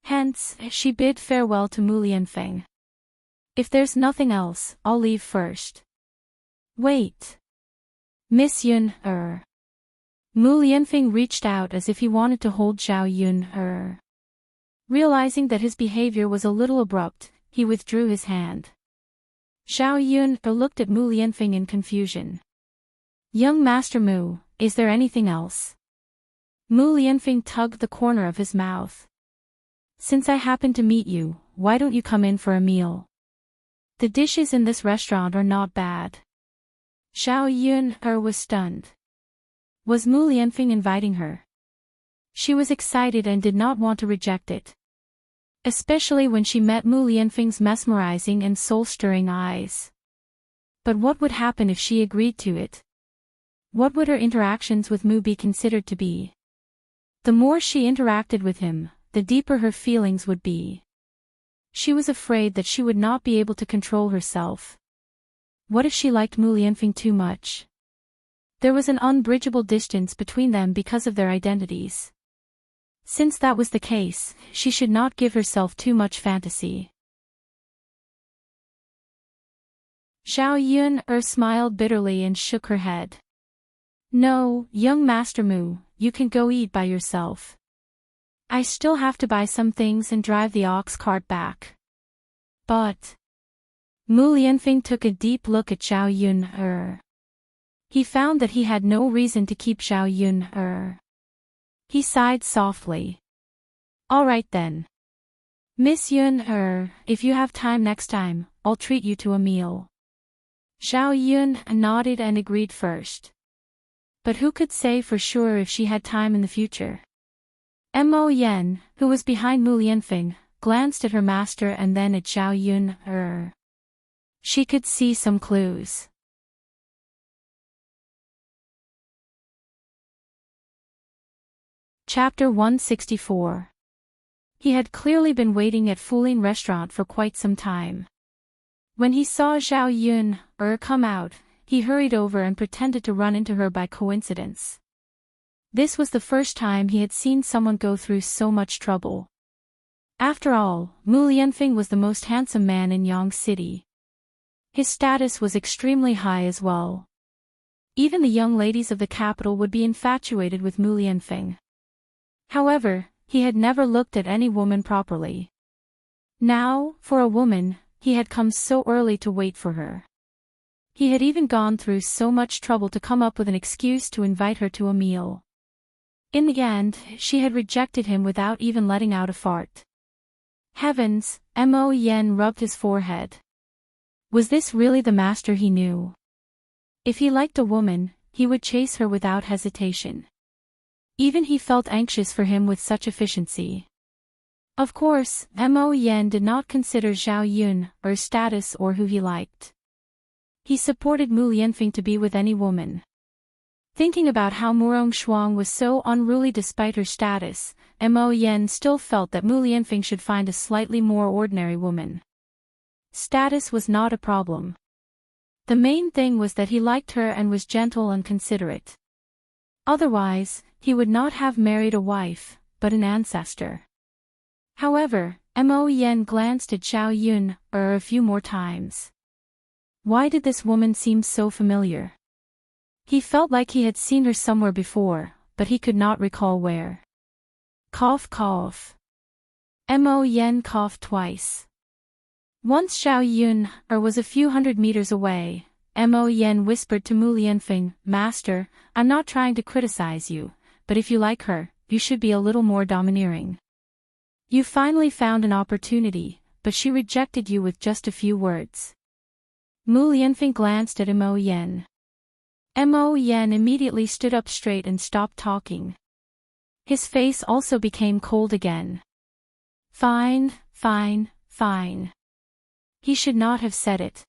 Hence, she bid farewell to Mu Lianfeng. If there's nothing else, I'll leave first. Wait. Miss Yuner. Mu Lianfeng reached out as if he wanted to hold Xiao Yuner. Realizing that his behavior was a little abrupt, he withdrew his hand. Xiao Yuner looked at Mu Lianfeng in confusion. Young Master Mu, is there anything else? Mu Lianfeng tugged the corner of his mouth. Since I happened to meet you, why don't you come in for a meal? The dishes in this restaurant are not bad. Xiao Yuner was stunned. Was Mu Lianfeng inviting her? She was excited and did not want to reject it. Especially when she met Mu Lianfeng's mesmerizing and soul-stirring eyes. But what would happen if she agreed to it? What would her interactions with Mu be considered to be? The more she interacted with him, the deeper her feelings would be. She was afraid that she would not be able to control herself. What if she liked Mu Lianfeng too much? There was an unbridgeable distance between them because of their identities. Since that was the case, she should not give herself too much fantasy. Xiao Yuner smiled bitterly and shook her head. No, young Master Mu, you can go eat by yourself. I still have to buy some things and drive the ox cart back. But... Mu Lianfeng took a deep look at Xiao Yuner. He found that he had no reason to keep Xiao Yuner. He sighed softly. All right then. Miss Yuner, if you have time next time, I'll treat you to a meal. Xiao Yuner nodded and agreed first. But who could say for sure if she had time in the future? Mo Yan, who was behind Mu Lianfeng, glanced at her master and then at Xiao Yuner. She could see some clues. Chapter 164. He had clearly been waiting at Fuling restaurant for quite some time. When he saw Zhao Yun come out, he hurried over and pretended to run into her by coincidence. This was the first time he had seen someone go through so much trouble. After all, Mu Lianfeng was the most handsome man in Yang City. His status was extremely high as well. Even the young ladies of the capital would be infatuated with Mu Lianfeng. However, he had never looked at any woman properly. Now, for a woman, he had come so early to wait for her. He had even gone through so much trouble to come up with an excuse to invite her to a meal. In the end, she had rejected him without even letting out a fart. Heavens, Mo Yen rubbed his forehead. Was this really the master he knew? If he liked a woman, he would chase her without hesitation. Even he felt anxious for him with such efficiency. Of course, Mo Yen did not consider Zhao Yun or status or who he liked. He supported Mu Lianfeng to be with any woman. Thinking about how Murong Shuang was so unruly despite her status, Mo Yen still felt that Mu Lianfeng should find a slightly more ordinary woman. Status was not a problem. The main thing was that he liked her and was gentle and considerate. Otherwise, he would not have married a wife, but an ancestor. However, Mo Yen glanced at Zhao Yun a few more times. Why did this woman seem so familiar? He felt like he had seen her somewhere before, but he could not recall where. Cough cough. Mo Yen coughed twice. Once Zhao Yun was a few hundred meters away, Mo Yen whispered to Mu Lianfeng, "Master, I'm not trying to criticize you, but if you like her, you should be a little more domineering. You finally found an opportunity, but she rejected you with just a few words." Mu Lianfeng glanced at Mo Yen. Mo Yen immediately stood up straight and stopped talking. His face also became cold again. Fine, fine, fine. He should not have said it.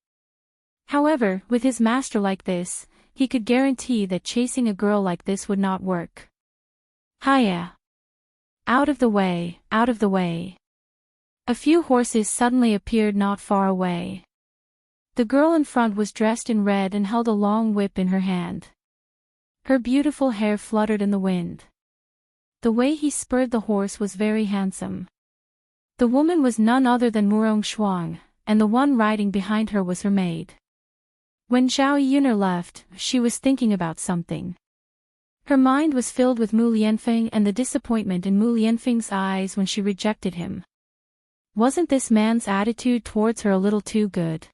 However, with his master like this, he could guarantee that chasing a girl like this would not work. Hiya! Out of the way, out of the way. A few horses suddenly appeared not far away. The girl in front was dressed in red and held a long whip in her hand. Her beautiful hair fluttered in the wind. The way he spurred the horse was very handsome. The woman was none other than Murong Shuang, and the one riding behind her was her maid. When Zhao Yun left, she was thinking about something. Her mind was filled with Mu Lianfeng and the disappointment in Mu Lianfeng's eyes when she rejected him. Wasn't this man's attitude towards her a little too good?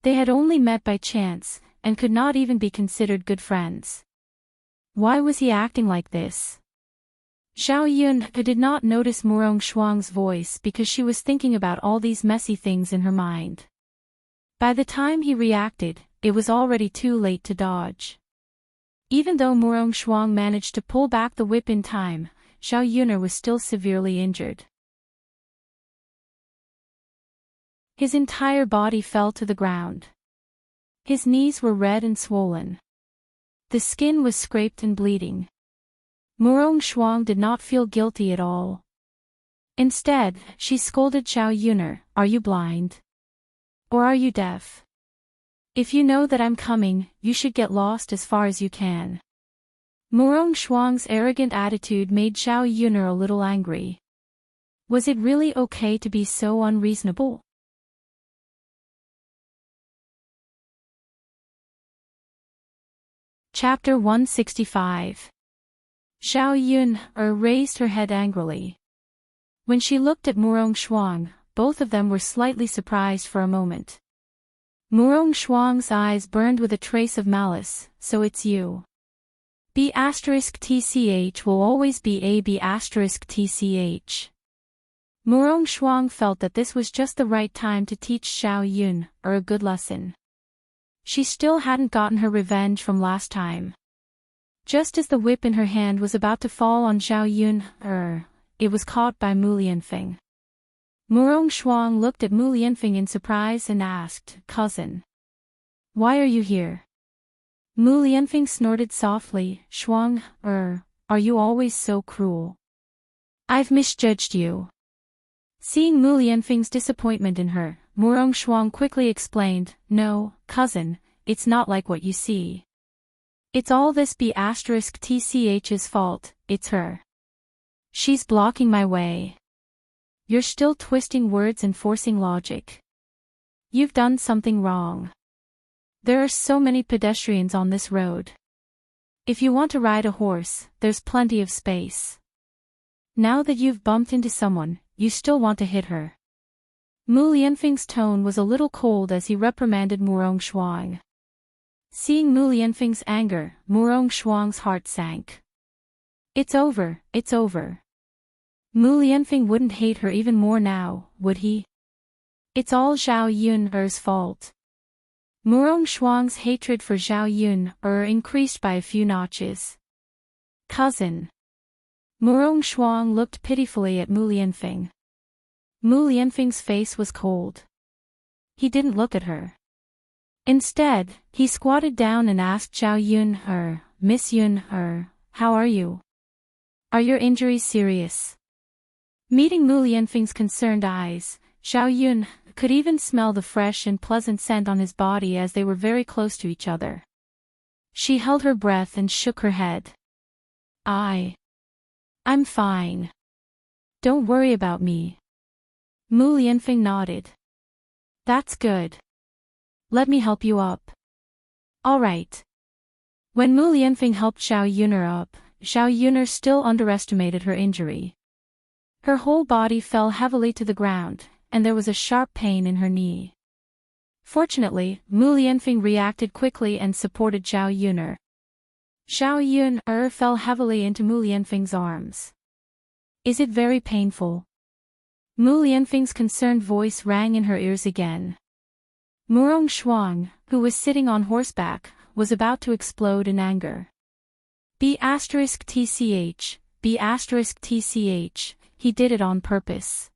They had only met by chance, and could not even be considered good friends. Why was he acting like this? Zhao Yun did not notice Murong Shuang's voice because she was thinking about all these messy things in her mind. By the time he reacted, it was already too late to dodge. Even though Murong Shuang managed to pull back the whip in time, Zhao Yun was still severely injured. His entire body fell to the ground. His knees were red and swollen. The skin was scraped and bleeding. Murong Shuang did not feel guilty at all. Instead, she scolded Zhao Yun, "Are you blind? Or are you deaf? If you know that I'm coming, you should get lost as far as you can." Murong Shuang's arrogant attitude made Zhao Yun a little angry. Was it really okay to be so unreasonable? Chapter 165. Zhao Yun raised her head angrily. When she looked at Murong Shuang, both of them were slightly surprised for a moment. Murong Shuang's eyes burned with a trace of malice. "So it's you. B*TCH will always be a B*TCH. Murong Shuang felt that this was just the right time to teach Zhao Yun a good lesson. She still hadn't gotten her revenge from last time. Just as the whip in her hand was about to fall on Zhao Yun, it was caught by Mu Lianfeng. Murong Shuang looked at Mu Lianfeng in surprise and asked, "Cousin, why are you here?" Mu Lianfeng snorted softly, "Shuang, are you always so cruel? I've misjudged you." Seeing Mu Lianfeng's disappointment in her, Murong Shuang quickly explained, "No, cousin, it's not like what you see. It's all this B*TCH's fault, it's her. She's blocking my way." "You're still twisting words and forcing logic. You've done something wrong. There are so many pedestrians on this road. If you want to ride a horse, there's plenty of space. Now that you've bumped into someone, you still want to hit her." Mu Lianfeng's tone was a little cold as he reprimanded Murong Shuang. Seeing Mu Lianfeng's anger, Murong Shuang's heart sank. It's over, it's over. Mu Lianfeng wouldn't hate her even more now, would he? It's all Zhao Yun's fault. Murong Shuang's hatred for Zhao Yun increased by a few notches. "Cousin." Murong Shuang looked pitifully at Mu Lianfeng. Mu Lianfeng's face was cold. He didn't look at her. Instead, he squatted down and asked Zhao Yun, "Miss Yun, how are you? Are your injuries serious?" Meeting Mu Lianfeng's concerned eyes, Zhao Yun could even smell the fresh and pleasant scent on his body as they were very close to each other. She held her breath and shook her head. I'm fine. Don't worry about me." Mu Lianfeng nodded. "That's good. Let me help you up." "All right." When Mu Lianfeng helped Zhao Yuner up, Zhao Yuner still underestimated her injury. Her whole body fell heavily to the ground, and there was a sharp pain in her knee. Fortunately, Mu Lianfeng reacted quickly and supported Zhao Yuner. Zhao Yun fell heavily into Mu Lianfeng's arms. "Is it very painful?" Mu Lianfeng's concerned voice rang in her ears again. Murong Shuang, who was sitting on horseback, was about to explode in anger. B*TCH, B*TCH, he did it on purpose.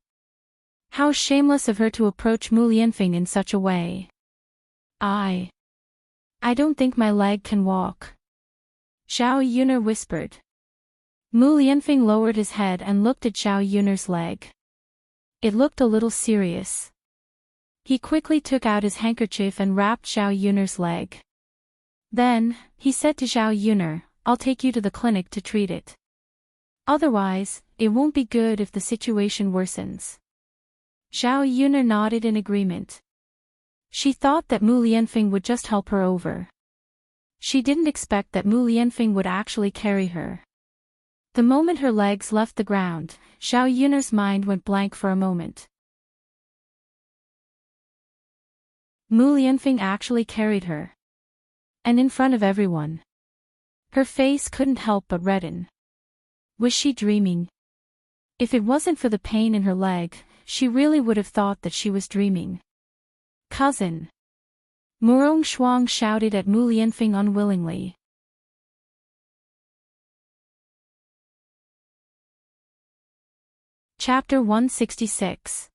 How shameless of her to approach Mu Lianfeng in such a way. I don't think my leg can walk," Zhao Yuner whispered. Mu Lianfeng lowered his head and looked at Zhao Yuner's leg. It looked a little serious. He quickly took out his handkerchief and wrapped Zhao Yuner's leg. Then, he said to Zhao Yuner, "I'll take you to the clinic to treat it. Otherwise, it won't be good if the situation worsens." Zhao Yuner nodded in agreement. She thought that Mu Lianfeng would just help her over. She didn't expect that Mu Lianfeng would actually carry her. The moment her legs left the ground, Zhao Yuner's mind went blank for a moment. Mu Lianfeng actually carried her. And in front of everyone. Her face couldn't help but redden. Was she dreaming? If it wasn't for the pain in her leg, she really would have thought that she was dreaming. "Cousin!" Murong Shuang shouted at Mu Lianfeng unwillingly. Chapter 166.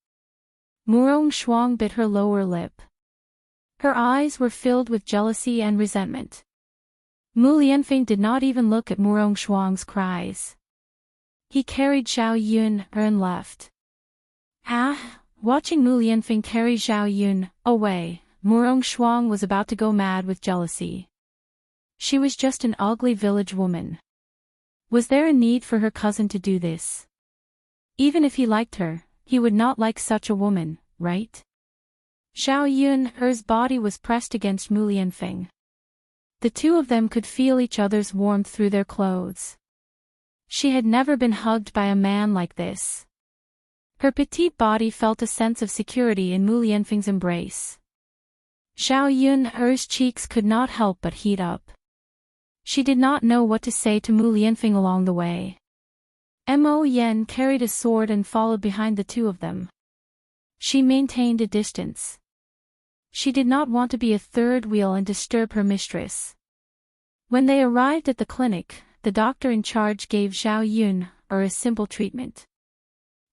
Murong Shuang bit her lower lip. Her eyes were filled with jealousy and resentment. Mu Lianfeng did not even look at Murong Shuang's cries. He carried Zhao Yun and left. Watching Mu Lianfeng carry Zhao Yun away, Murong Shuang was about to go mad with jealousy. She was just an ugly village woman. Was there a need for her cousin to do this? Even if he liked her, he would not like such a woman, right? Zhao Yun's body was pressed against Mu Lianfeng. The two of them could feel each other's warmth through their clothes. She had never been hugged by a man like this. Her petite body felt a sense of security in Mu Lianfeng's embrace. Zhao Yun's cheeks could not help but heat up. She did not know what to say to Mu Lianfeng along the way. Mo Yen carried a sword and followed behind the two of them. She maintained a distance. She did not want to be a third wheel and disturb her mistress. When they arrived at the clinic, the doctor in charge gave Zhao Yun a simple treatment.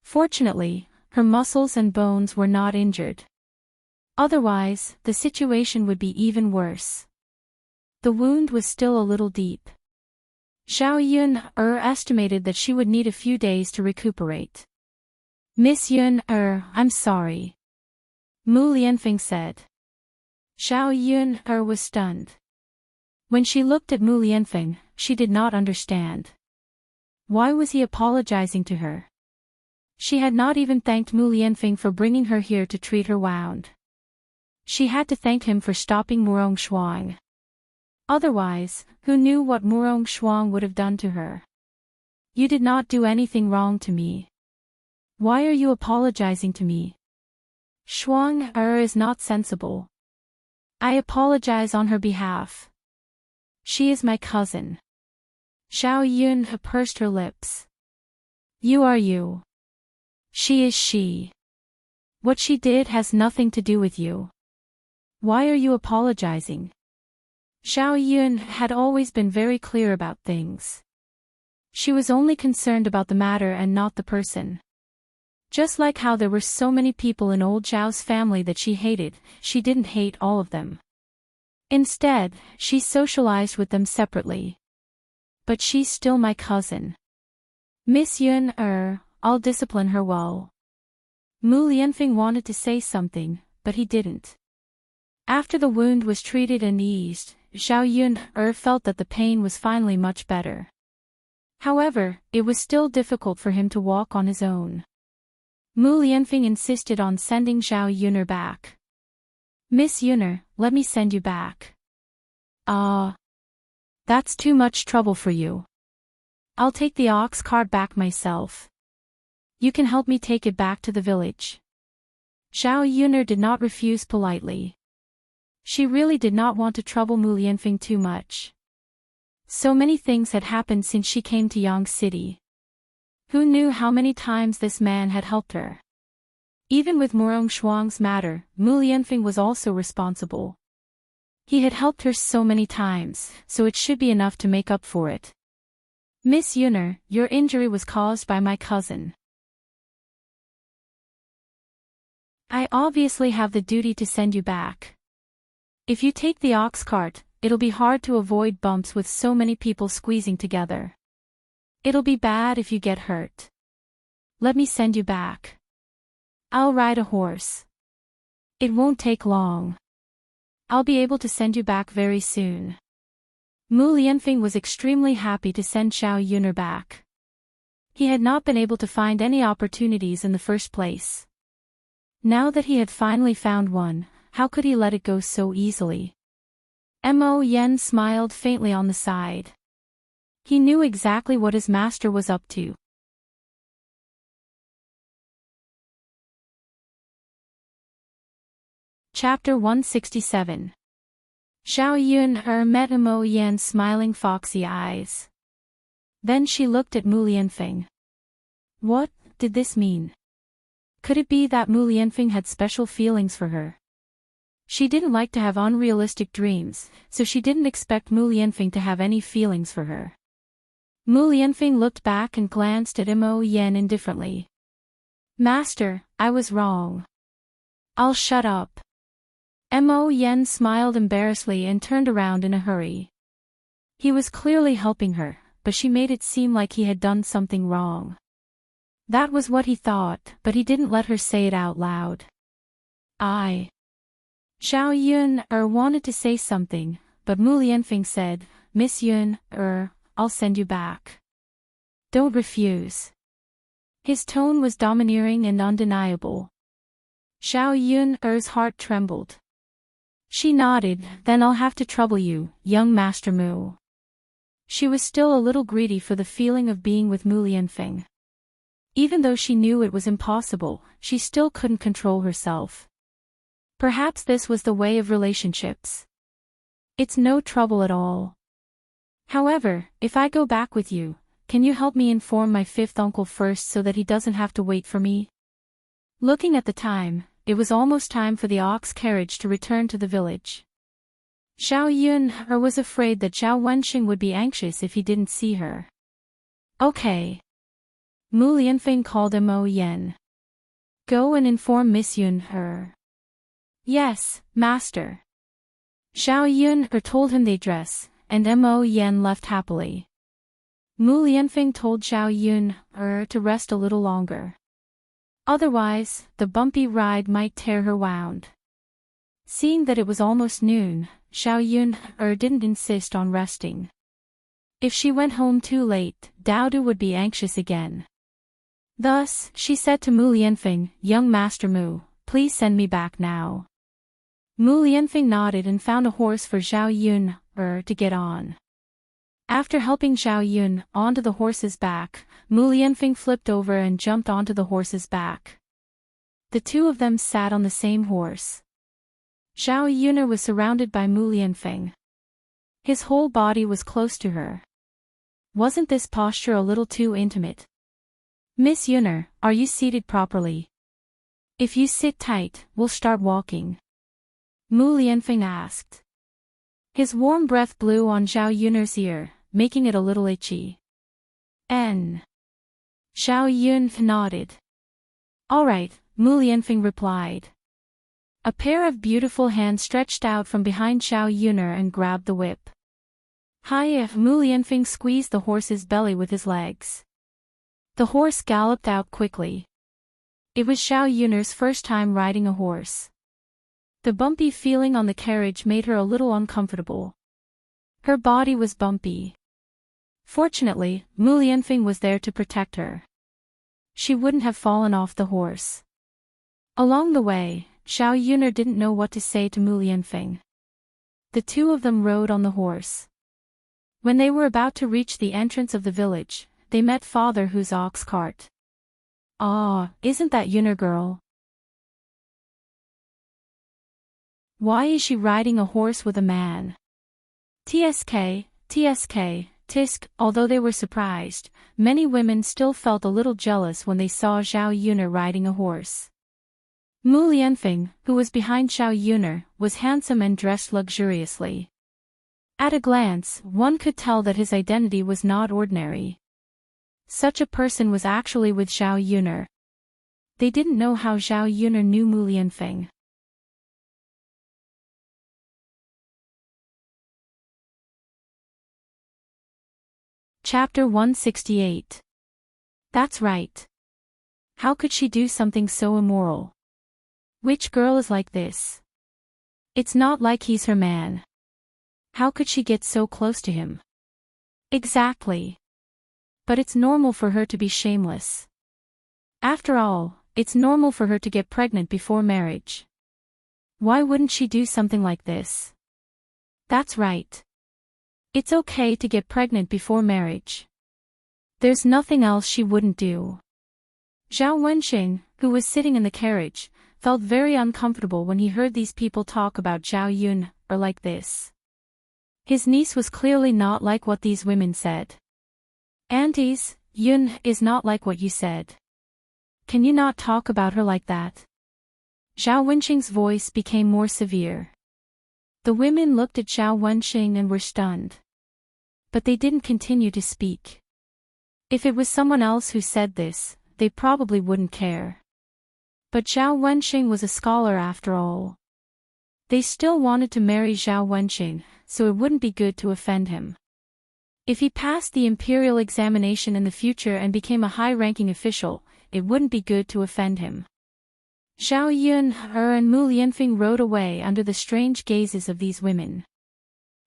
Fortunately, Her muscles and bones were not injured. Otherwise, the situation would be even worse. The wound was still a little deep. Xiao Yun estimated that she would need a few days to recuperate. Miss Yun, I'm sorry. Mu Lianfeng said. Xiao Yun was stunned. When she looked at Mu Lianfeng, she did not understand. Why was he apologizing to her? She had not even thanked Mu Lianfeng for bringing her here to treat her wound. She had to thank him for stopping Murong Shuang. Otherwise, who knew what Murong Shuang would have done to her? You did not do anything wrong to me. Why are you apologizing to me? Shuang is not sensible. I apologize on her behalf. She is my cousin. Xiao Yun pursed her lips. You are you. She is she. What she did has nothing to do with you. Why are you apologizing? Xiao Yun had always been very clear about things. She was only concerned about the matter and not the person. Just like how there were so many people in old Zhao's family that she hated, she didn't hate all of them. Instead, she socialized with them separately. But she's still my cousin. Miss Yun, I'll discipline her well. Mu Lianfeng wanted to say something, but he didn't. After the wound was treated and eased, Xiao Yun felt that the pain was finally much better. However, it was still difficult for him to walk on his own. Mu Lianfeng insisted on sending Xiao Yun back. Miss Yun, let me send you back. That's too much trouble for you. I'll take the ox cart back myself. You can help me take it back to the village. Xiao Yun did not refuse politely. She really did not want to trouble Mu Lianfeng too much. So many things had happened since she came to Yang City. Who knew how many times this man had helped her? Even with Murong Shuang's matter, Mu Lianfeng was also responsible. He had helped her so many times, so it should be enough to make up for it. Miss Yun, your injury was caused by my cousin. I obviously have the duty to send you back. If you take the ox cart, it'll be hard to avoid bumps with so many people squeezing together. It'll be bad if you get hurt. Let me send you back. I'll ride a horse. It won't take long. I'll be able to send you back very soon. Mu Lianfeng was extremely happy to send Xiao Yun back. He had not been able to find any opportunities in the first place. Now that he had finally found one, how could he let it go so easily? Mo Yen smiled faintly on the side. He knew exactly what his master was up to. Chapter 167. Xiao Yun met Mo Yen's smiling foxy eyes. Then she looked at Mu Lianfeng. What did this mean? Could it be that Mu Lianfeng had special feelings for her? She didn't like to have unrealistic dreams, so she didn't expect Mu Lianfeng to have any feelings for her. Mu Lianfeng looked back and glanced at Mo Yen indifferently. Master, I was wrong. I'll shut up. Mo Yen smiled embarrassedly and turned around in a hurry. He was clearly helping her, but she made it seem like he had done something wrong. That was what he thought, but he didn't let her say it out loud. Xiao Yun wanted to say something, but Mu Lianfeng said, Miss Yun, I'll send you back. Don't refuse. His tone was domineering and undeniable. Xiao Yun's heart trembled. She nodded, then I'll have to trouble you, young Master Mu. She was still a little greedy for the feeling of being with Mu Lianfeng. Even though she knew it was impossible, she still couldn't control herself. Perhaps this was the way of relationships. It's no trouble at all. However, if I go back with you, can you help me inform my fifth uncle first so that he doesn't have to wait for me? Looking at the time, it was almost time for the ox carriage to return to the village. Xiao Yun was afraid that Zhao Wenxing would be anxious if he didn't see her. Okay. Mu Lianfeng called Mo Yen. Go and inform Miss Yun. Yes, master. Zhao Yun told him the address, and Mo Yen left happily. Mu Lianfeng told Zhao Yun to rest a little longer. Otherwise, the bumpy ride might tear her wound. Seeing that it was almost noon, Zhao Yun didn't insist on resting. If she went home too late, Daodu would be anxious again. Thus, she said to Mu Lianfeng, "Young Master Mu, please send me back now." Mu Lianfeng nodded and found a horse for Zhao Yun to get on. After helping Zhao Yun onto the horse's back, Mu Lianfeng flipped over and jumped onto the horse's back. The two of them sat on the same horse. Zhao Yun was surrounded by Mu Lianfeng. His whole body was close to her. Wasn't this posture a little too intimate? "Miss Yun, are you seated properly? If you sit tight, we'll start walking," Mu Lianfeng asked. His warm breath blew on Zhao Yun's ear, making it a little itchy. Zhao Yun nodded. "All right," Mu Lianfeng replied. A pair of beautiful hands stretched out from behind Zhao Yun and grabbed the whip. "Hi!" Mu Lianfeng squeezed the horse's belly with his legs. The horse galloped out quickly. It was Zhao Yun's first time riding a horse. The bumpy feeling on the carriage made her a little uncomfortable. Her body was bumpy. Fortunately, Mu Lianfeng was there to protect her. She wouldn't have fallen off the horse. Along the way, Zhao Yun didn't know what to say to Mu Lianfeng. The two of them rode on the horse. When they were about to reach the entrance of the village, they met Father Hu's ox cart. "Ah, isn't that Yunner girl? Why is she riding a horse with a man?" TSK, tisk. Although they were surprised, many women still felt a little jealous when they saw Zhao Yun riding a horse. Mu Lianfeng, who was behind Zhao Yun, was handsome and dressed luxuriously. At a glance, one could tell that his identity was not ordinary. Such a person was actually with Zhao Yun. They didn't know how Zhao Yun knew Mu Lianfeng. Chapter 168. That's right. How could she do something so immoral? Which girl is like this? It's not like he's her man. How could she get so close to him? Exactly. But it's normal for her to be shameless. After all, it's normal for her to get pregnant before marriage. Why wouldn't she do something like this? That's right. It's okay to get pregnant before marriage. There's nothing else she wouldn't do. Zhao Wenxing, who was sitting in the carriage, felt very uncomfortable when he heard these people talk about Zhao Yun like this. His niece was clearly not like what these women said. "Aunties, Yun is not like what you said. Can you not talk about her like that?" Zhao Wenxing's voice became more severe. The women looked at Zhao Wenxing and were stunned. But they didn't continue to speak. If it was someone else who said this, they probably wouldn't care. But Zhao Wenxing was a scholar after all. They still wanted to marry Zhao Wenxing, so it wouldn't be good to offend him. If he passed the imperial examination in the future and became a high-ranking official, it wouldn't be good to offend him. Zhao Yun and Mu Lianfeng rode away under the strange gazes of these women.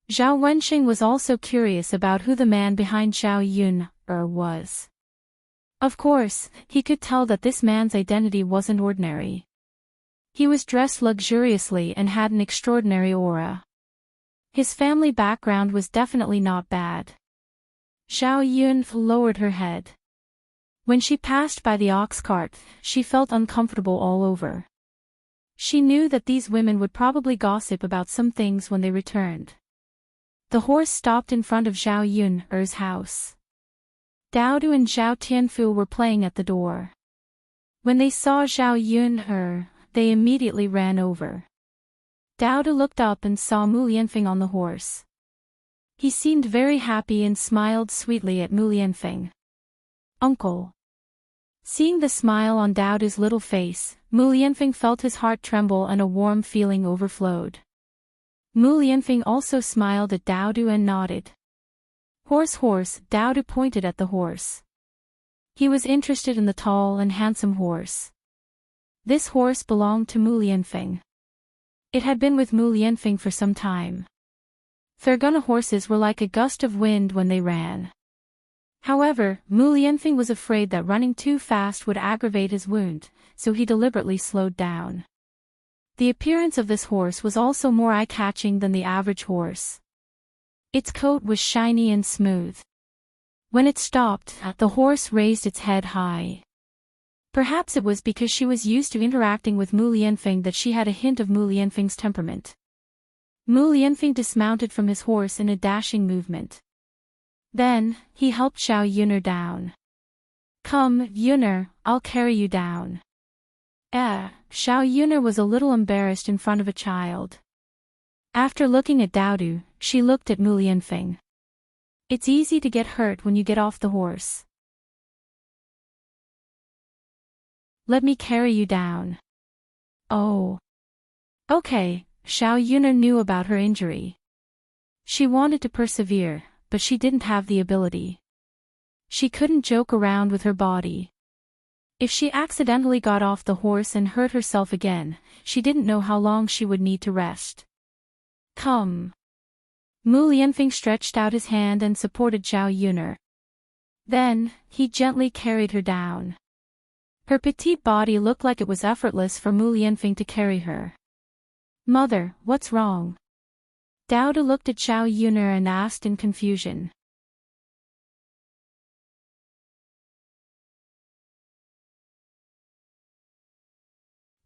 Zhao Wenxing was also curious about who the man behind Zhao Yun was. Of course, he could tell that this man's identity wasn't ordinary. He was dressed luxuriously and had an extraordinary aura. His family background was definitely not bad. Zhao Yun lowered her head. When she passed by the ox cart, she felt uncomfortable all over. She knew that these women would probably gossip about some things when they returned. The horse stopped in front of Zhao Yun's house. Daodu and Zhao Tianfu were playing at the door. When they saw Zhao Yun, they immediately ran over. Daodu looked up and saw Mu Lianfeng on the horse. He seemed very happy and smiled sweetly at Mu Lianfeng. "Uncle." Seeing the smile on Daodu's little face, Mu Lianfeng felt his heart tremble and a warm feeling overflowed. Mu Lianfeng also smiled at Daodu and nodded. Horse, horse, Daodu pointed at the horse. He was interested in the tall and handsome horse. This horse belonged to Mu Lianfeng. It had been with Mu Lianfeng for some time. Fergana horses were like a gust of wind when they ran. However, Mu Lianfeng was afraid that running too fast would aggravate his wound, so he deliberately slowed down. The appearance of this horse was also more eye-catching than the average horse. Its coat was shiny and smooth. When it stopped, the horse raised its head high. Perhaps it was because she was used to interacting with Mu Lianfeng that she had a hint of Mu Lianfeng's temperament. Mu Lianfeng dismounted from his horse in a dashing movement. Then, he helped Xiao Yuner down. Come, Yuner, I'll carry you down. Xiao Yuner was a little embarrassed in front of a child. After looking at Daodu, she looked at Mu Lianfeng. It's easy to get hurt when you get off the horse. Let me carry you down. Oh. Okay, Xiao Yuner knew about her injury. She wanted to persevere, but she didn't have the ability. She couldn't joke around with her body. If she accidentally got off the horse and hurt herself again, she didn't know how long she would need to rest. Come. Mu Lianfeng stretched out his hand and supported Xiao Yuner. Then, he gently carried her down. Her petite body looked like it was effortless for Mu Lianfeng to carry her. Mother, what's wrong? Daodu looked at Xiao Yuner and asked in confusion.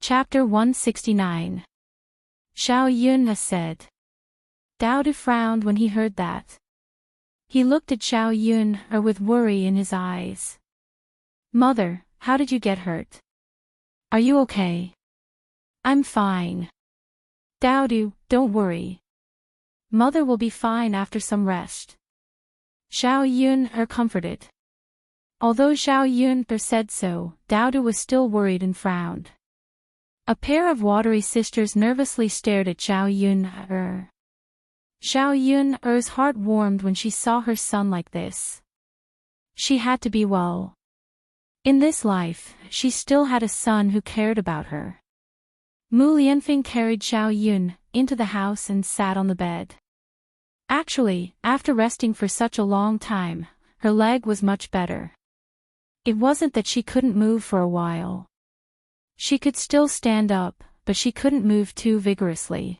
Chapter 169. Xiao Yuner said. Daodu frowned when he heard that. He looked at Xiao Yuner with worry in his eyes. Mother, how did you get hurt? Are you okay? I'm fine. Daodu, don't worry. Mother will be fine after some rest. Xiao Yuner comforted. Although Xiao Yuner said so, Daodu was still worried and frowned. A pair of watery sisters nervously stared at Xiao Yuner. Xiao Yuner's heart warmed when she saw her son like this. She had to be well. In this life, she still had a son who cared about her. Mu Lianfeng carried Xiao Yuner into the house and sat on the bed. Actually, after resting for such a long time, her leg was much better. It wasn't that she couldn't move for a while. She could still stand up, but she couldn't move too vigorously.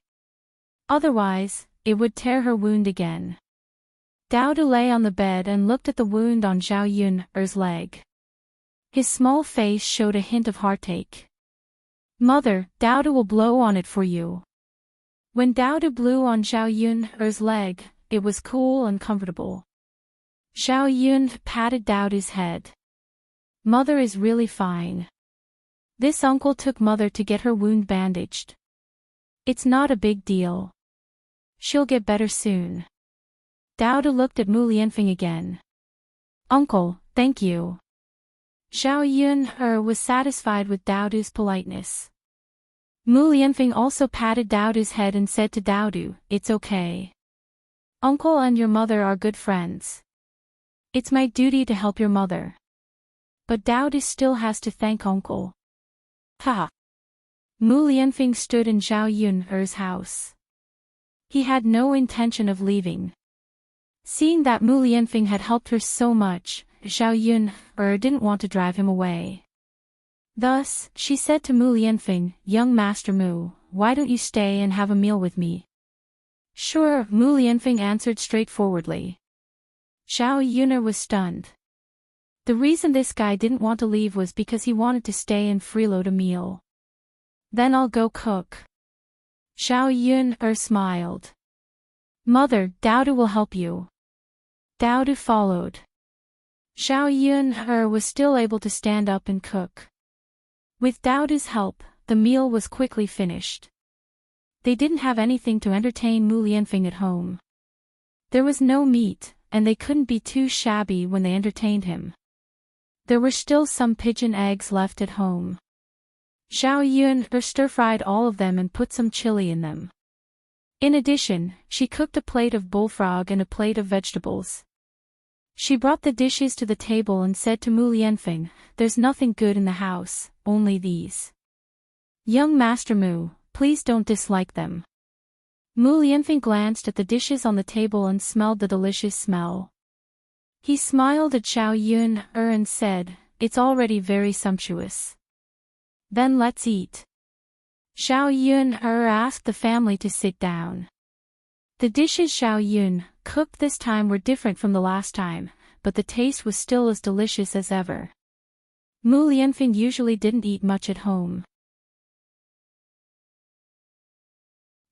Otherwise, it would tear her wound again. Daodu lay on the bed and looked at the wound on Xiao Yuner's leg. His small face showed a hint of heartache. Mother, Daodu will blow on it for you. When Daodu blew on Xiao Yuner's leg, it was cool and comfortable. Xiao Yuner patted Daodu's head. Mother is really fine. This uncle took Mother to get her wound bandaged. It's not a big deal. She'll get better soon. Daodu looked at Mu Lianfeng again. Uncle, thank you. Xiao Yuner was satisfied with Daodu's politeness. Mu Lianfeng also patted Daodu's head and said to Daodu, it's okay. Uncle and your mother are good friends. It's my duty to help your mother. But Daodu still has to thank Uncle. Ha! Mu Lianfeng stood in Xiao Yuner's house. He had no intention of leaving. Seeing that Mu Lianfeng had helped her so much, Xiao Yuner didn't want to drive him away. Thus, she said to Mu Lianfeng, Young Master Mu, why don't you stay and have a meal with me? Sure, Mu Lianfeng answered straightforwardly. Xiao Yuner was stunned. The reason this guy didn't want to leave was because he wanted to stay and freeload a meal. Then I'll go cook. Xiao Yuner smiled. Mother, Daodu will help you. Daodu followed. Xiao Yuner was still able to stand up and cook. With Daodu's help, the meal was quickly finished. They didn't have anything to entertain Mu Lianfeng at home. There was no meat, and they couldn't be too shabby when they entertained him. There were still some pigeon eggs left at home. Zhao Yun stir-fried all of them and put some chili in them. In addition, she cooked a plate of bullfrog and a plate of vegetables. She brought the dishes to the table and said to Mu Lianfeng, "There's nothing good in the house, only these. Young Master Mu, please don't dislike them." Mu Lianfeng glanced at the dishes on the table and smelled the delicious smell. He smiled at Zhao Yun and said, "It's already very sumptuous. Then let's eat." Zhao Yun asked the family to sit down. The dishes Zhao Yun cooked this time were different from the last time, but the taste was still as delicious as ever. Mu Lianfeng usually didn't eat much at home.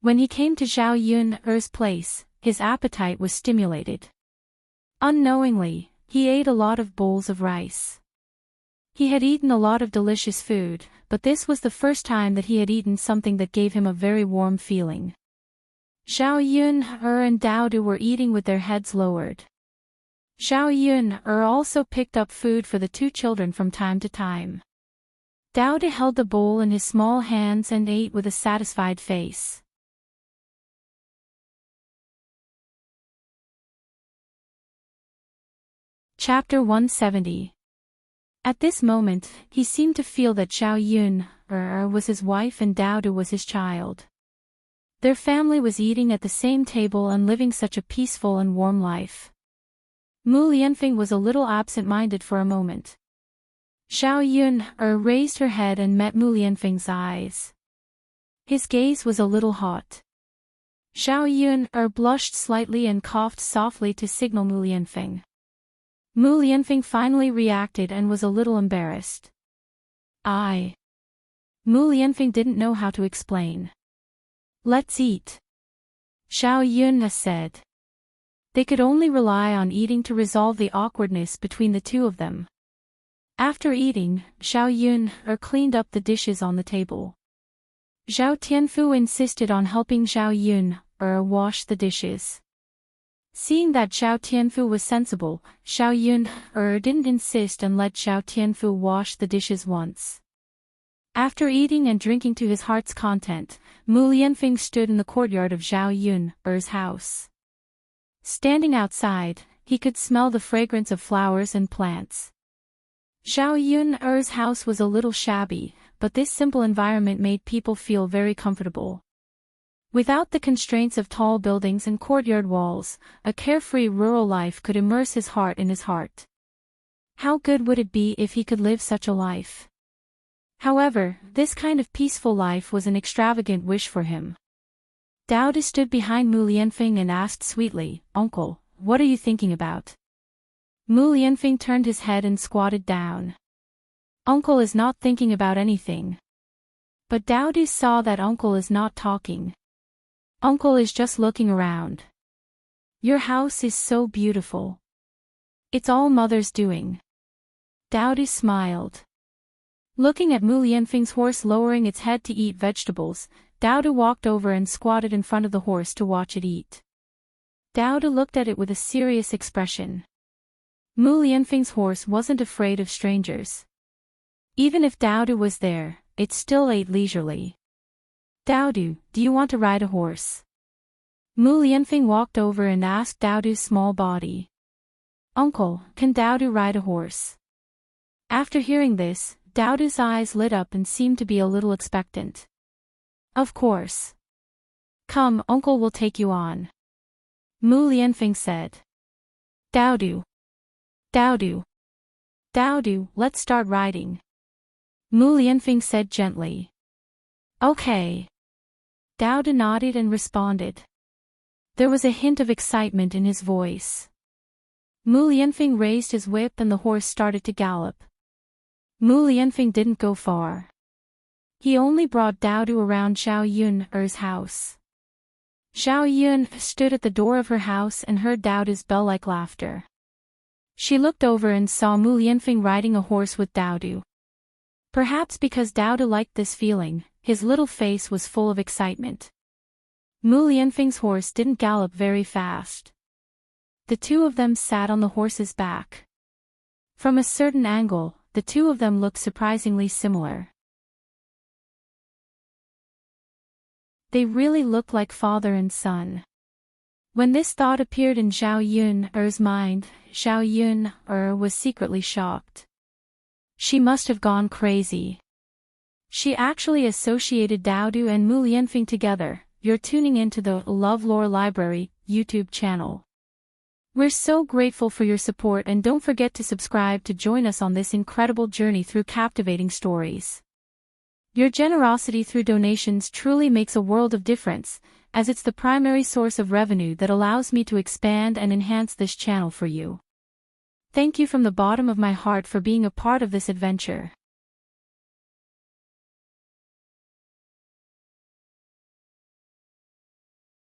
When he came to Zhao Yun's place, his appetite was stimulated. Unknowingly, he ate a lot of bowls of rice. He had eaten a lot of delicious food, but this was the first time that he had eaten something that gave him a very warm feeling. Zhao Yun and Dao Du were eating with their heads lowered. Zhao Yun also picked up food for the two children from time to time. Dao Du held the bowl in his small hands and ate with a satisfied face. Chapter 170. At this moment, he seemed to feel that Zhao Yun was his wife and Dao Du was his child. Their family was eating at the same table and living such a peaceful and warm life. Mu Lianfeng was a little absent-minded for a moment. Zhao Yun raised her head and met Mu Lianfeng's eyes. His gaze was a little hot. Zhao Yun blushed slightly and coughed softly to signal Mu Lianfeng. Mu Lianfeng finally reacted and was a little embarrassed. Mu Lianfeng didn't know how to explain. "Let's eat," Zhao Yun said. They could only rely on eating to resolve the awkwardness between the two of them. After eating, Zhao Yun cleaned up the dishes on the table. Zhao Tianfu insisted on helping Zhao Yun wash the dishes. Seeing that Zhao Tianfu was sensible, Zhao Yun didn't insist and let Zhao Tianfu wash the dishes once. After eating and drinking to his heart's content, Mu Lianfeng stood in the courtyard of Zhao Yun's house. Standing outside, he could smell the fragrance of flowers and plants. Zhao Yun's house was a little shabby, but this simple environment made people feel very comfortable. Without the constraints of tall buildings and courtyard walls, a carefree rural life could immerse his heart in his heart. How good would it be if he could live such a life? However, this kind of peaceful life was an extravagant wish for him. Dao Du stood behind Mu Lianfeng and asked sweetly, "Uncle, what are you thinking about?" Mu Lianfeng turned his head and squatted down. Uncle is not thinking about anything. But Dao Du saw that uncle is not talking. Uncle is just looking around. Your house is so beautiful. It's all mother's doing. Dao Du smiled. Looking at Mu Lianfeng's horse lowering its head to eat vegetables, Dao Du walked over and squatted in front of the horse to watch it eat. Dao Du looked at it with a serious expression. Mu Lianfeng's horse wasn't afraid of strangers. Even if Dao Du was there, it still ate leisurely. "Dao Du, do you want to ride a horse?" Mu Lianfeng walked over and asked Dao Du's small body. "Uncle, can Dao Du ride a horse?" After hearing this, Dao Du's eyes lit up and seemed to be a little expectant. "Of course. Come, uncle will take you on," Mu Lianfeng said. Dao Du. Dao Du. Dao Du, let's start riding," Mu Lianfeng said gently. "Okay." Dao Du nodded and responded. There was a hint of excitement in his voice. Mu Lianfeng raised his whip and the horse started to gallop. Mu Lianfeng didn't go far. He only brought Dao Du around Zhao Yun's house. Zhao Yun stood at the door of her house and heard Dao Du's bell-like laughter. She looked over and saw Mu Lianfeng riding a horse with Dao Du. Perhaps because Dao Du liked this feeling, his little face was full of excitement. Mu Lianfeng's horse didn't gallop very fast. The two of them sat on the horse's back. From a certain angle, the two of them look surprisingly similar. They really look like father and son. When this thought appeared in Zhao Yun's mind, Zhao Yun was secretly shocked. She must have gone crazy. She actually associated Daodu and Mu Lianfeng together. You're tuning into the LoveLore Library YouTube channel. We're so grateful for your support, and don't forget to subscribe to join us on this incredible journey through captivating stories. Your generosity through donations truly makes a world of difference, as it's the primary source of revenue that allows me to expand and enhance this channel for you. Thank you from the bottom of my heart for being a part of this adventure.